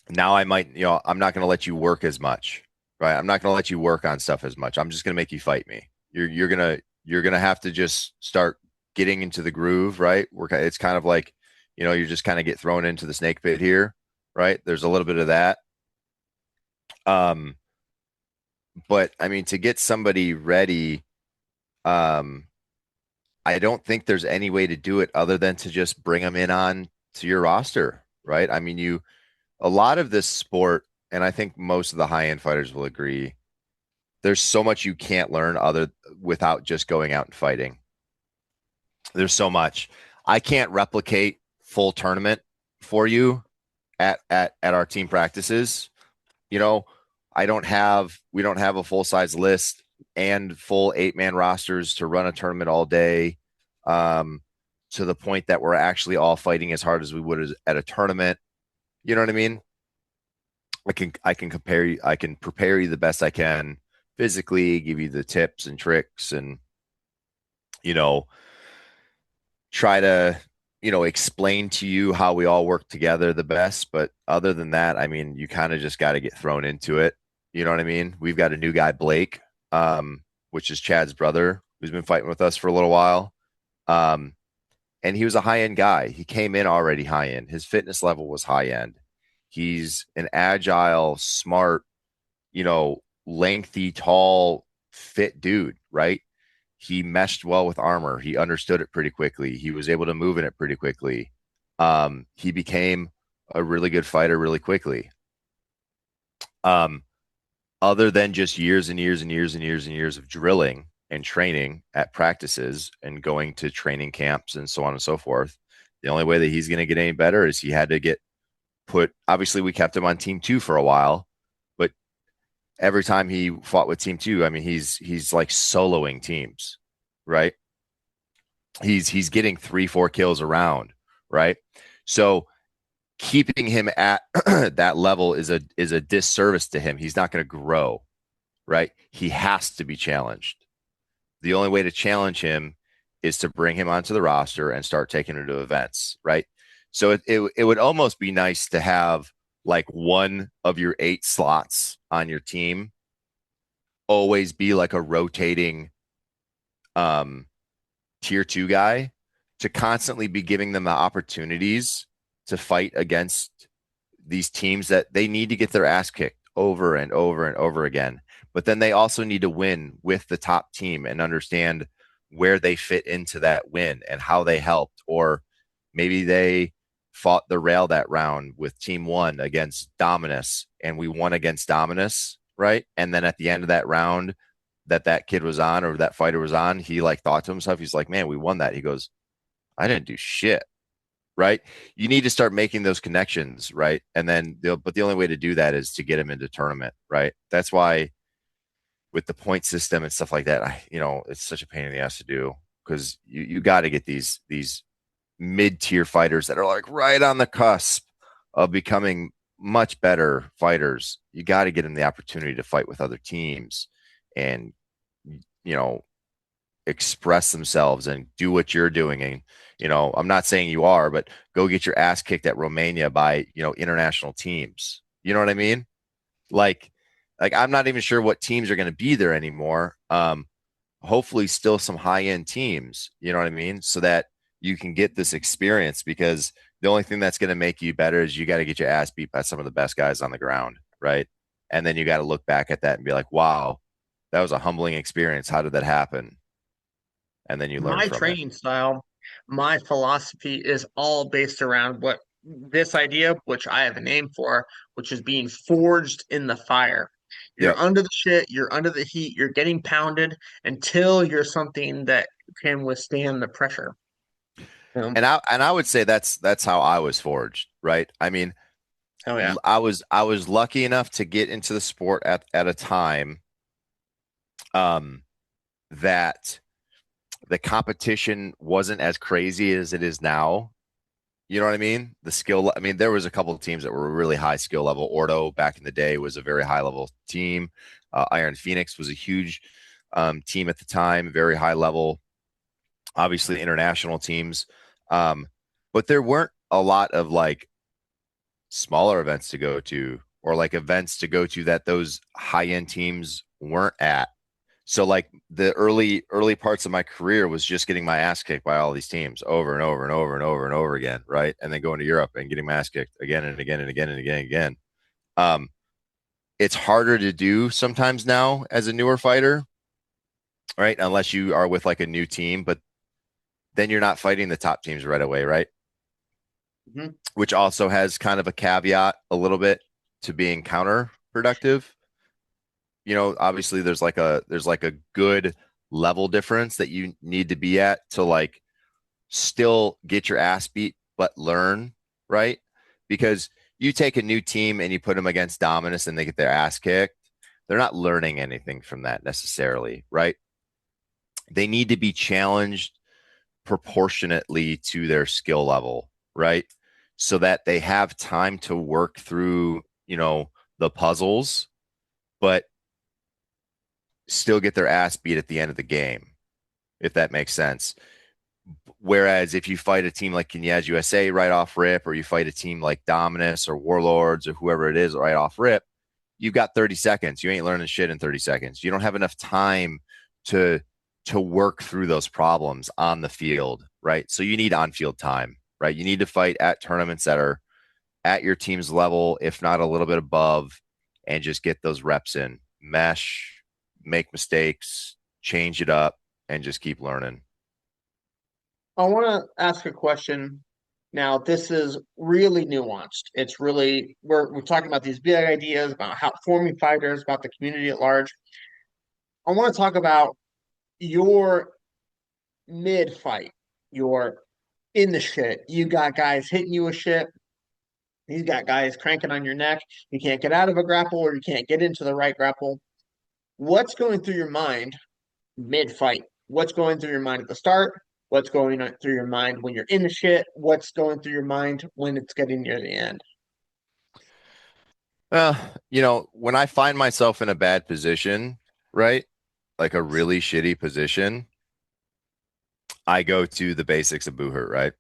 Speaker 3: now I might, you know, I'm not going to let you work as much, right? I'm not going to let you work on stuff as much. I'm just going to make you fight me. You're gonna have to just start getting into the groove, right? It's kind of like, you know, you just kind of get thrown into the snake pit here, right? There's a little bit of that. But I mean, to get somebody ready, um, I don't think there's any way to do it other than to just bring them in on to your roster, right? I mean, a lot of this sport, and I think most of the high end fighters will agree, there's so much you can't learn without just going out and fighting. There's so much. I can't replicate full tournament for you at our team practices. You know, we don't have a full size list and full 8-man rosters to run a tournament all day, to the point that we're actually all fighting as hard as we would at a tournament. You know what I mean? I can prepare you the best I can physically, give you the tips and tricks, and you know, try to, you know, explain to you how we all work together the best. But other than that, I mean, you kind of just got to get thrown into it. You know what I mean? We've got a new guy, Blake, which is Chad's brother, who's been fighting with us for a little while. And he was a high end guy. He came in already high end. His fitness level was high end. He's an agile, smart, you know, lengthy, tall, fit dude, right? He meshed well with armor. He understood it pretty quickly. He was able to move in it pretty quickly. He became a really good fighter really quickly. Other than just years and years and years and years and years of drilling and training at practices and going to training camps and so on and so forth, the only way that he's going to get any better is he had to get put. Obviously, we kept him on team 2 for a while, but every time he fought with team 2, I mean, he's like soloing teams, right? He's getting 3-4 kills around, right? So keeping him at that level is a disservice to him. He's not going to grow, right? He has to be challenged. The only way to challenge him is to bring him onto the roster and start taking him to events, right? So it would almost be nice to have like one of your 8 slots on your team always be like a rotating tier 2 guy, to constantly be giving them the opportunities to fight against these teams that they need to get their ass kicked over and over and over again. But then they also need to win with the top team and understand where they fit into that win and how they helped. Or maybe they fought the rail that round with team 1 against Dominus and we won against Dominus, right? And then at the end of that round, that kid was on or that fighter was on, he like thought to himself, he's like, man, we won that. He goes, I didn't do shit. Right. You need to start making those connections. Right. And then, but the only way to do that is to get him into tournament. Right. That's why with the point system and stuff like that, it's such a pain in the ass to do because you got to get these mid-tier fighters that are like right on the cusp of becoming much better fighters. You got to get them the opportunity to fight with other teams and, express themselves and do what you're doing. And, I'm not saying you are, but go get your ass kicked at Romania by, international teams. You know what I mean? Like I'm not even sure what teams are going to be there anymore. Hopefully still some high end teams, you know what I mean? So that you can get this experience because the only thing that's going to make you better is you got to get your ass beat by some of the best guys on the ground. Right. And then you got to look back at that and be like, wow, that was a humbling experience. How did that happen? And then you learn
Speaker 2: My
Speaker 3: from it.
Speaker 2: training style, my philosophy is all based around what this idea, which I have a name for, which is being forged in the fire. You're
Speaker 3: Yep.
Speaker 2: under the shit, you're under the heat, you're getting pounded until you're something that can withstand the pressure.
Speaker 3: And I would say that's how I was forged, right? I mean,
Speaker 2: Oh yeah.
Speaker 3: I was lucky enough to get into the sport at a time um that the competition wasn't as crazy as it is now. You know what I mean? The skill, I mean, there was a couple of teams that were really high skill level. Ordo back in the day was a very high level team. Iron Phoenix was a huge team at the time, very high level, obviously international teams. Um, but there weren't a lot of like smaller events to go to or like events to go to that those high end teams weren't at. So like the early parts of my career was just getting my ass kicked by all these teams over and over and over and over and over again, right? And then going to Europe and getting my ass kicked again and again and again and again and again. Um, it's harder to do sometimes now as a newer fighter, right? Unless you are with like a new team, but then you're not fighting the top teams right away, right?
Speaker 2: Mhm.
Speaker 3: Which also has kind of a caveat a little bit to being counterproductive. Obviously there's like a good level difference that you need to be at to like still get your ass beat but learn, right? Because you take a new team and you put them against Dominus and they get their ass kicked, they're not learning anything from that necessarily, right? They need to be challenged proportionately to their skill level, right? So that they have time to work through, the puzzles, but still get their ass beat at the end of the game, if that makes sense. Whereas if you fight a team like Knyaz USA right off rip, or you fight a team like Dominus or Warlords or whoever it is right off rip, you've got 30 seconds. You ain't learning shit in 30 seconds. You don't have enough time to work through those problems on the field, right? So you need on-field time, right? You need to fight at tournaments that are at your team's level, if not a little bit above, and just get those reps in. Mesh, make mistakes, change it up, and just keep learning.
Speaker 2: I want to ask a question. Now, this is really nuanced. It's really we're talking about these big ideas about how forming fighters, about the community at large. I want to talk about your mid fight, your in the shit. You got guys hitting you with shit. You got guys cranking on your neck. You can't get out of a grapple or you can't get into the right grapple. What's going through your mind mid fight? What's going through your mind at the start? What's going through your mind when you're in the shit? What's going through your mind when it's getting near the end?
Speaker 3: Well, when I find myself in a bad position, right? Like a really shitty position, I go to the basics of boo hurt, right?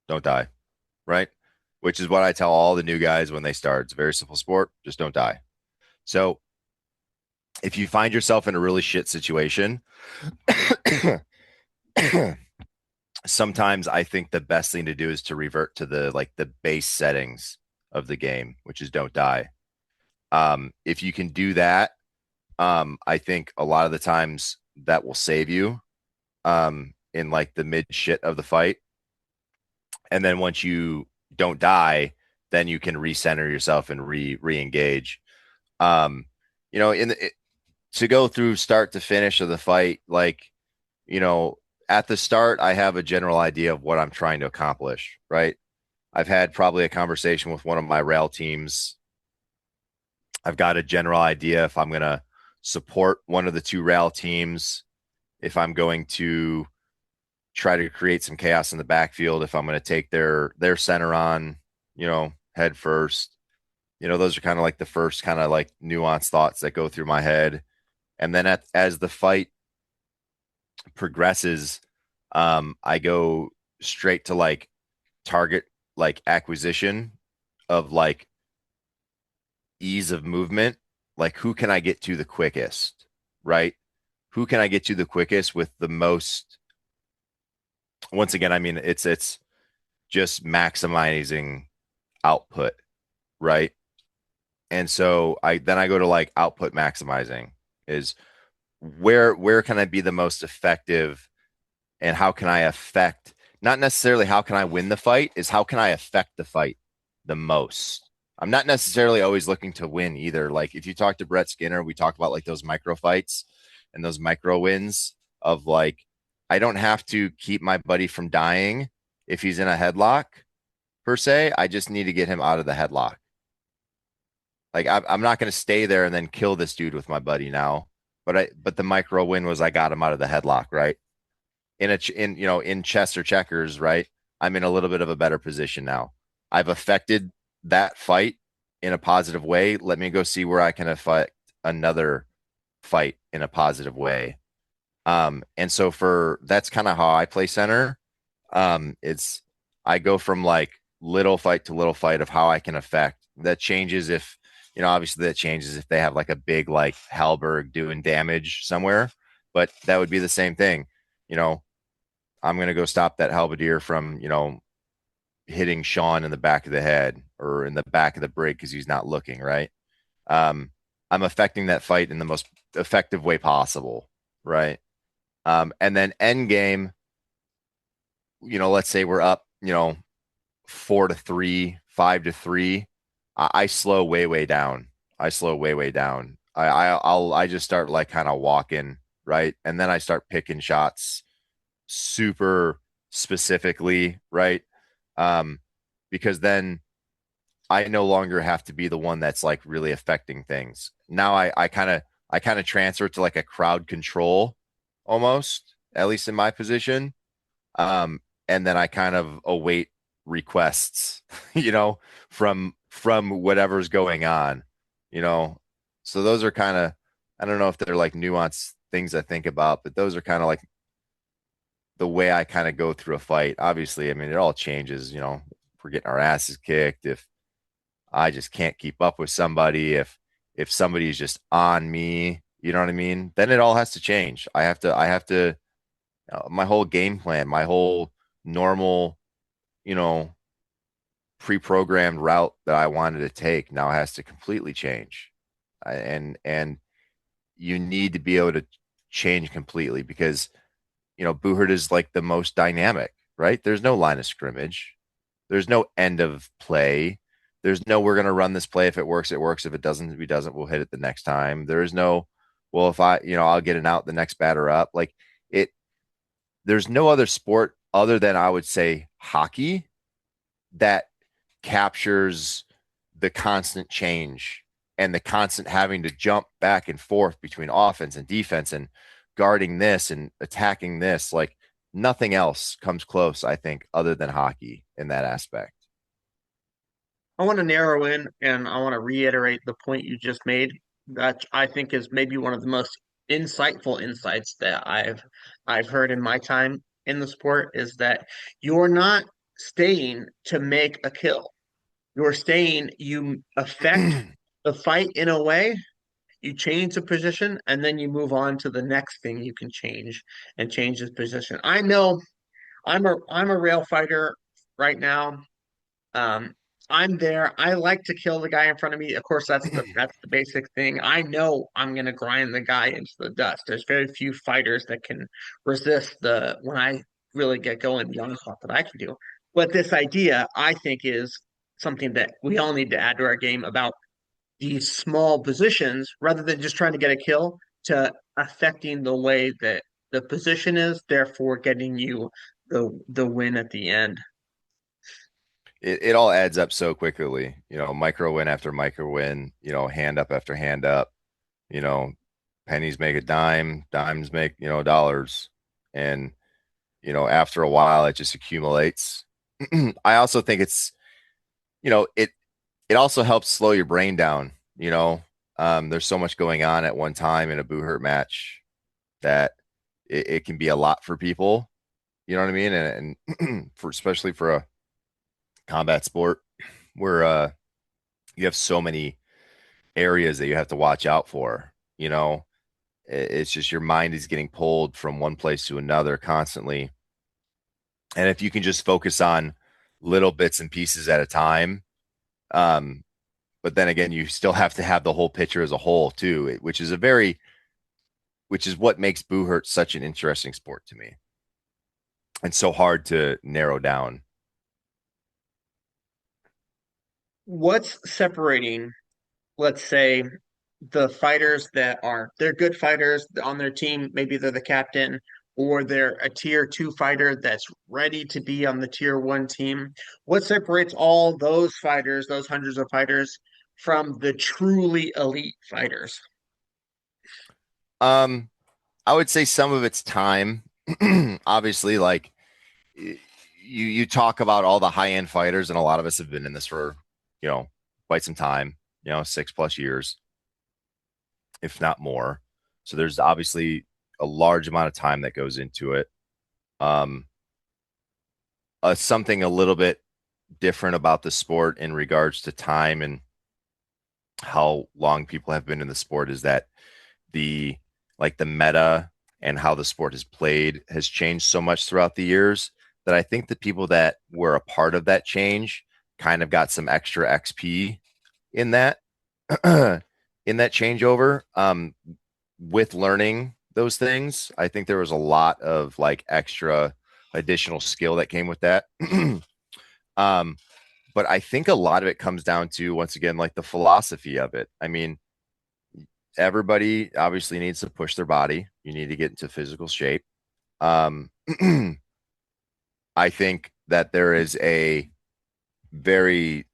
Speaker 3: Don't die, right? Which is what I tell all the new guys when they start. It's a very simple sport. Just don't die. So if you find yourself in a really shit situation, sometimes I think the best thing to do is to revert to the base settings of the game, which is don't die. If you can do that, I think a lot of the times that will save you in like the mid shit of the fight. And then once you don't die, then you can recenter yourself and re-engage. Um, in to go through start to finish of the fight, like, you know, at the start, I have a general idea of what I'm trying to accomplish, right? I've had probably a conversation with one of my rail teams. I've got a general idea if I'm going to support one of the two rail teams, if I'm going to try to create some chaos in the backfield, if I'm going to take their center on, head first. Those are kind of like the first kind of like nuanced thoughts that go through my head. And then as the fight progresses, I go straight to like target like acquisition of like ease of movement. Like, who can I get to the quickest, right? Who can I get to the quickest with the most? Once again, I mean, it's just maximizing output, right? And so I go to like output maximizing is where can I be the most effective, and how can I affect, not necessarily how can I win the fight, is how can I affect the fight the most. I'm not necessarily always looking to win either. Like, if you talk to Brett Skinner, we talk about like those micro fights and those micro wins of like, I don't have to keep my buddy from dying if he's in a headlock per se. I just need to get him out of the headlock. Like, I'm not going to stay there and then kill this dude with my buddy now. But the micro win was I got him out of the headlock, right? In chess or checkers, right? I'm in a little bit of a better position now. I've affected that fight in a positive way. Let me go see where I can affect another fight in a positive way. And so that's kind of how I play center. It's I go from like little fight to little fight of how I can affect. That changes if, obviously that changes if they have like a big like Halberg doing damage somewhere, but that would be the same thing. I'm going to go stop that halberdier from, hitting Sean in the back of the head or in the back of the brig because he's not looking, right? I'm affecting that fight in the most effective way possible, right? And then end game, let's say we're up, 4-3, 5-3. I slow way down. I slow way down. I just start like kind of walking, right? And then I start picking shots super specifically, right? Because then I no longer have to be the one that's like really affecting things. Now I kind of transfer to like a crowd control almost, at least in my position. And then I kind of await requests, from whatever's going on, So those are kind of, I don't know if they're like nuanced things I think about, but those are kind of like the way I kind of go through a fight. Obviously, I mean, it all changes, if we're getting our asses kicked, if I just can't keep up with somebody, if somebody's just on me, you know what I mean? Then it all has to change. I have to my whole game plan, my whole normal, you know, pre-programmed route that I wanted to take now has to completely change. And you need to be able to change completely because Buhert is like the most dynamic, right? There's no line of scrimmage. There's no end of play. There's no, we're going to run this play. If it works, it works. If it doesn't, we doesn't, we'll hit it the next time. There is no, well, if I'll get an out, the next batter up. Like there's no other sport other than I would say hockey that captures the constant change and the constant having to jump back and forth between offense and defense and guarding this and attacking this. Like nothing else comes close, I think, other than hockey in that aspect.
Speaker 2: I want to narrow in and I want to reiterate the point you just made that I think is maybe one of the most insightful insights that I've heard in my time in the sport is that you're not staying to make a kill. You're staying, you affect the fight in a way, you change the position, and then you move on to the next thing you can change and change his position. I know I'm a rail fighter right now. Um, I'm there. I like to kill the guy in front of me. Of course, that's the basic thing. I know I'm gonna grind the guy into the dust. There's very few fighters that can resist the when I really get going, the onslaught that I can do. But this idea, I think, is something that we all need to add to our game about these small positions rather than just trying to get a kill. to affecting the way that the position is, therefore getting you the win at the end.
Speaker 3: It all adds up so quickly, micro win after micro win, hand up after hand up, you know, pennies make a dime, dimes make, dollars. And, after a while it just accumulates. I also think it's, it also helps slow your brain down, there's so much going on at one time in a boo hurt match that it can be a lot for people, you know what I mean? And for, especially for a combat sport where, you have so many areas that you have to watch out for, it's just your mind is getting pulled from one place to another constantly. And if you can just focus on little bits and pieces at a time, um, but then again, you still have to have the whole picture as a whole too, which is what makes boo hurt such an interesting sport to me and so hard to narrow down.
Speaker 2: What's separating, let's say, the fighters that they're good fighters on their team, maybe they're the captain, or they're a tier two fighter that's ready to be on the tier one team. What separates all those fighters, those hundreds of fighters, from the truly elite fighters?
Speaker 3: Um, I would say some of it's time. Obviously, like you talk about all the high end fighters, and a lot of us have been in this for quite some time. 6+ years, if not more. So there's obviously a large amount of time that goes into it. Um, something a little bit different about the sport in regards to time and how long people have been in the sport is that the the meta and how the sport is played has changed so much throughout the years that I think the people that were a part of that change kind of got some extra XP in that in that changeover. With learning those things, I think there was a lot of extra additional skill that came with that. um, but I think a lot of it comes down to, once again, the philosophy of it. I mean, everybody obviously needs to push their body. You need to get into physical shape. Um, I think that there is a very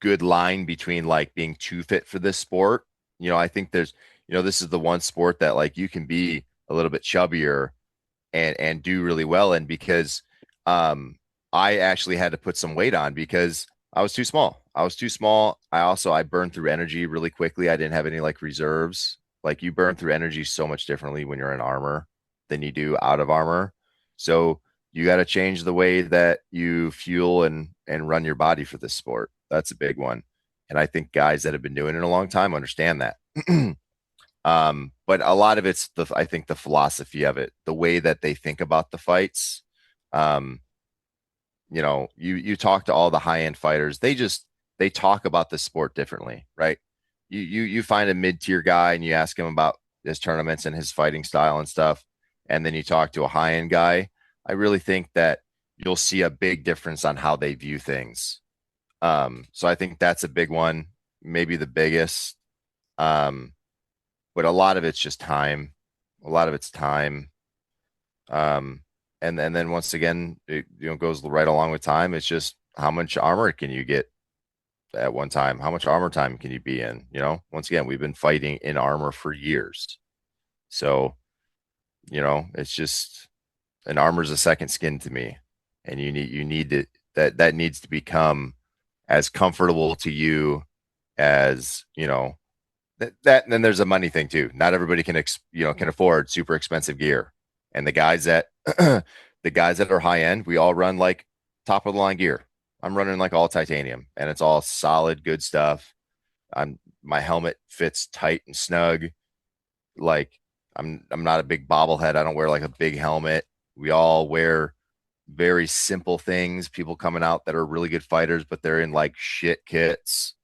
Speaker 3: good line between being too fit for this sport. I think there's, this is the one sport that you can be a little bit chubbier and do really well in, because I actually had to put some weight on because I was too small. I burned through energy really quickly. I didn't have any reserves. You burn through energy so much differently when you're in armor than you do out of armor. So you got to change the way that you fuel and run your body for this sport. That's a big one. And I think guys that have been doing it a long time understand that. But a lot of it's I think the philosophy of it, the way that they think about the fights. You talk to all the high end fighters, they talk about the sport differently, right? You find a mid tier guy and you ask him about his tournaments and his fighting style and stuff, and then you talk to a high end guy. I really think that you'll see a big difference on how they view things. So I think that's a big one, maybe the biggest. But a lot of it's just time. A lot of it's time. And then once again, it goes right along with time. It's just how much armor can you get at one time? How much armor time can you be in? Once again, we've been fighting in armor for years. So, it's just an armor's a second skin to me. And you need to, that needs to become as comfortable to you as, that. And then there's a money thing too. Not everybody can can afford super expensive gear. And the guys that are high end, we all run top of the line gear. I'm running all titanium, and it's all solid, good stuff. My helmet fits tight and snug. I'm not a big bobblehead. I don't wear a big helmet. We all wear very simple things. People coming out that are really good fighters, but they're in shit kits.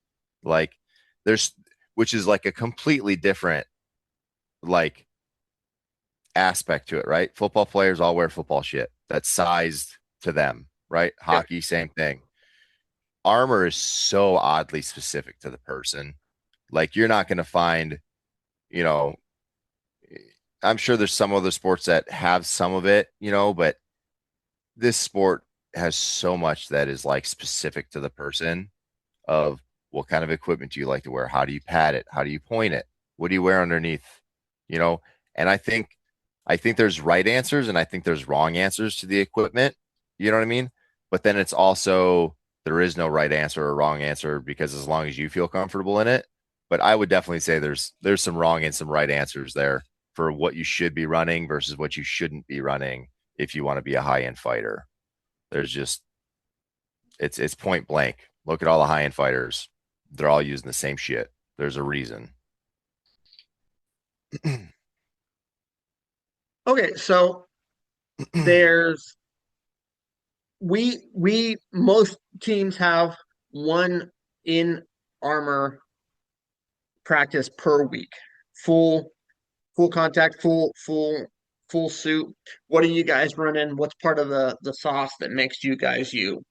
Speaker 3: There's, which is a completely different aspect to it, right? Football players all wear football shit that's sized to them, right? Hockey, same thing. Armor is so oddly specific to the person. You're not going to find, I'm sure there's some other sports that have some of it, but this sport has so much that is like specific to the person of what kind of equipment do you like to wear? How do you pad it? How do you point it? What do you wear underneath? You know, and I think there's right answers and I think there's wrong answers to the equipment. You know what I mean? But then it's also there is no right answer or wrong answer because as long as you feel comfortable in it. But I would definitely say there's some wrong and some right answers there for what you should be running versus what you shouldn't be running if you want to be a high end fighter. There's just it's point blank. Look at all the high end fighters. They're all using the same shit. There's a reason.
Speaker 2: Okay, so there's we most teams have one in armor practice per week. Full full contact, full suit. What are you guys running? What's part of the sauce that makes you guys you,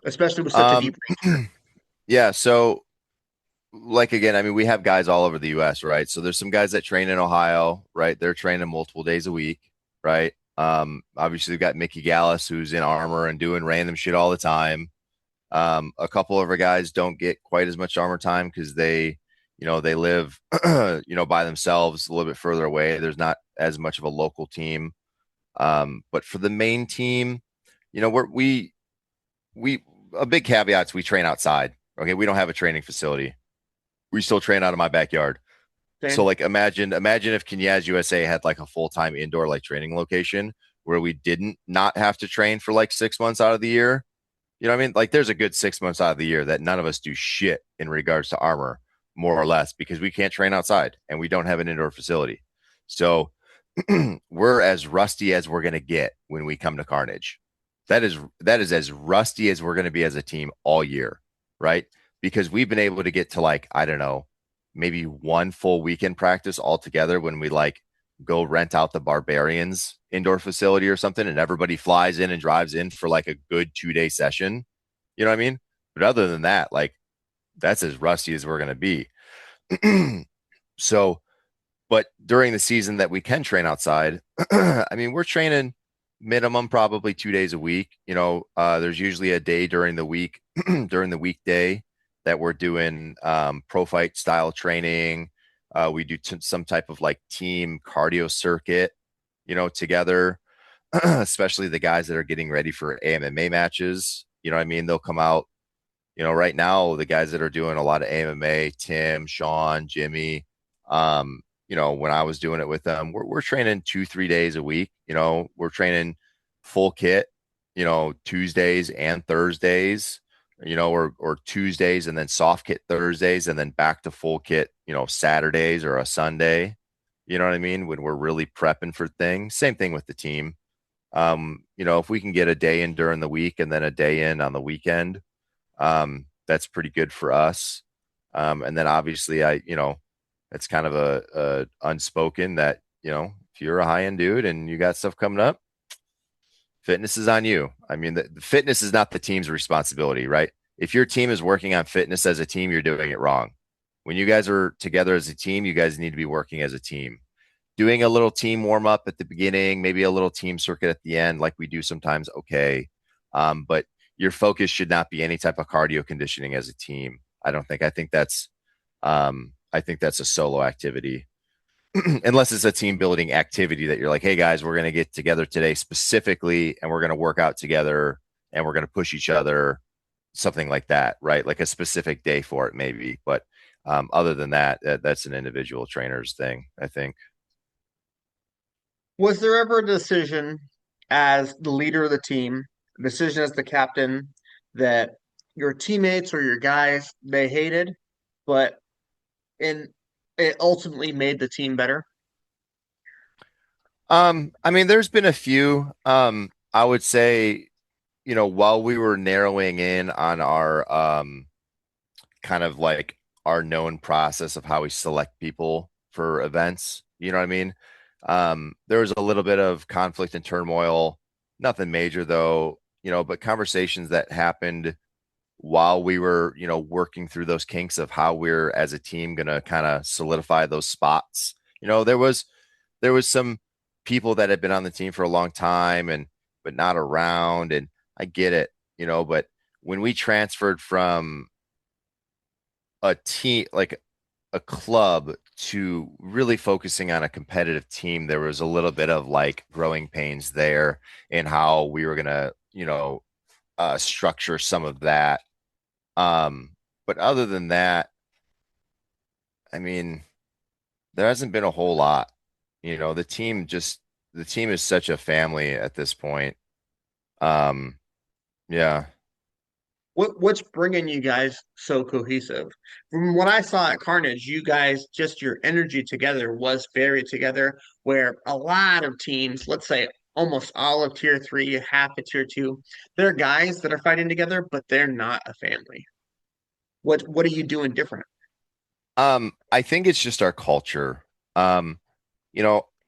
Speaker 2: especially with such a
Speaker 3: um
Speaker 2: deep range here?
Speaker 3: yeah, so like again, I mean, we have guys all over the US, right? So there's some guys that train in Ohio, right? They're training multiple days a week, right? Obviously we've got Mickey Gallus who's in armor and doing random shit all the time. A couple of our guys don't get quite as much armor time because they live, by themselves a little bit further away. There's not as much of a local team. But for the main team, we a big caveat is we train outside. Okay, we don't have a training facility. We still train out of my backyard. So
Speaker 2: Same.
Speaker 3: like imagine if Knyaz USA had like a full-time indoor like training location where we didn't not have to train for like 6 months out of the year. You know what I mean? Like there's a good 6 months out of the year that none of us do shit in regards to armor, more or less, because we can't train outside and we don't have an indoor facility. So we're as rusty as we're gonna get when we come to Carnage. That is as rusty as we're gonna be as a team all year, right? Because we've been able to get to like, I don't know, maybe one full weekend practice all together when we like go rent out the Barbarians indoor facility or something and everybody flies in and drives in for like a good 2 day session. You know what I mean? But other than that, like that's as rusty as we're going to be. So, but during the season that we can train outside, I mean, we're training minimum probably 2 days a week. There's usually a day during the week, during the weekday that we're doing pro fight style training. We do some type of like team cardio circuit, together, especially the guys that are getting ready for AMMA matches. You know what I mean? They'll come out, right now, the guys that are doing a lot of AMMA, Tim, Sean, Jimmy, when I was doing it with them, we're training 2-3 days a week. We're training full kit, Tuesdays and Thursdays, or Tuesdays and then soft kit Thursdays and then back to full kit, Saturdays or a Sunday. You know what I mean? When we're really prepping for things. Same thing with the team. If we can get a day in during the week and then a day in on the weekend, that's pretty good for us. And then obviously it's kind of a unspoken that, if you're a high end dude and you got stuff coming up, fitness is on you. I mean, the fitness is not the team's responsibility, right? If your team is working on fitness as a team, you're doing it wrong. When you guys are together as a team, you guys need to be working as a team. Doing a little team warm up at the beginning, maybe a little team circuit at the end, like we do sometimes, okay. But your focus should not be any type of cardio conditioning as a team. I don't think. I think that's a solo activity. Unless it's a team building activity that you're like, hey guys, we're going to get together today specifically and we're going to work out together and we're going to push each other, something like that, right? Like a specific day for it, maybe. But other than that, that's an individual trainer's thing, I think.
Speaker 2: Was there ever a decision as the leader of the team, a decision as the captain, that your teammates or your guys they hated, but in it ultimately made the team better?
Speaker 3: I mean, there's been a few. I would say, while we were narrowing in on our kind of like our known process of how we select people for events, you know what I mean? There was a little bit of conflict and turmoil, nothing major though, but conversations that happened while we were, working through those kinks of how we're as a team going to kind of solidify those spots. There was there was some people that had been on the team for a long time and but not around, and I get it, but when we transferred from a team like a club to really focusing on a competitive team, there was a little bit of like growing pains there in how we were gonna, structure some of that. But other than that, I mean, there hasn't been a whole lot. The team is such a family at this point. Um, yeah.
Speaker 2: What's bringing you guys so cohesive? From what I saw at Carnage, you guys just your energy together was very together. Where a lot of teams, let's say almost all of tier three, half of tier two, they're guys that are fighting together, but they're not a family. What are you doing different?
Speaker 3: I think it's just our culture. Um,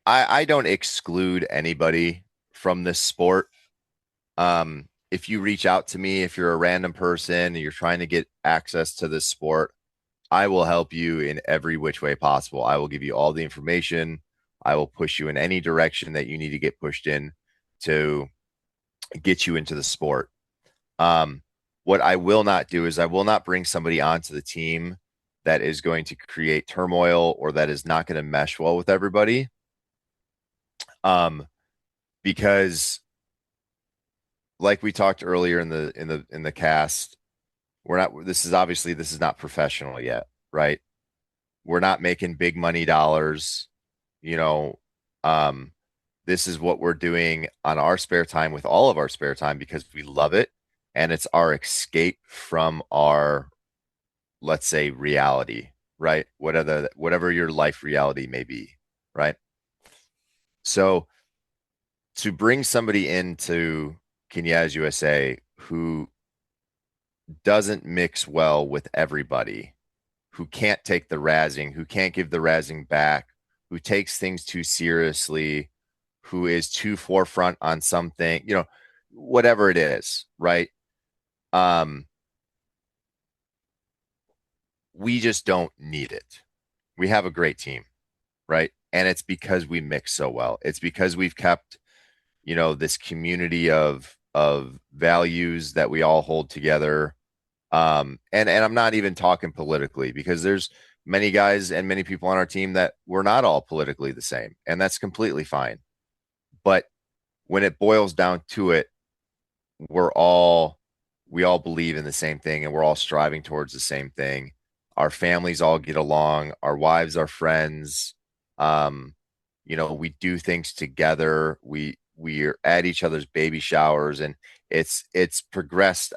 Speaker 3: I don't exclude anybody from this sport. If you reach out to me, if you're a random person and you're trying to get access to this sport, I will help you in every which way possible. I will give you all the information. I will push you in any direction that you need to get pushed in to get you into the sport. Um, what I will not do is I will not bring somebody onto the team that is going to create turmoil or that is not going to mesh well with everybody. Because like we talked earlier in the cast, we're not this is not professional yet, right? We're not making big money dollars, you know. Um, this is what we're doing on our spare time with all of our spare time because we love it and it's our escape from our, let's say, reality, right? Whatever your life reality may be, right? So to bring somebody into Knyaz USA who doesn't mix well with everybody, who can't take the razzing, who can't give the razzing back, who takes things too seriously, who is too forefront on something, whatever it is, right? Um, we just don't need it. We have a great team, right? And it's because we mix so well. It's because we've kept, this community of values that we all hold together. And I'm not even talking politically because there's many guys and many people on our team that we're not all politically the same, and that's completely fine. But when it boils down to it, we're all we all believe in the same thing and we're all striving towards the same thing. Our families all get along, our wives are friends. Um, we do things together. We're at each other's baby showers, and it's progressed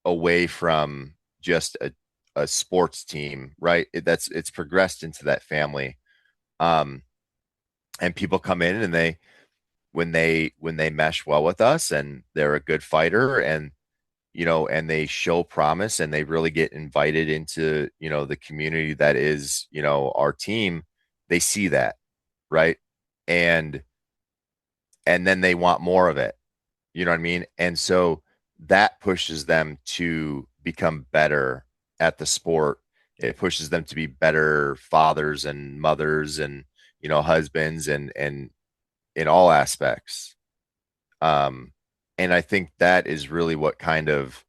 Speaker 3: away from just a sports team, right? It's progressed into that family. Um, and people come in and when they mesh well with us and they're a good fighter and and they show promise and they really get invited into, the community that is, our team, they see that, right? And then they want more of it. You know what I mean? And so that pushes them to become better at the sport. It pushes them to be better fathers and mothers and, husbands and in all aspects. Um, and I think that is really what kind of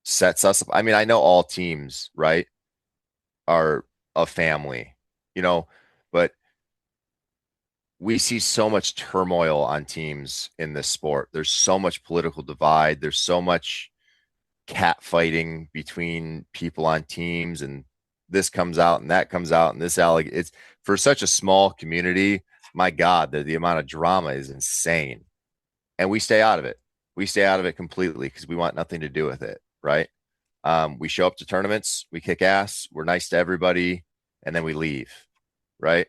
Speaker 3: sets us up. I mean, I know all teams, right, are a family, but we see so much turmoil on teams in this sport. There's so much political divide. There's so much cat fighting between people on teams, and this comes out and that comes out, and it's for such a small community. My God, the amount of drama is insane, and we stay out of it. We stay out of it completely because we want nothing to do with it, right? We show up to tournaments, we kick ass, we're nice to everybody, and then we leave, right?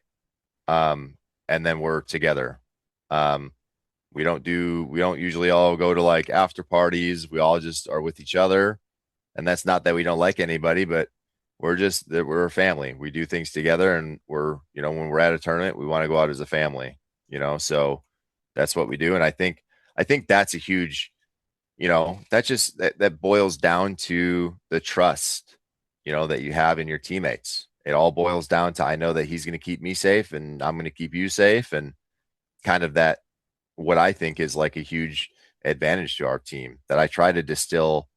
Speaker 3: Um, and then we're together. Um, we don't usually all go to like after parties. We all just are with each other. And that's not that we don't like anybody, but we're a family. We do things together and when we're at a tournament, we want to go out as a family, so that's what we do. And I think that's a huge, that boils down to the trust, that you have in your teammates. it all boils down to, I know that he's going to keep me safe and I'm going to keep you safe. And kind of that, what I think is like a huge advantage to our team that I try to distill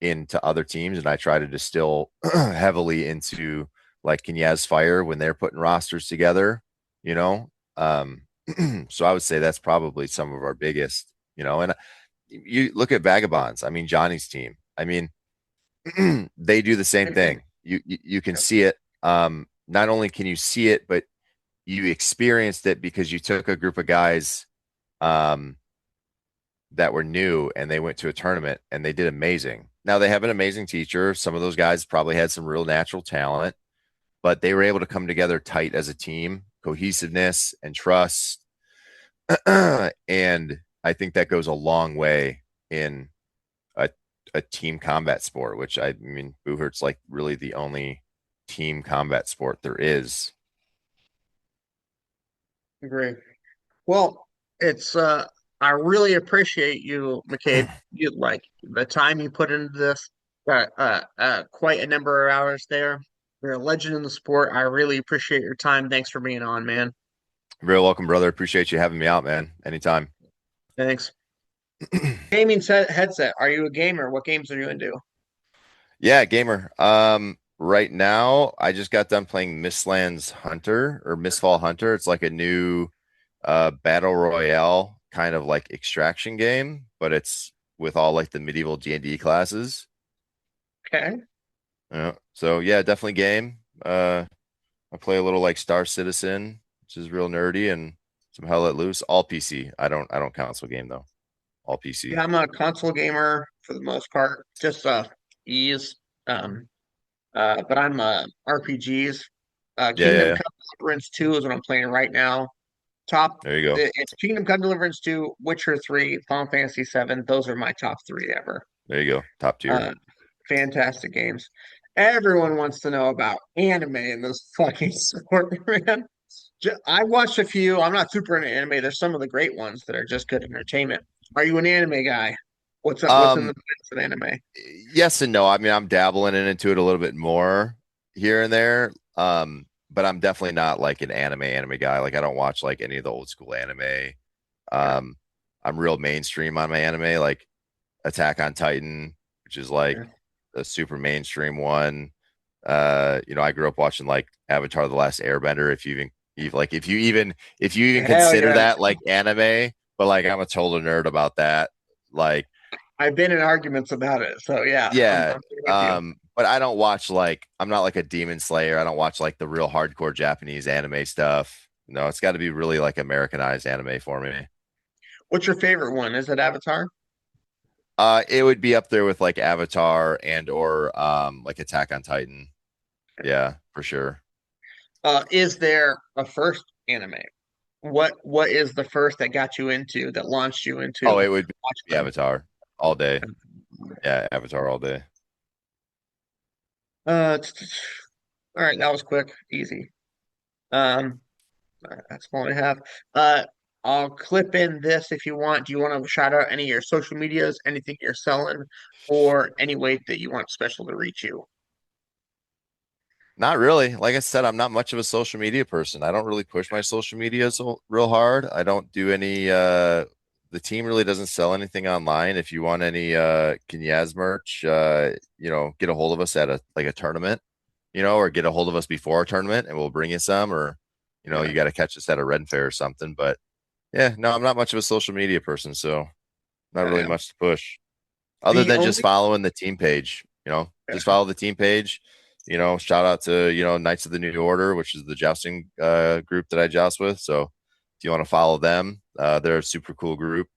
Speaker 3: into other teams, and I try to distill heavily into like Knyaz Fire when they're putting rosters together, you know. So I would say that's probably some of our biggest, you know. And you look at Vagabonds, I mean Johnny's team, I mean they do the same thing. You can see it. Not only can you see it, but you experienced it because you took a group of guys that were new and they went to a tournament and they did amazing. Now they have an amazing teacher. Some of those guys probably had some real natural talent, but they were able to come together tight as a team, cohesiveness and trust. And I think that goes a long way in a team combat sport, which I mean, Boohert's like really the only team combat sport there is.
Speaker 2: Agree. Well, it's I really appreciate you, McCabe. You like the time you put into this. Quite a number of hours there. You're a legend in the sport. I really appreciate your time. Thanks for being on, man.
Speaker 3: Real welcome, brother. Appreciate you having me out, man. Anytime.
Speaker 2: Thanks. Headset. Are you a gamer? What games are you into?
Speaker 3: Yeah, gamer. Right now I just got done playing Mistlands Hunter or Mistfall Hunter. It's like a new battle royale kind of like extraction game, but it's with all like the medieval D&D classes.
Speaker 2: Okay.
Speaker 3: So yeah, definitely game. I play a little like Star Citizen, which is real nerdy, and some Hell Let Loose. All PC. I don't console game though. All PC.
Speaker 2: Yeah, I'm a console gamer for the most part. Just ease. Um, but I'm RPGs.
Speaker 3: Yeah, yeah,
Speaker 2: Kingdom
Speaker 3: yeah.
Speaker 2: Come Deliverance 2 is what I'm playing right now. Top
Speaker 3: There you go.
Speaker 2: it's Kingdom Come Deliverance 2, Witcher 3, Final Fantasy 7. Those are my top three ever.
Speaker 3: There you go. Top tier.
Speaker 2: Uh, fantastic games. Everyone wants to know about anime in this fucking sport, man. I watched a few. I'm not super into anime. There's some of the great ones that are just good entertainment. Are you an anime guy? What's up? What's in
Speaker 3: Um,
Speaker 2: the plans of anime?
Speaker 3: yes and no. I mean, I'm dabbling into it a little bit more here and there. But I'm definitely not like an anime guy. Like I don't watch like any of the old school anime.
Speaker 2: Yeah,
Speaker 3: Um, I'm real mainstream on my anime, like Attack on Titan, which is like
Speaker 2: yeah.
Speaker 3: a super mainstream one. I grew up watching like Avatar: The Last Airbender. If you even
Speaker 2: Hell
Speaker 3: consider
Speaker 2: yeah.
Speaker 3: that like anime, but like I'm a total nerd about that. Like,
Speaker 2: I've been in arguments about it. So yeah,
Speaker 3: yeah.
Speaker 2: I'm with you.
Speaker 3: But I don't watch like I'm not like a Demon Slayer. I don't watch like the real hardcore Japanese anime stuff. No, it's got to be really like Americanized anime for me.
Speaker 2: What's your favorite one? Is it Avatar?
Speaker 3: It would be up there with like Avatar and or like Attack on Titan. Yeah, for sure.
Speaker 2: Is there a first anime? What is the first that got you into that launched you into
Speaker 3: Oh, it would be
Speaker 2: watching
Speaker 3: Avatar all day.
Speaker 2: them?
Speaker 3: Yeah, Avatar all day.
Speaker 2: All right, that was quick, easy. Um, all right, that's all I have. Uh, I'll clip in this if you want. Do you want to shout out any of your social medias, anything you're selling, or any way that you want special to reach you?
Speaker 3: Not really. Like I said, I'm not much of a social media person. I don't really push my social media so real hard. I don't do any the team really doesn't sell anything online. If you want any Knyaz merch, get a hold of us at a tournament, or get a hold of us before a tournament and we'll bring you some, or
Speaker 2: Yeah.
Speaker 3: you got to catch us at a Red Fair or something. But yeah, no, I'm not much of a social media person, so not really
Speaker 2: Yeah.
Speaker 3: much to push other
Speaker 2: The
Speaker 3: than just
Speaker 2: only
Speaker 3: following the team page. Just
Speaker 2: yeah.
Speaker 3: follow the team page. Shout out to Knights of the New Order, which is the jousting group that I joust with. So if you want to follow them, they're a super cool group.